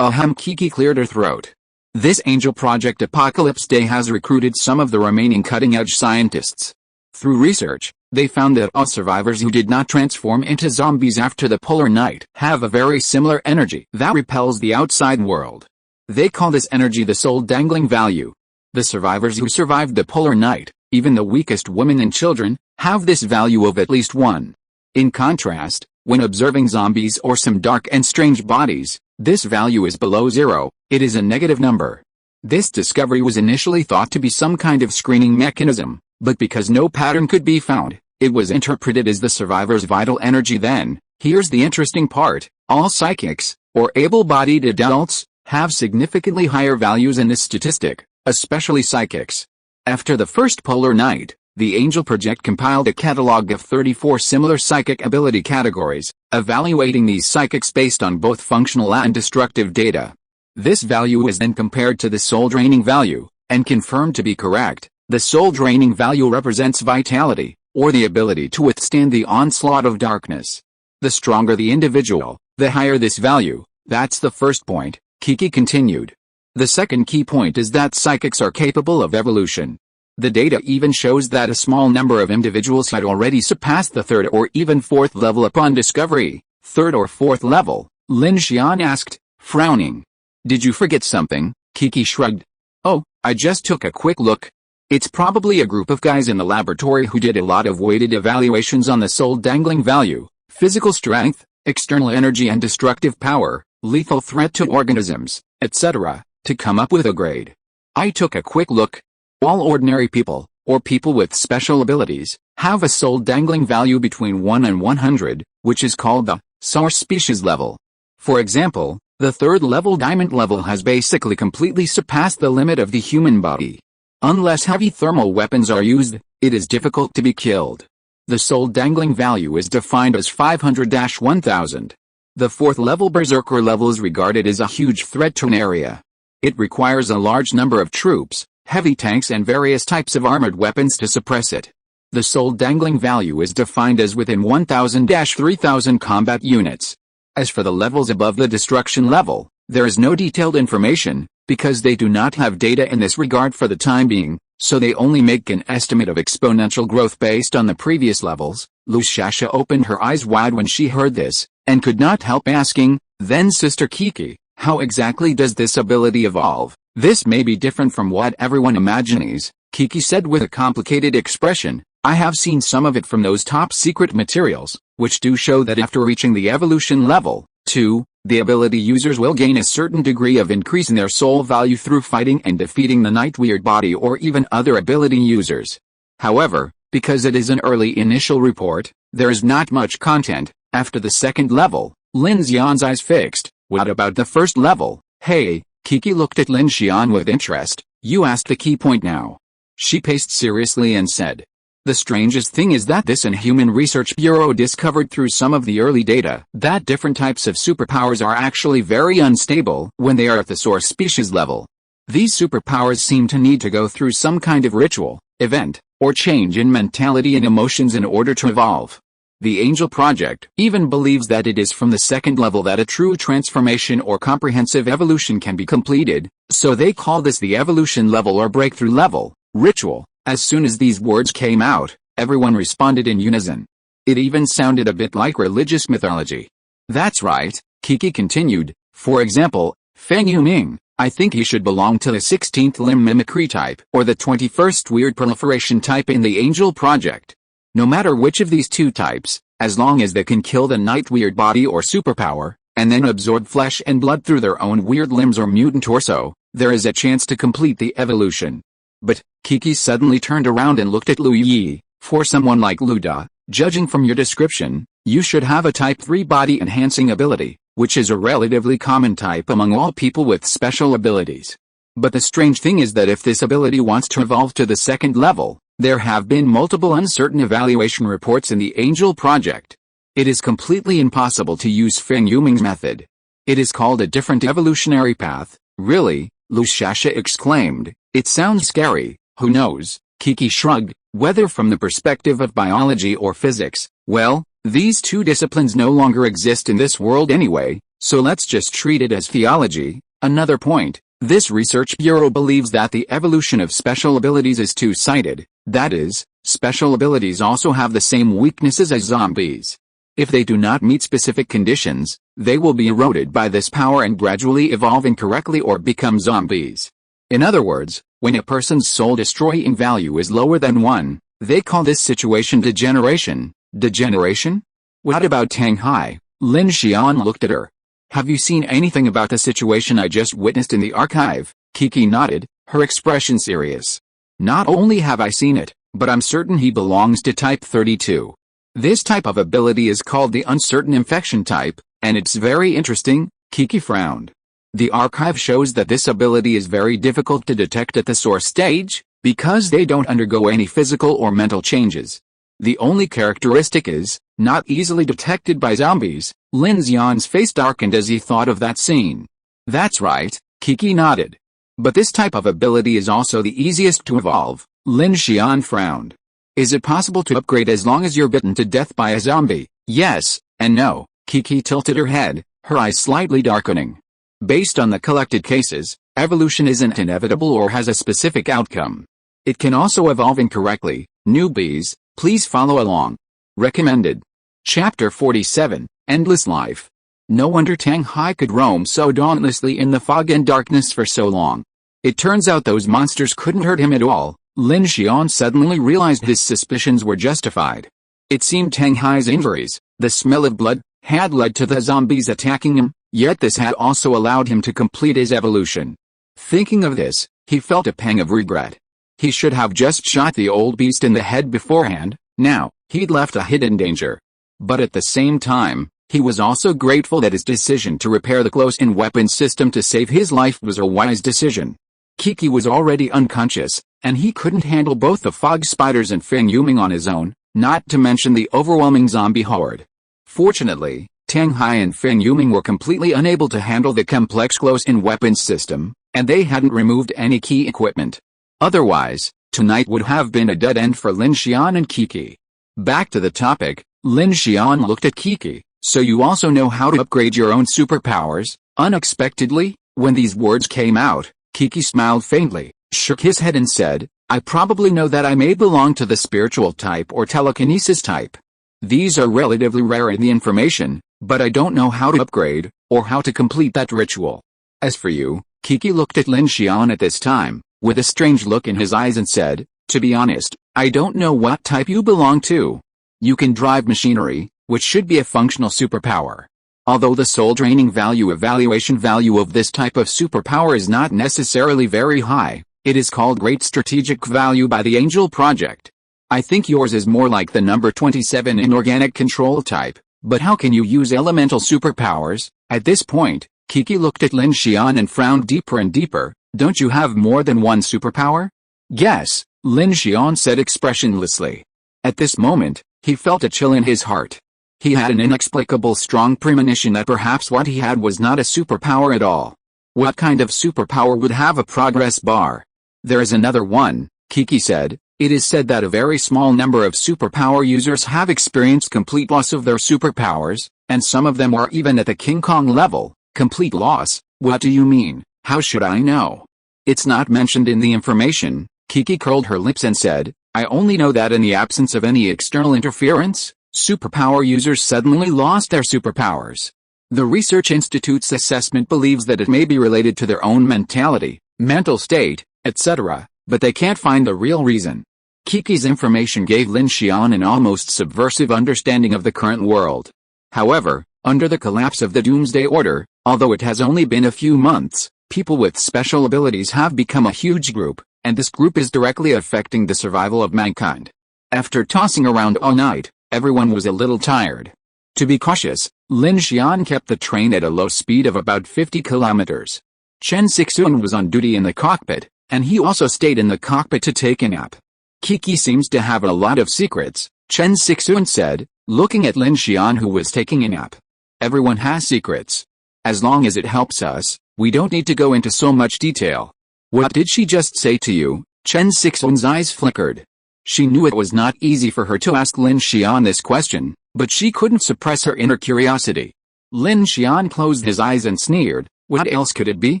Kiki cleared her throat. This Angel Project Apocalypse Day has recruited some of the remaining cutting-edge scientists. Through research, they found that all survivors who did not transform into zombies after the polar night have a very similar energy that repels the outside world. They call this energy the soul dangling value. The survivors who survived the polar night, even the weakest women and children, have this value of at least 1. In contrast, when observing zombies or some dark and strange bodies, this value is below 0, it is a negative number. This discovery was initially thought to be some kind of screening mechanism, but because no pattern could be found, it was interpreted as the survivor's vital energy. Then, here's the interesting part, all psychics, or able-bodied adults, have significantly higher values in this statistic, especially psychics. After the first polar night, the Angel Project compiled a catalog of 34 similar psychic ability categories, evaluating these psychics based on both functional and destructive data. This value was then compared to the soul-draining value, and confirmed to be correct. The soul-draining value represents vitality, or the ability to withstand the onslaught of darkness. The stronger the individual, the higher this value. That's the first point, Kiki continued. The second key point is that psychics are capable of evolution. The data even shows that a small number of individuals had already surpassed the 3rd or even 4th level upon discovery. 3rd or 4th level? Lin Xian asked, frowning. Did you forget something? Kiki shrugged. Oh, I just took a quick look. It's probably a group of guys in the laboratory who did a lot of weighted evaluations on the soul dangling value, physical strength, external energy and destructive power, lethal threat to organisms, etc., to come up with a grade. I took a quick look. All ordinary people, or people with special abilities, have a soul dangling value between 1 and 100, which is called the source species level. For example, the 3rd level diamond level has basically completely surpassed the limit of the human body. Unless heavy thermal weapons are used, it is difficult to be killed. The soul dangling value is defined as 500-1000. The 4th level berserker level is regarded as a huge threat to an area. It requires a large number of troops, heavy tanks and various types of armored weapons to suppress it. The soul dangling value is defined as within 1000-3000 combat units. As for the levels above the destruction level, there is no detailed information, because they do not have data in this regard for the time being. so they only make an estimate of exponential growth based on the previous levels. Xian opened her eyes wide when she heard this, and could not help asking, "Then Sister Kiki, how exactly does this ability evolve? This may be different from what everyone imagines," Kiki said with a complicated expression. "I have seen some of it from those top secret materials, which do show that after reaching the evolution level 2, the ability users will gain a certain degree of increase in their soul value through fighting and defeating the night weird body or even other ability users. However, because it is an early initial report, there is not much content. After the second level." Lin Xian's eyes fixed. "What about the first level?" "Hey," Kiki looked at Lin Xian with interest, "you asked the key point now." She paced seriously and said, "The strangest thing is that this Inhuman Research Bureau discovered through some of the early data that different types of superpowers are actually very unstable when they are at the source species level. These superpowers seem to need to go through some kind of ritual, event, or change in mentality and emotions in order to evolve. The Angel Project even believes that it is from the second level that a true transformation or comprehensive evolution can be completed, so they call this the evolution level or breakthrough level, ritual." As soon as these words came out, everyone responded in unison. It even sounded a bit like religious mythology. "That's right," Kiki continued. "For example, Feng Yuming, I think he should belong to the 16th limb mimicry type or the 21st weird proliferation type in the Angel Project. No matter which of these two types, as long as they can kill the night weird body or superpower, and then absorb flesh and blood through their own weird limbs or mutant torso, there is a chance to complete the evolution." "But," Kiki suddenly turned around and looked at Lu Yi, "for someone like Luda, judging from your description, you should have a Type 3 body-enhancing ability, which is a relatively common type among all people with special abilities. But the strange thing is that if this ability wants to evolve to the second level, there have been multiple uncertain evaluation reports in the Angel Project. It is completely impossible to use Feng Yuming's method. It is called a different evolutionary path." "Really?" Lu Xian exclaimed. "It sounds scary." "Who knows?" Kiki shrugged. "Whether from the perspective of biology or physics, well, these two disciplines no longer exist in this world anyway, so let's just treat it as theology." Another point, this research bureau believes that the evolution of special abilities is two-sided, that is, special abilities also have the same weaknesses as zombies. If they do not meet specific conditions, they will be eroded by this power and gradually evolve incorrectly or become zombies. In other words, when a person's soul-destroying value is lower than 1, they call this situation degeneration. Degeneration? What about Tang Hai? Lin Xian looked at her. "Have you seen anything about the situation I just witnessed in the archive?" Kiki nodded, her expression serious. "Not only have I seen it, but I'm certain he belongs to type 32. This type of ability is called the uncertain infection type, and it's very interesting." Kiki frowned. "The archive shows that this ability is very difficult to detect at the source stage, because they don't undergo any physical or mental changes. The only characteristic is, not easily detected by zombies." Lin Xian's face darkened as he thought of that scene. "That's right," Kiki nodded. "But this type of ability is also the easiest to evolve." Lin Xian frowned. "Is it possible to upgrade as long as you're bitten to death by a zombie?" "Yes, and no." Kiki tilted her head, her eyes slightly darkening. "Based on the collected cases, evolution isn't inevitable or has a specific outcome. It can also evolve incorrectly. Newbies, please follow along." Recommended. Chapter 47, Endless Life. No wonder Tang Hai could roam so dauntlessly in the fog and darkness for so long. It turns out those monsters couldn't hurt him at all. Lin Xian suddenly realized his suspicions were justified. It seemed Tang Hai's injuries, the smell of blood, had led to the zombies attacking him, yet this had also allowed him to complete his evolution. Thinking of this, he felt a pang of regret. He should have just shot the old beast in the head beforehand. Now, he'd left a hidden danger. But at the same time, he was also grateful that his decision to repair the close-in weapon system to save his life was a wise decision. Kiki was already unconscious, and he couldn't handle both the fog spiders and Feng Yuming on his own, not to mention the overwhelming zombie horde. Fortunately, Tang Hai and Feng Yuming were completely unable to handle the complex close-in weapons system, and they hadn't removed any key equipment. Otherwise, tonight would have been a dead end for Lin Xian and Kiki. Back to the topic, Lin Xian looked at Kiki. "So you also know how to upgrade your own superpowers?" Unexpectedly, when these words came out, Kiki smiled faintly, shook his head and said, I probably know that I may belong to the spiritual type or telekinesis type. These are relatively rare in the information, but I don't know how to upgrade, or how to complete that ritual. As for you, Kiki looked at Lin Xian at this time, with a strange look in his eyes and said, to be honest, I don't know what type you belong to. You can drive machinery, which should be a functional superpower. Although the soul draining evaluation value of this type of superpower is not necessarily very high, it is called great strategic value by the Angel Project. I think yours is more like the number 27 inorganic control type, but how can you use elemental superpowers? At this point, Kiki looked at Lin Xian and frowned deeper and deeper. Don't you have more than one superpower? Yes, Lin Xian said expressionlessly. At this moment, he felt a chill in his heart. He had an inexplicable strong premonition that perhaps what he had was not a superpower at all. What kind of superpower would have a progress bar? There is another one, Kiki said. It is said that a very small number of superpower users have experienced complete loss of their superpowers, and some of them are even at the King Kong level. Complete loss? What do you mean? How should I know? It's not mentioned in the information. Kiki curled her lips and said, I only know that in the absence of any external interference, superpower users suddenly lost their superpowers. The Research Institute's assessment believes that it may be related to their own mentality, mental state, etc., but they can't find the real reason. Kiki's information gave Lin Xian an almost subversive understanding of the current world. However, under the collapse of the Doomsday Order, although it has only been a few months, people with special abilities have become a huge group, and this group is directly affecting the survival of mankind. After tossing around all night, everyone was a little tired. To be cautious, Lin Xian kept the train at a low speed of about 50 kilometers. Chen Sixuan was on duty in the cockpit, and he also stayed in the cockpit to take a nap. Kiki seems to have a lot of secrets, Chen Sixuan said, looking at Lin Xian who was taking a nap. Everyone has secrets. As long as it helps us, we don't need to go into so much detail. What did she just say to you? Chen Sixuan's eyes flickered. She knew it was not easy for her to ask Lin Xian this question, but she couldn't suppress her inner curiosity. Lin Xian closed his eyes and sneered, what else could it be?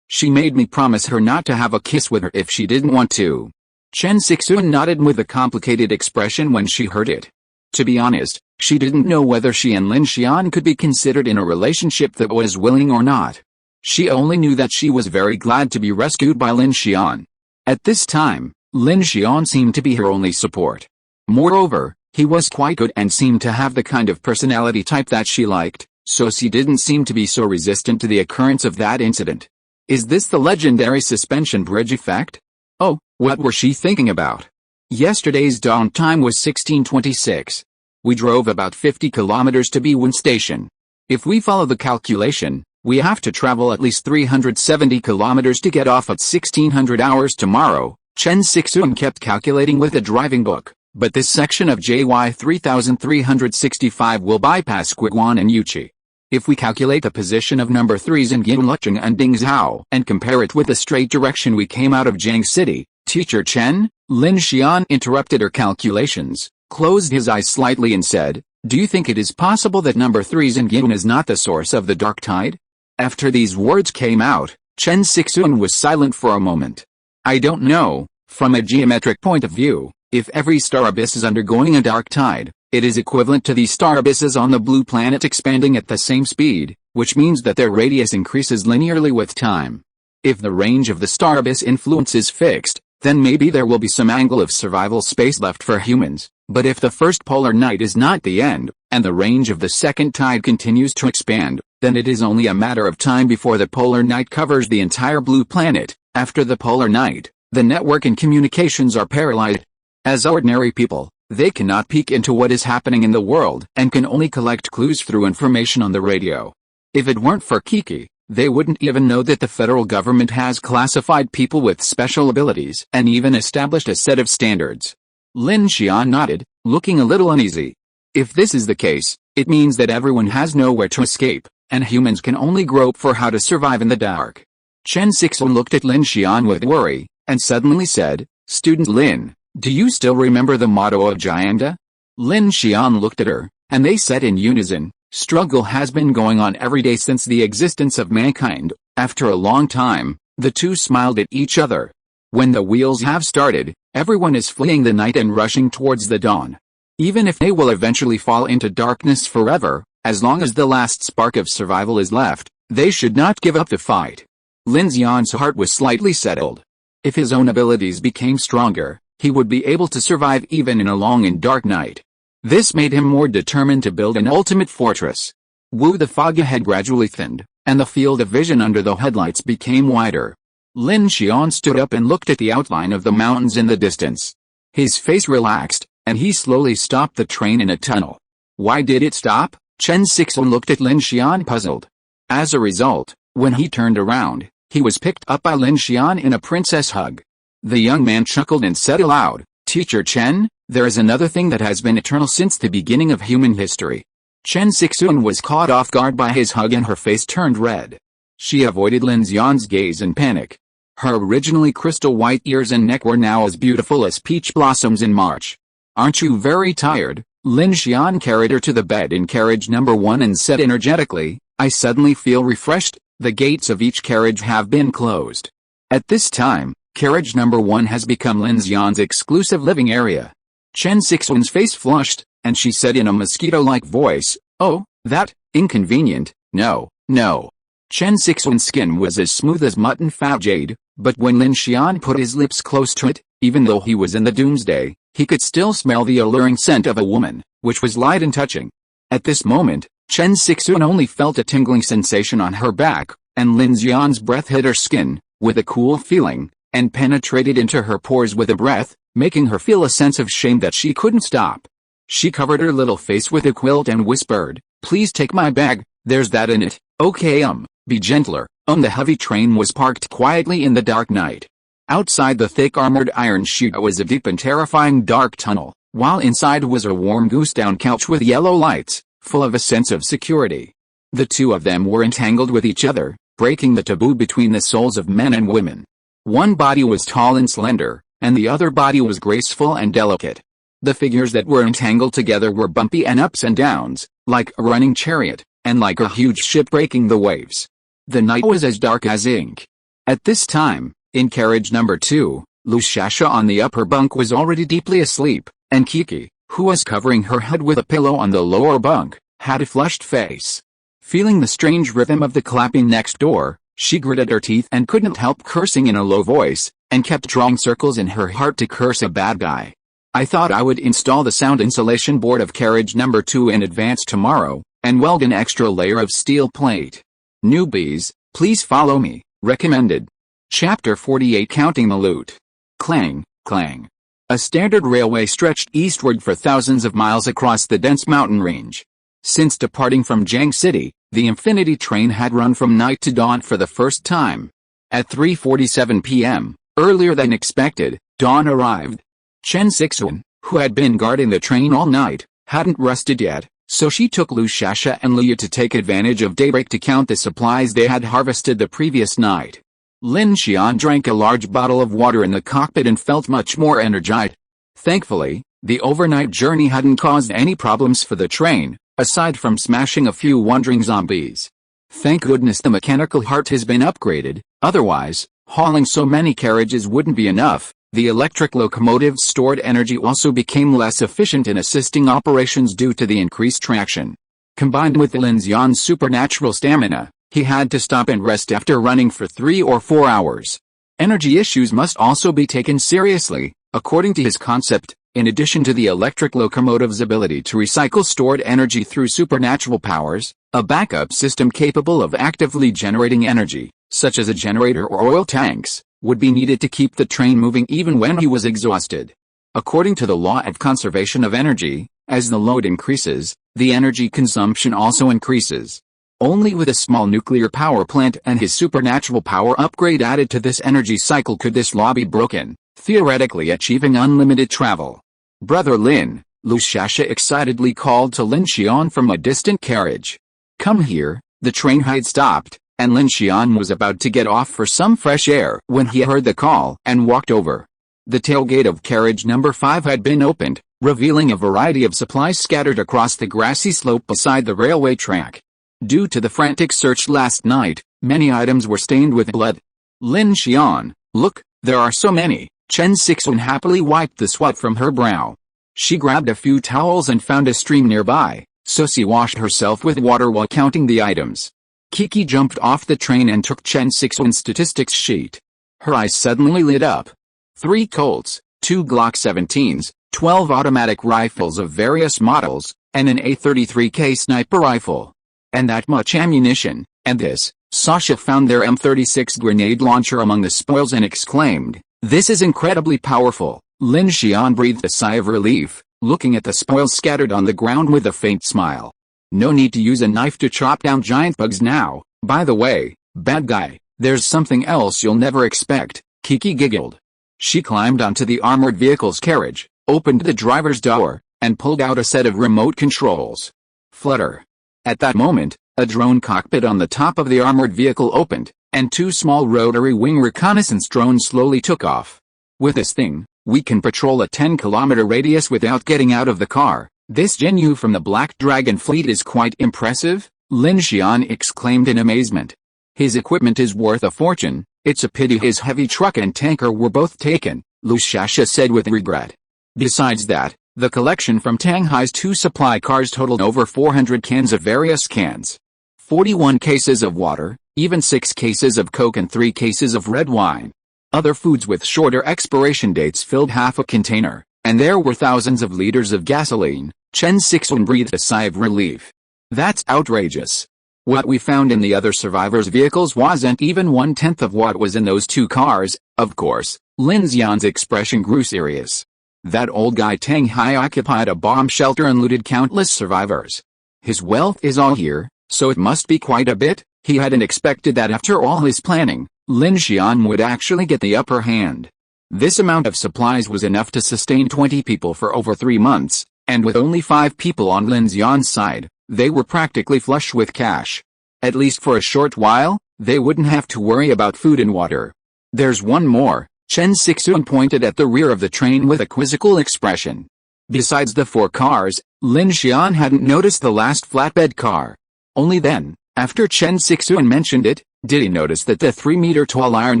She made me promise her not to have a kiss with her if she didn't want to. Chen Sixuan nodded with a complicated expression when she heard it. To be honest, she didn't know whether she and Lin Xian could be considered in a relationship that was willing or not. She only knew that she was very glad to be rescued by Lin Xian. At this time, Lin Xian seemed to be her only support. Moreover, he was quite good and seemed to have the kind of personality type that she liked, so she didn't seem to be so resistant to the occurrence of that incident. Is this the legendary suspension bridge effect? Oh, what were she thinking about? Yesterday's dawn time was 1626. We drove about 50 kilometers to Bwin Station. If we follow the calculation, we have to travel at least 370 kilometers to get off at 1600 hours tomorrow. Chen Sixuan kept calculating with a driving book, but this section of JY 3365 will bypass Guiguan and Yuchi. If we calculate the position of number 3s in Yinlucheng and Dingzhou and compare it with the straight direction we came out of Jiang City, Teacher Chen, Lin Xian interrupted her calculations, closed his eyes slightly and said, do you think it is possible that number 3s in Yin is not the source of the dark tide? After these words came out, Chen Sixuan was silent for a moment. I don't know, from a geometric point of view, if every star abyss is undergoing a dark tide, it is equivalent to these star abysses on the blue planet expanding at the same speed, which means that their radius increases linearly with time. If the range of the star abyss influence is fixed, then maybe there will be some angle of survival space left for humans, but if the first polar night is not the end, and the range of the second tide continues to expand, then it is only a matter of time before the polar night covers the entire blue planet. After the polar night, the network and communications are paralyzed. As ordinary people, they cannot peek into what is happening in the world and can only collect clues through information on the radio. If it weren't for Kiki, they wouldn't even know that the federal government has classified people with special abilities and even established a set of standards. Lin Xian nodded, looking a little uneasy. If this is the case, it means that everyone has nowhere to escape, and humans can only grope for how to survive in the dark. Chen Sixuan looked at Lin Xian with worry, and suddenly said, Student Lin, do you still remember the motto of Jiangda? Lin Xian looked at her, and they said in unison, struggle has been going on every day since the existence of mankind. After a long time, the two smiled at each other. When the wheels have started, everyone is fleeing the night and rushing towards the dawn. Even if they will eventually fall into darkness forever, as long as the last spark of survival is left, they should not give up the fight. Lin Xian's heart was slightly settled. If his own abilities became stronger, he would be able to survive even in a long and dark night. This made him more determined to build an ultimate fortress. The fog ahead gradually thinned, and the field of vision under the headlights became wider. Lin Xian stood up and looked at the outline of the mountains in the distance. His face relaxed, and he slowly stopped the train in a tunnel. Why did it stop? Chen Sixuan looked at Lin Xian puzzled. As a result, when he turned around, he was picked up by Lin Xian in a princess hug. The young man chuckled and said aloud, "Teacher Chen, there is another thing that has been eternal since the beginning of human history." Chen Sixuan was caught off guard by his hug and her face turned red. She avoided Lin Xian's gaze in panic. Her originally crystal white ears and neck were now as beautiful as peach blossoms in March. "Aren't you very tired?" Lin Xian carried her to the bed in carriage number 1 and said energetically, "I suddenly feel refreshed." The gates of each carriage have been closed. At this time, carriage number 1 has become Lin Xian's exclusive living area. Chen Sixuan's face flushed, and she said in a mosquito-like voice, "Oh, that, inconvenient, no, no." Chen Sixuan's skin was as smooth as mutton fat jade, but when Lin Xian put his lips close to it, even though he was in the doomsday, he could still smell the alluring scent of a woman, which was light and touching. At this moment, Chen Sixuan only felt a tingling sensation on her back, and Lin Xian's breath hit her skin, with a cool feeling, and penetrated into her pores with a breath, making her feel a sense of shame that she couldn't stop. She covered her little face with a quilt and whispered, "Please take my bag, there's that in it." "Okay, be gentler." The heavy train was parked quietly in the dark night. Outside the thick armored iron chute was a deep and terrifying dark tunnel, while inside was a warm goose-down couch with yellow lights, full of a sense of security. The two of them were entangled with each other, breaking the taboo between the souls of men and women. One body was tall and slender, and the other body was graceful and delicate. The figures that were entangled together were bumpy and ups and downs, like a running chariot, and like a huge ship breaking the waves. The night was as dark as ink. At this time, in carriage number 2, Lushasha on the upper bunk was already deeply asleep, and Kiki, who was covering her head with a pillow on the lower bunk, had a flushed face. Feeling the strange rhythm of the clapping next door, she gritted her teeth and couldn't help cursing in a low voice, and kept drawing circles in her heart to curse a bad guy. "I thought I would install the sound insulation board of carriage number 2 in advance tomorrow, and weld an extra layer of steel plate. Newbies, please follow me," recommended. Chapter 48 Counting the Loot. Clang, clang. A standard railway stretched eastward for thousands of miles across the dense mountain range. Since departing from Jiang City, the Infinity train had run from night to dawn for the first time. At 3:47 p.m., earlier than expected, dawn arrived. Chen Sixuan, who had been guarding the train all night, hadn't rested yet, so she took Lushasha and Liu to take advantage of daybreak to count the supplies they had harvested the previous night. Lin Xian drank a large bottle of water in the cockpit and felt much more energized. Thankfully, the overnight journey hadn't caused any problems for the train, aside from smashing a few wandering zombies. Thank goodness the mechanical heart has been upgraded, otherwise, hauling so many carriages wouldn't be enough. The electric locomotive's stored energy also became less efficient in assisting operations due to the increased traction. Combined with Lin Xian's supernatural stamina, he had to stop and rest after running for 3 or 4 hours. Energy issues must also be taken seriously, according to his concept. In addition to the electric locomotive's ability to recycle stored energy through supernatural powers, a backup system capable of actively generating energy, such as a generator or oil tanks, would be needed to keep the train moving even when he was exhausted. According to the law of conservation of energy, as the load increases, the energy consumption also increases. Only with a small nuclear power plant and his supernatural power upgrade added to this energy cycle could this law be broken, theoretically achieving unlimited travel. "Brother Lin," Lushasha excitedly called to Lin Xian from a distant carriage. "Come here." The train had stopped, and Lin Xian was about to get off for some fresh air when he heard the call and walked over. The tailgate of carriage number 5 had been opened, revealing a variety of supplies scattered across the grassy slope beside the railway track. Due to the frantic search last night, many items were stained with blood. "Lin Xian, look, There are so many. Chen Sixuan happily wiped the sweat from her brow. She grabbed a few towels and found a stream nearby, so she washed herself with water while counting the items. Kiki jumped off the train and took Chen Sixuan's statistics sheet. Her eyes suddenly lit up. 3 Colts, 2 Glock 17s, 12 automatic rifles of various models, and an A33K sniper rifle. And that much ammunition, and this. Sasha found their M36 grenade launcher among the spoils and exclaimed, "This is incredibly powerful." Lin Xian breathed a sigh of relief, looking at the spoils scattered on the ground with a faint smile. No need to use a knife to chop down giant bugs now. By the way, bad guy, there's something else you'll never expect, Kiki giggled. She climbed onto the armored vehicle's carriage, opened the driver's door, and pulled out a set of remote controls. Flutter. At that moment, a drone cockpit on the top of the armored vehicle opened, and 2 small rotary wing reconnaissance drones slowly took off. With this thing, we can patrol a 10-kilometer radius without getting out of the car. This Genu from the Black Dragon fleet is quite impressive, Lin Xian exclaimed in amazement. His equipment is worth a fortune. It's a pity his heavy truck and tanker were both taken, Lu Shasha said with regret. Besides that, the collection from Tanghai's 2 supply cars totaled over 400 cans of various cans. 41 cases of water, even 6 cases of Coke and 3 cases of red wine. Other foods with shorter expiration dates filled half a container, and there were thousands of liters of gasoline. Chen Sixuan breathed a sigh of relief. That's outrageous. What we found in the other survivors' vehicles wasn't even 1/10 of what was in those 2 cars, of course. Lin Xian's expression grew serious. That old guy Tang Hai occupied a bomb shelter and looted countless survivors. His wealth is all here, so it must be quite a bit. He hadn't expected that after all his planning, Lin Xian would actually get the upper hand. This amount of supplies was enough to sustain 20 people for over 3 months, and with only 5 people on Lin Xian's side, they were practically flush with cash. At least for a short while, they wouldn't have to worry about food and water. There's one more. Chen Sixuan pointed at the rear of the train with a quizzical expression. Besides the 4 cars, Lin Xian hadn't noticed the last flatbed car. Only then, after Chen Sixuan mentioned it, did he notice that the 3-meter-tall Iron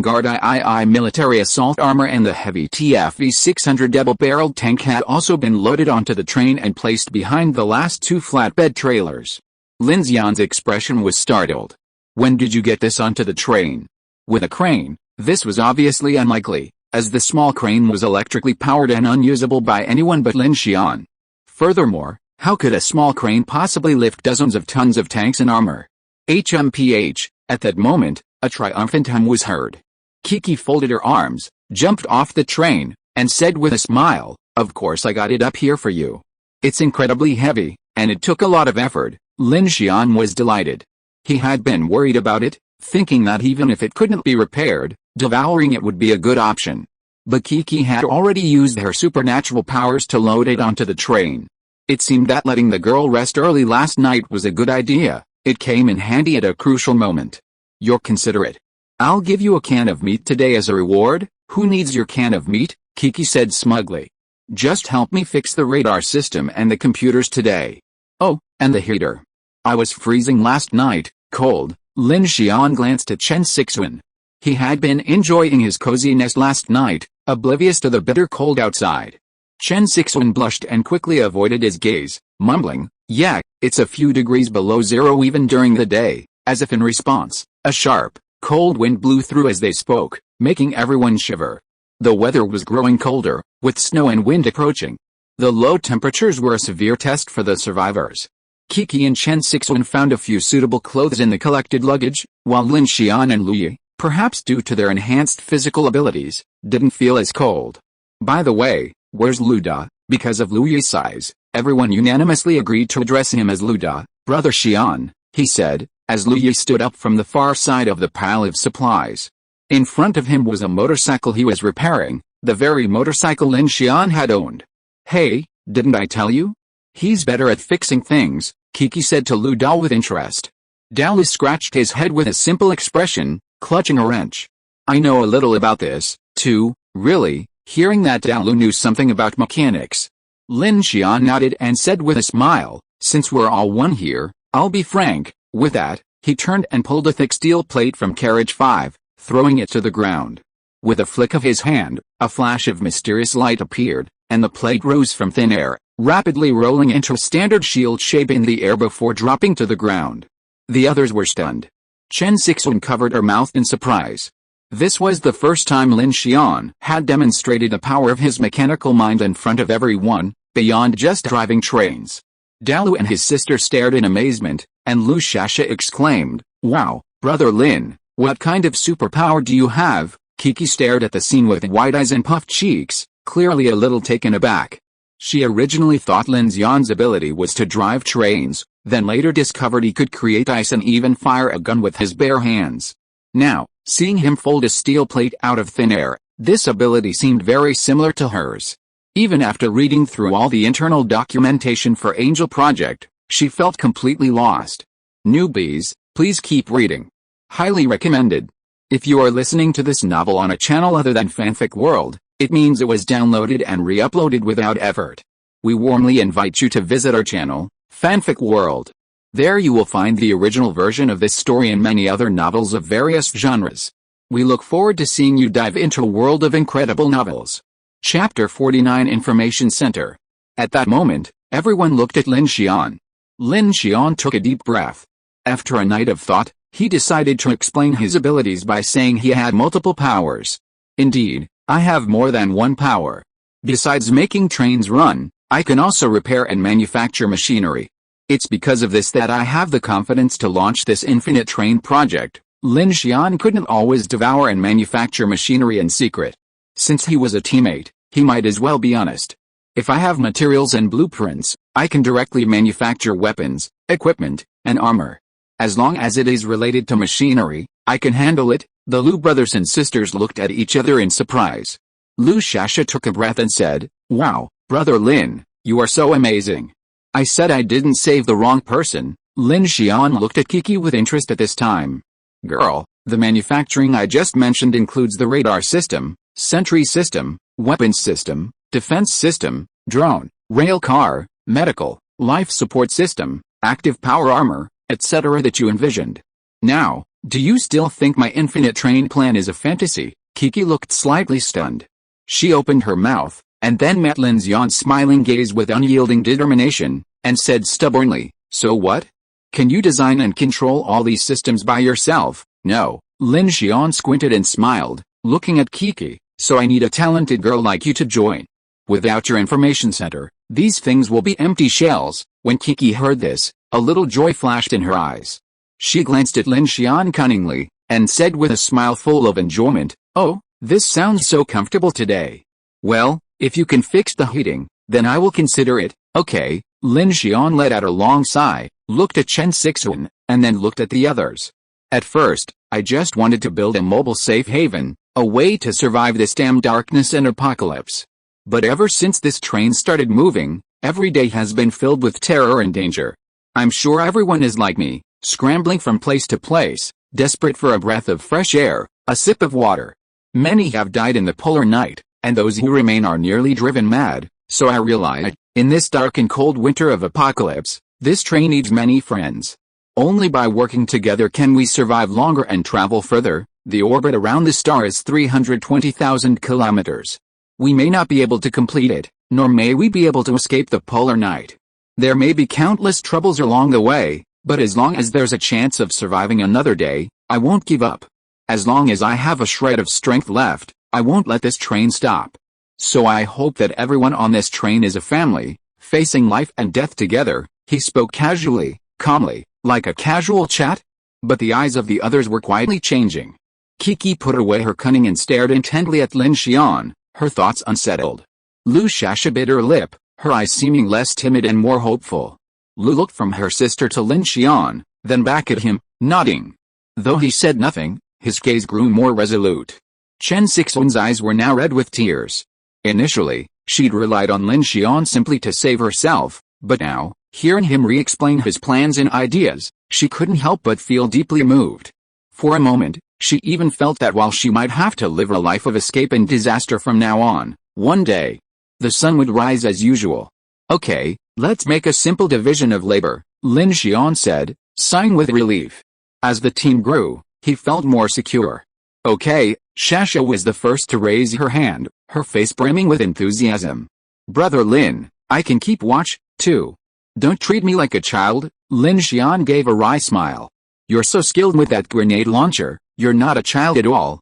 Guard III military assault armor and the heavy TFV 600 double-barreled tank had also been loaded onto the train and placed behind the last 2 flatbed trailers. Lin Xian's expression was startled. When did you get this onto the train? With a crane. This was obviously unlikely, as the small crane was electrically powered and unusable by anyone but Lin Xian. Furthermore, how could a small crane possibly lift dozens of tons of tanks and armor? HMPH, at that moment, a triumphant hum was heard. Kiki folded her arms, jumped off the train, and said with a smile, "Of course I got it up here for you. It's incredibly heavy, and it took a lot of effort." Lin Xian was delighted. He had been worried about it, thinking that even if it couldn't be repaired, devouring it would be a good option. But Kiki had already used her supernatural powers to load it onto the train. It seemed that letting the girl rest early last night was a good idea. It came in handy at a crucial moment. "You're considerate. I'll give you a can of meat today as a reward." "Who needs your can of meat?" Kiki said smugly. "Just help me fix the radar system and the computers today. Oh, and the heater. I was freezing last night, cold." Lin Xian glanced at Chen Sixuan. He had been enjoying his coziness last night, oblivious to the bitter cold outside. Chen Sixuan blushed and quickly avoided his gaze, mumbling, "Yeah, it's a few degrees below zero even during the day." As if in response, a sharp, cold wind blew through as they spoke, making everyone shiver. The weather was growing colder, with snow and wind approaching. The low temperatures were a severe test for the survivors. Kiki and Chen Sixuan found a few suitable clothes in the collected luggage, while Lin Xian and Lu Yi, perhaps due to their enhanced physical abilities, didn't feel as cold. By the way, where's Luda? Because of Lu Yi's size, everyone unanimously agreed to address him as Luda. "Brother Xian," he said, as Lu Yi stood up from the far side of the pile of supplies. In front of him was a motorcycle he was repairing, the very motorcycle Lin Xian had owned. "Hey, didn't I tell you? He's better at fixing things," Kiki said to Lu Dao with interest. Dao scratched his head with a simple expression, clutching a wrench. "I know a little about this, too." "Really?" Hearing that Dao knew something about mechanics. Lin Xian nodded and said with a smile, "Since we're all one here, I'll be frank." With that, he turned and pulled a thick steel plate from carriage 5, throwing it to the ground. With a flick of his hand, a flash of mysterious light appeared, and the plate rose from thin air, rapidly rolling into a standard shield shape in the air before dropping to the ground. The others were stunned. Chen Sixuan covered her mouth in surprise. This was the first time Lin Xian had demonstrated the power of his mechanical mind in front of everyone, beyond just driving trains. Dalu and his sister stared in amazement, and Lu Shasha exclaimed, "Wow, Brother Lin, what kind of superpower do you have?" Kiki stared at the scene with wide eyes and puffed cheeks, clearly a little taken aback. She originally thought Lin Xian's ability was to drive trains, then later discovered he could create ice and even fire a gun with his bare hands. Now, seeing him fold a steel plate out of thin air, this ability seemed very similar to hers. Even after reading through all the internal documentation for Angel Project, she felt completely lost. Newbies, please keep reading. Highly recommended. If you are listening to this novel on a channel other than Fanfic World, it means it was downloaded and re-uploaded without effort. We warmly invite you to visit our channel, Fanfic World. There you will find the original version of this story and many other novels of various genres. We look forward to seeing you dive into a world of incredible novels. Chapter 49 Information Center. At that moment, everyone looked at Lin Xian. Lin Xian took a deep breath. After a night of thought, he decided to explain his abilities by saying he had multiple powers. Indeed, I have more than one power. Besides making trains run, I can also repair and manufacture machinery. It's because of this that I have the confidence to launch this infinite train project. Lin Xian couldn't always devour and manufacture machinery in secret. Since he was a teammate, he might as well be honest. If I have materials and blueprints, I can directly manufacture weapons, equipment, and armor. As long as it is related to machinery, I can handle it. The Lu brothers and sisters looked at each other in surprise. Lu Shasha took a breath and said, "Wow, Brother Lin, you are so amazing." I said I didn't save the wrong person. Lin Xian looked at Kiki with interest at this time. Girl, the manufacturing I just mentioned includes the radar system, sentry system, weapons system, defense system, drone, rail car, medical, life support system, active power armor, etc. that you envisioned. Now, do you still think my infinite train plan is a fantasy? Kiki looked slightly stunned. She opened her mouth, and then met Lin Xian's smiling gaze with unyielding determination, and said stubbornly, "So what? Can you design and control all these systems by yourself?" "No." Lin Xian squinted and smiled, looking at Kiki, "So I need a talented girl like you to join. Without your information center, these things will be empty shells." When Kiki heard this, a little joy flashed in her eyes. She glanced at Lin Xian cunningly, and said with a smile full of enjoyment, "Oh, this sounds so comfortable today. Well, if you can fix the heating, then I will consider it." "Okay." Lin Xian let out a long sigh, looked at Chen Sixuan, and then looked at the others. "At first, I just wanted to build a mobile safe haven, a way to survive this damn darkness and apocalypse. But ever since this train started moving, every day has been filled with terror and danger. I'm sure everyone is like me, scrambling from place to place, desperate for a breath of fresh air, a sip of water. Many have died in the polar night, and those who remain are nearly driven mad, so I realize, in this dark and cold winter of apocalypse, this train needs many friends. Only by working together can we survive longer and travel further. The orbit around the star is 320,000 kilometers. We may not be able to complete it, nor may we be able to escape the polar night. There may be countless troubles along the way, but as long as there's a chance of surviving another day, I won't give up. As long as I have a shred of strength left, I won't let this train stop. So I hope that everyone on this train is a family, facing life and death together." He spoke casually, calmly, like a casual chat. But the eyes of the others were quietly changing. Kiki put away her cunning and stared intently at Lin Xian, her thoughts unsettled. Lu Shasha bit her lip, her eyes seeming less timid and more hopeful. Lu looked from her sister to Lin Xian, then back at him, nodding. Though he said nothing, his gaze grew more resolute. Chen Sixuan's eyes were now red with tears. Initially, she'd relied on Lin Xian simply to save herself, but now, hearing him re-explain his plans and ideas, she couldn't help but feel deeply moved. For a moment, she even felt that while she might have to live a life of escape and disaster from now on, one day, the sun would rise as usual. "Okay, let's make a simple division of labor," Lin Xian said, sighing with relief. As the team grew, he felt more secure. "Okay, Shasha was the first to raise her hand, her face brimming with enthusiasm. "Brother Lin, I can keep watch, too. Don't treat me like a child." Lin Xian gave a wry smile. "You're so skilled with that grenade launcher, you're not a child at all,"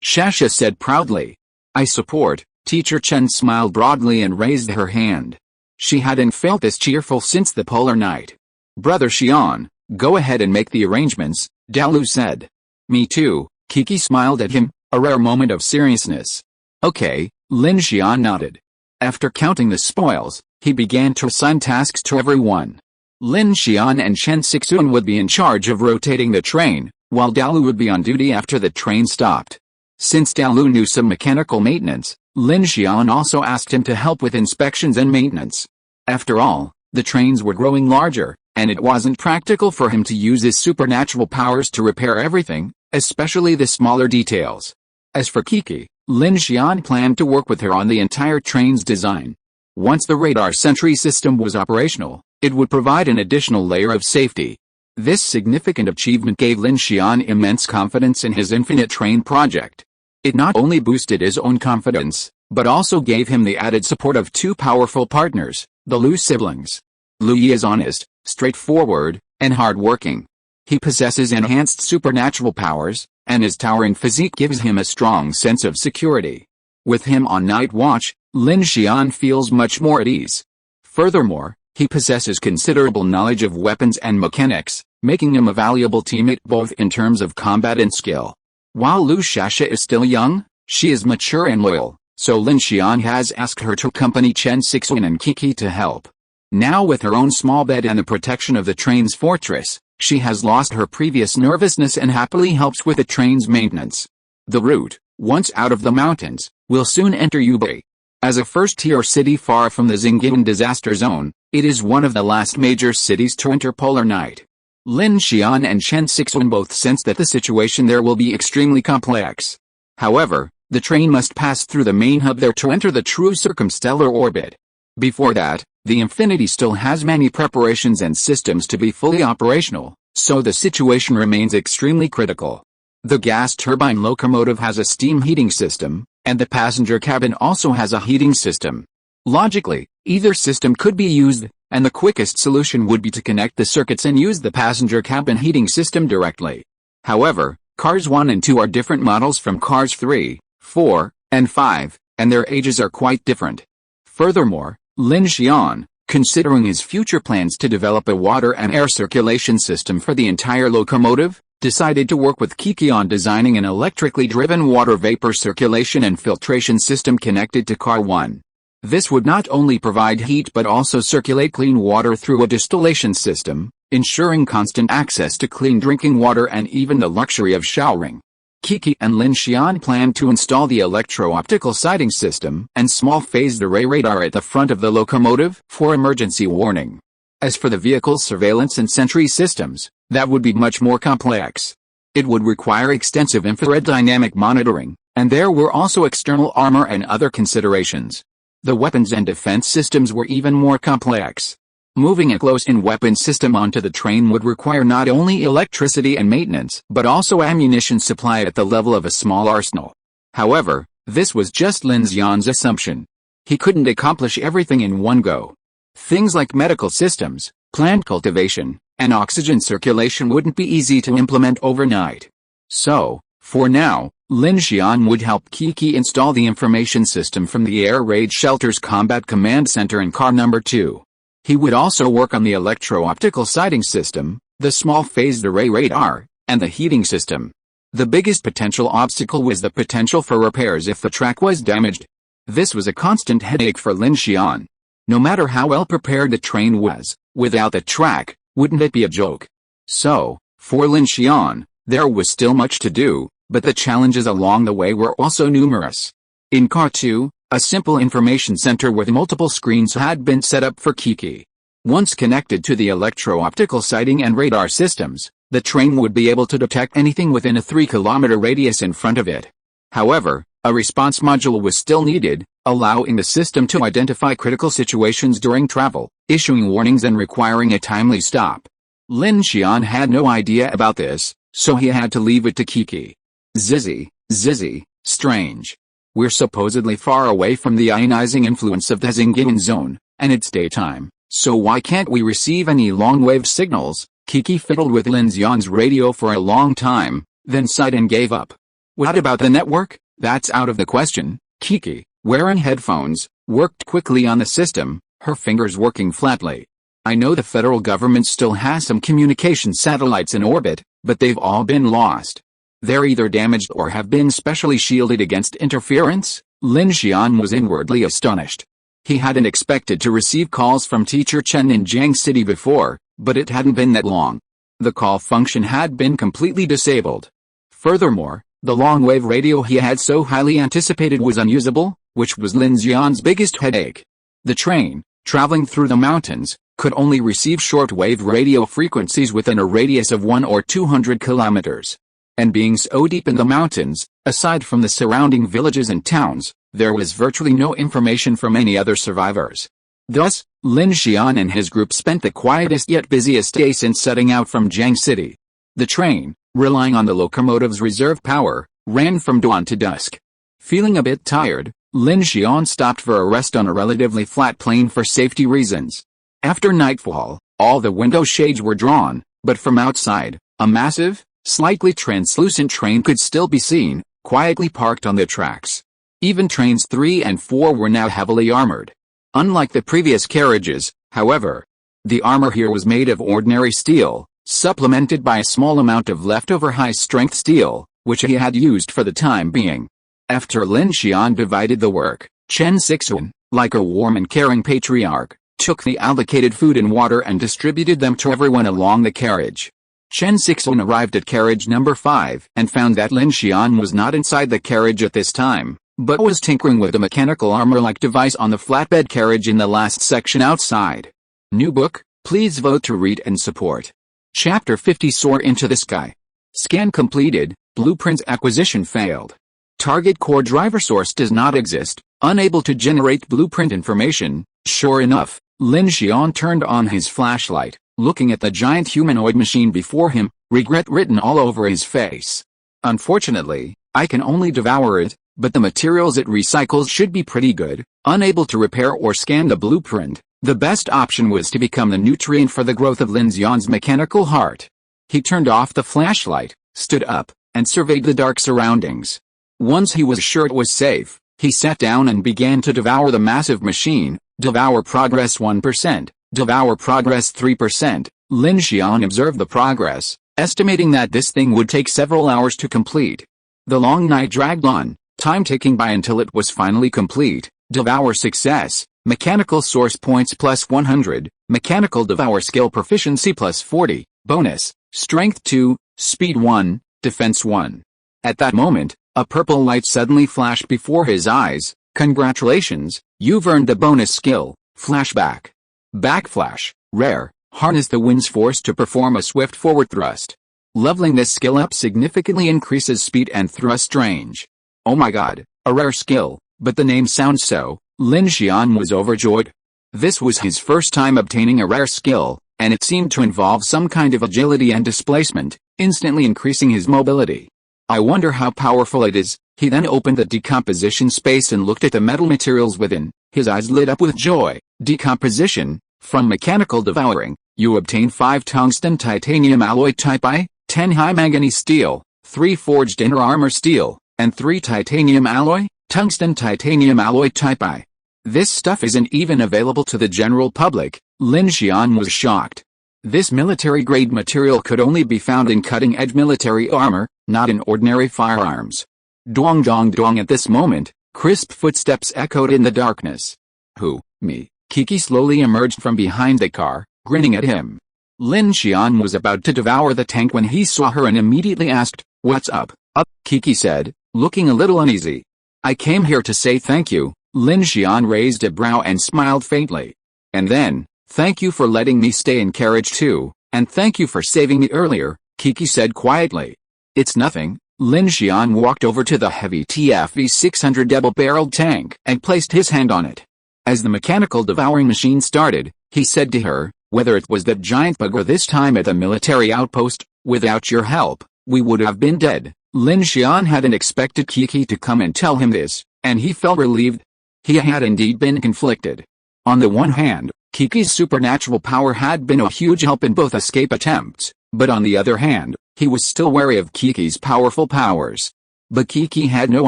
Shasha said proudly. "I support." Teacher Chen smiled broadly and raised her hand. She hadn't felt this cheerful since the polar night. "Brother Xian, go ahead and make the arrangements," Dalu said. "Me too," Kiki smiled at him, a rare moment of seriousness. "Okay," Lin Xian nodded. After counting the spoils, he began to assign tasks to everyone. Lin Xian and Chen Sixuan would be in charge of rotating the train, while Dalu would be on duty after the train stopped. Since Dalu knew some mechanical maintenance, Lin Xian also asked him to help with inspections and maintenance. After all, the trains were growing larger, and it wasn't practical for him to use his supernatural powers to repair everything, especially the smaller details. As for Kiki, Lin Xian planned to work with her on the entire train's design. Once the radar sentry system was operational, it would provide an additional layer of safety. This significant achievement gave Lin Xian immense confidence in his infinite train project. It not only boosted his own confidence, but also gave him the added support of two powerful partners, the Liu siblings. Liu Yi is honest, straightforward, and hard-working. He possesses enhanced supernatural powers, and his towering physique gives him a strong sense of security. With him on night watch, Lin Xian feels much more at ease. Furthermore, he possesses considerable knowledge of weapons and mechanics, making him a valuable teammate both in terms of combat and skill. While Lu Shasha is still young, she is mature and loyal, so Lin Xian has asked her to accompany Chen Sixuan and Kiki to help. Now with her own small bed and the protection of the train's fortress, she has lost her previous nervousness and happily helps with the train's maintenance. The route, once out of the mountains, will soon enter Yubei. As a first-tier city far from the Xingqian disaster zone, it is one of the last major cities to enter polar night. Lin Xian and Chen Sixuan both sense that the situation there will be extremely complex. However, the train must pass through the main hub there to enter the true circumstellar orbit. Before that, the Infinity still has many preparations and systems to be fully operational, so the situation remains extremely critical. The gas turbine locomotive has a steam heating system, and the passenger cabin also has a heating system. Logically, either system could be used, and the quickest solution would be to connect the circuits and use the passenger cabin heating system directly. However, Cars 1 and 2 are different models from Cars 3, 4, and 5, and their ages are quite different. Furthermore, Lin Xian, considering his future plans to develop a water and air circulation system for the entire locomotive, decided to work with Kiki on designing an electrically driven water vapor circulation and filtration system connected to Car 1. This would not only provide heat but also circulate clean water through a distillation system, ensuring constant access to clean drinking water and even the luxury of showering. Kiki and Lin Xian plan to install the electro-optical sighting system and small phased array radar at the front of the locomotive for emergency warning. As for the vehicle's surveillance and sentry systems, that would be much more complex. It would require extensive infrared dynamic monitoring, and there were also external armor and other considerations. The weapons and defense systems were even more complex. Moving a close-in weapon system onto the train would require not only electricity and maintenance, but also ammunition supply at the level of a small arsenal. However, this was just Lin Xian's assumption. He couldn't accomplish everything in one go. Things like medical systems, plant cultivation, and oxygen circulation wouldn't be easy to implement overnight. So, for now, Lin Xian would help Kiki install the information system from the Air Raid Shelter's Combat Command Center in Car Number 2. He would also work on the electro-optical sighting system, the small phased array radar, and the heating system. The biggest potential obstacle was the potential for repairs if the track was damaged. This was a constant headache for Lin Xian. No matter how well prepared the train was, without the track, wouldn't it be a joke? So, for Lin Xian, there was still much to do, but the challenges along the way were also numerous. In Car 2, a simple information center with multiple screens had been set up for Kiki. Once connected to the electro-optical sighting and radar systems, the train would be able to detect anything within a 3-kilometer radius in front of it. However, a response module was still needed, allowing the system to identify critical situations during travel, issuing warnings and requiring a timely stop. Lin Xian had no idea about this, so he had to leave it to Kiki. Zizi, Zizzy, strange. We're supposedly far away from the ionizing influence of the Xingyin zone, and it's daytime, so why can't we receive any long-wave signals? Kiki fiddled with Lin Xian's radio for a long time, then sighed and gave up. What about the network? That's out of the question. Kiki, wearing headphones, worked quickly on the system, her fingers working flatly. I know the federal government still has some communication satellites in orbit, but they've all been lost. They're either damaged or have been specially shielded against interference. Lin Xian was inwardly astonished. He hadn't expected to receive calls from teacher Chen in Jiang City before, but it hadn't been that long. The call function had been completely disabled. Furthermore, the long-wave radio he had so highly anticipated was unusable, which was Lin Xian's biggest headache. The train, traveling through the mountains, could only receive short-wave radio frequencies within a radius of 100 or 200 kilometers. And being so deep in the mountains, aside from the surrounding villages and towns, there was virtually no information from any other survivors. Thus, Lin Xian and his group spent the quietest yet busiest day since setting out from Jiang City. The train, relying on the locomotive's reserve power, ran from dawn to dusk. Feeling a bit tired, Lin Xian stopped for a rest on a relatively flat plain for safety reasons. After nightfall, all the window shades were drawn, but from outside, a massive, slightly translucent train could still be seen, quietly parked on the tracks. Even trains 3 and 4 were now heavily armored. Unlike the previous carriages, however, the armor here was made of ordinary steel, supplemented by a small amount of leftover high-strength steel, which he had used for the time being. After Lin Xian divided the work, Chen Sixuan, like a warm and caring patriarch, took the allocated food and water and distributed them to everyone along the carriage. Chen Sixuan arrived at carriage number 5 and found that Lin Xian was not inside the carriage at this time, but was tinkering with a mechanical armor-like device on the flatbed carriage in the last section outside. New book, please vote to read and support. Chapter 50 Soar into the Sky. Scan completed, blueprint acquisition failed. Target core driver source does not exist, unable to generate blueprint information. Sure enough, Lin Xian turned on his flashlight, looking at the giant humanoid machine before him, regret written all over his face. Unfortunately, I can only devour it, but the materials it recycles should be pretty good. Unable to repair or scan the blueprint, the best option was to become the nutrient for the growth of Lin Xian's mechanical heart. He turned off the flashlight, stood up, and surveyed the dark surroundings. Once he was sure it was safe, he sat down and began to devour the massive machine. Devour progress 1%, devour progress 3%. Lin Xian observed the progress, estimating that this thing would take several hours to complete. The long night dragged on, time ticking by until it was finally complete. Devour success, mechanical source points plus 100, mechanical devour skill proficiency plus 40, bonus, strength 2, speed 1, defense 1. At that moment, a purple light suddenly flashed before his eyes. Congratulations, you've earned the bonus skill, flashback. Backflash, rare, harness the wind's force to perform a swift forward thrust. Leveling this skill up significantly increases speed and thrust range. Oh my god, a rare skill, but the name sounds so. Lin Xian was overjoyed. This was his first time obtaining a rare skill, and it seemed to involve some kind of agility and displacement, instantly increasing his mobility. I wonder how powerful it is. He then opened the decomposition space and looked at the metal materials within. His eyes lit up with joy. Decomposition. From mechanical devouring, you obtain 5 tungsten titanium alloy type I, 10 high manganese steel, 3 forged inner armor steel, and 3 titanium alloy, tungsten titanium alloy type I. This stuff isn't even available to the general public. Lin Xian was shocked. This military-grade material could only be found in cutting-edge military armor, not in ordinary firearms. Dong dong dong. At this moment, crisp footsteps echoed in the darkness. Who, me? Kiki slowly emerged from behind the car, grinning at him. Lin Xian was about to devour the tank when he saw her and immediately asked, "What's up?" "Up," Kiki said, looking a little uneasy. "I came here to say thank you." Lin Xian raised a brow and smiled faintly. "And then, thank you for letting me stay in carriage too, and thank you for saving me earlier," Kiki said quietly. "It's nothing." Lin Xian walked over to the heavy TFV 600 double-barreled tank and placed his hand on it. As the mechanical devouring machine started, he said to her, "Whether it was that giant bug or this time at the military outpost, without your help, we would have been dead." Lin Xian hadn't expected Kiki to come and tell him this, and he felt relieved. He had indeed been conflicted. On the one hand, Kiki's supernatural power had been a huge help in both escape attempts, but on the other hand, he was still wary of Kiki's powerful powers. But Kiki had no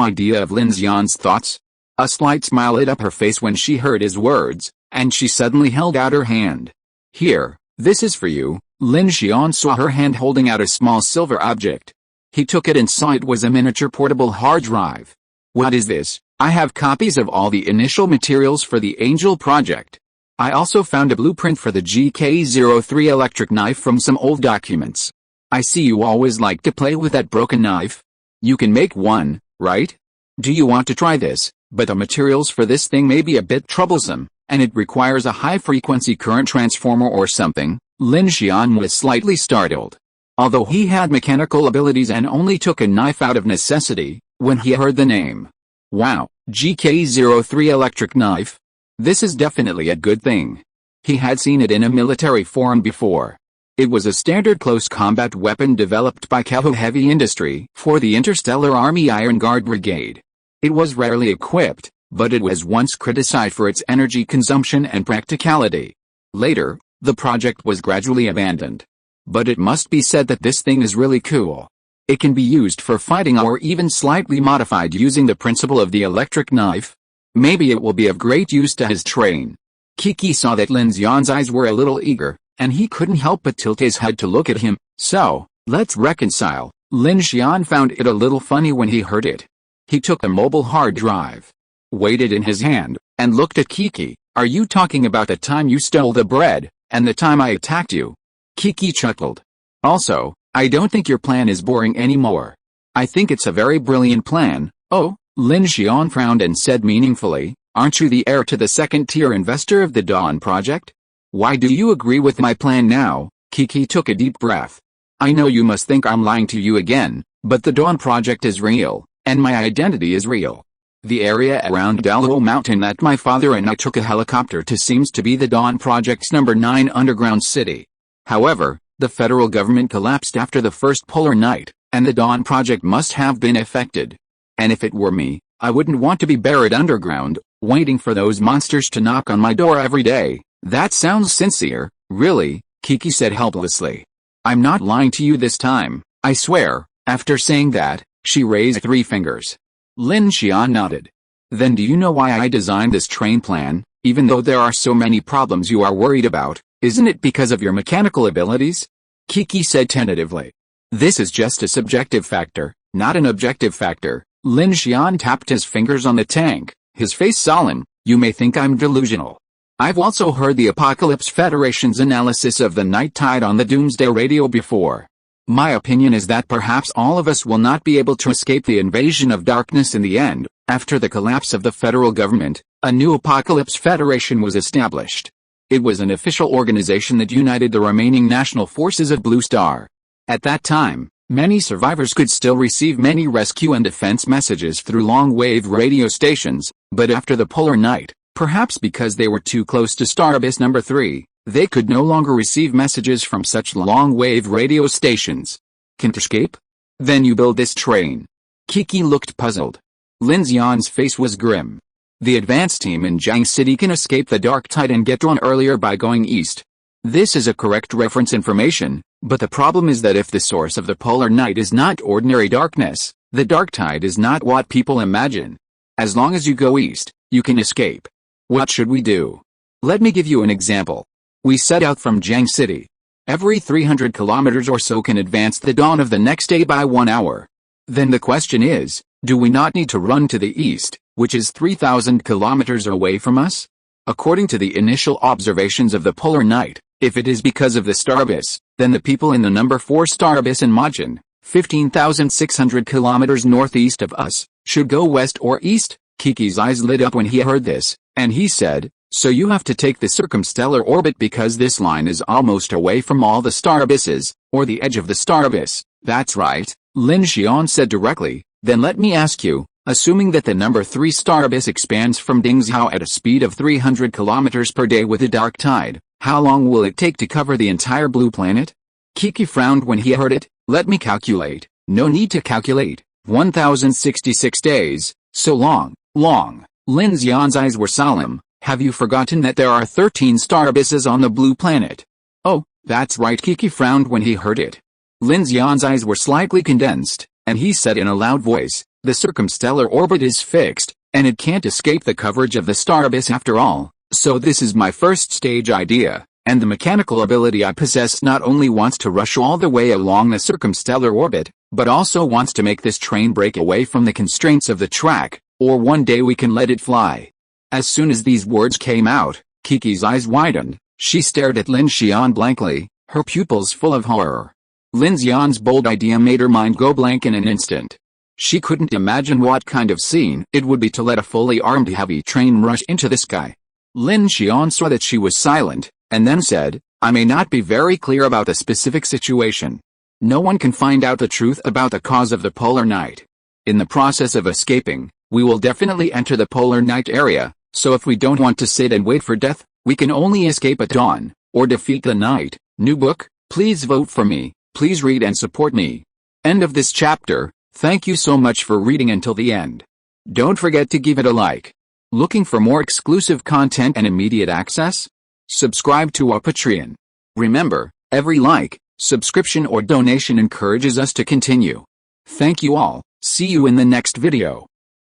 idea of Lin Xian's thoughts. A slight smile lit up her face when she heard his words, and she suddenly held out her hand. "Here, this is for you." Lin Xian saw her hand holding out a small silver object. He took it and saw it was a miniature portable hard drive. "What is this?" "I have copies of all the initial materials for the Angel project. I also found a blueprint for the GK03 electric knife from some old documents. I see you always like to play with that broken knife. You can make one, right? Do you want to try this? But the materials for this thing may be a bit troublesome, and it requires a high-frequency current transformer or something." Lin Xian was slightly startled. Although he had mechanical abilities and only took a knife out of necessity, when he heard the name. "Wow, GK03 electric knife? This is definitely a good thing." He had seen it in a military form before. It was a standard close combat weapon developed by Kehu Heavy Industry for the Interstellar Army Iron Guard Brigade. It was rarely equipped, but it was once criticized for its energy consumption and practicality. Later, the project was gradually abandoned. But it must be said that this thing is really cool. It can be used for fighting or even slightly modified using the principle of the electric knife. Maybe it will be of great use to his train. Kiki saw that Lin Xian's eyes were a little eager, and he couldn't help but tilt his head to look at him. "So, let's reconcile." Lin Xian found it a little funny when he heard it. He took a mobile hard drive, weighed it in his hand, and looked at Kiki. "Are you talking about the time you stole the bread, and the time I attacked you?" Kiki chuckled. "Also, I don't think your plan is boring anymore. I think it's a very brilliant plan." "Oh?" Lin Xian frowned and said meaningfully, "Aren't you the heir to the second-tier investor of the Dawn project? Why do you agree with my plan now?" Kiki took a deep breath. "I know you must think I'm lying to you again, but the Dawn project is real, and my identity is real. The area around Dalhuo Mountain that my father and I took a helicopter to seems to be the Dawn project's number 9 underground city. However, the federal government collapsed after the first polar night, and the Dawn project must have been affected. And if it were me, I wouldn't want to be buried underground, waiting for those monsters to knock on my door every day." "That sounds sincere, really," Kiki said helplessly. "I'm not lying to you this time, I swear." After saying that, she raised 3 fingers. Lin Xian nodded. "Then do you know why I designed this train plan, even though there are so many problems you are worried about? Isn't it because of your mechanical abilities?" Kiki said tentatively. "This is just a subjective factor, not an objective factor." Lin Xian tapped his fingers on the tank, his face solemn. "You may think I'm delusional. I've also heard the Apocalypse Federation's analysis of the night tide on the Doomsday Radio before. My opinion is that perhaps all of us will not be able to escape the invasion of darkness in the end. After the collapse of the federal government, a new Apocalypse Federation was established. It was an official organization that united the remaining national forces of Blue Star. At that time, many survivors could still receive many rescue and defense messages through long-wave radio stations, but after the polar night, perhaps because they were too close to Star Abyss number 3, they could no longer receive messages from such long-wave radio stations. Can't escape? Then you build this train." Kiki looked puzzled. Lin Xian's face was grim. "The advance team in Jiang City can escape the dark tide and get on earlier by going east. This is a correct reference information, but the problem is that if the source of the polar night is not ordinary darkness, the dark tide is not what people imagine. As long as you go east, you can escape. What should we do? Let me give you an example. We set out from Jiang City. Every 300 kilometers or so can advance the dawn of the next day by 1 hour. Then the question is, do we not need to run to the east, which is 3,000 kilometers away from us? According to the initial observations of the polar night, if it is because of the star abyss, then the people in the number 4 star abyss in Majin, 15,600 kilometers northeast of us, should go west or east." Kiki's eyes lit up when he heard this, and he said, "So you have to take the circumstellar orbit because this line is almost away from all the star abysses, or the edge of the star abyss." "That's right," Lin Xian said directly. "Then let me ask you, assuming that the number 3 star abyss expands from Dingzhou at a speed of 300 kilometers per day with a dark tide, how long will it take to cover the entire blue planet?" Kiki frowned when he heard it. "Let me calculate. No need to calculate. 1066 days, so long, long. Lin Xian's eyes were solemn. Have you forgotten that there are 13 star abysses on the blue planet? Oh, that's right. Kiki frowned when he heard it. Lin Xian's eyes were slightly condensed, and he said in a loud voice, the circumstellar orbit is fixed, and it can't escape the coverage of the star abyss after all. So this is my first stage idea, and the mechanical ability I possess not only wants to rush all the way along the circumstellar orbit, but also wants to make this train break away from the constraints of the track, or one day we can let it fly. As soon as these words came out, Kiki's eyes widened. She stared at Lin Xian blankly, her pupils full of horror. Lin Xian's bold idea made her mind go blank in an instant. She couldn't imagine what kind of scene it would be to let a fully armed heavy train rush into the sky. Lin Xian saw that she was silent, and then said, I may not be very clear about the specific situation. No one can find out the truth about the cause of the polar night. In the process of escaping, we will definitely enter the polar night area, so if we don't want to sit and wait for death, we can only escape at dawn, or defeat the night. New book, please vote for me, please read and support me. End of this chapter. Thank you so much for reading until the end. Don't forget to give it a like. Looking for more exclusive content and immediate access? Subscribe to our Patreon. Remember, every like, subscription or donation encourages us to continue. Thank you all. See you in the next video.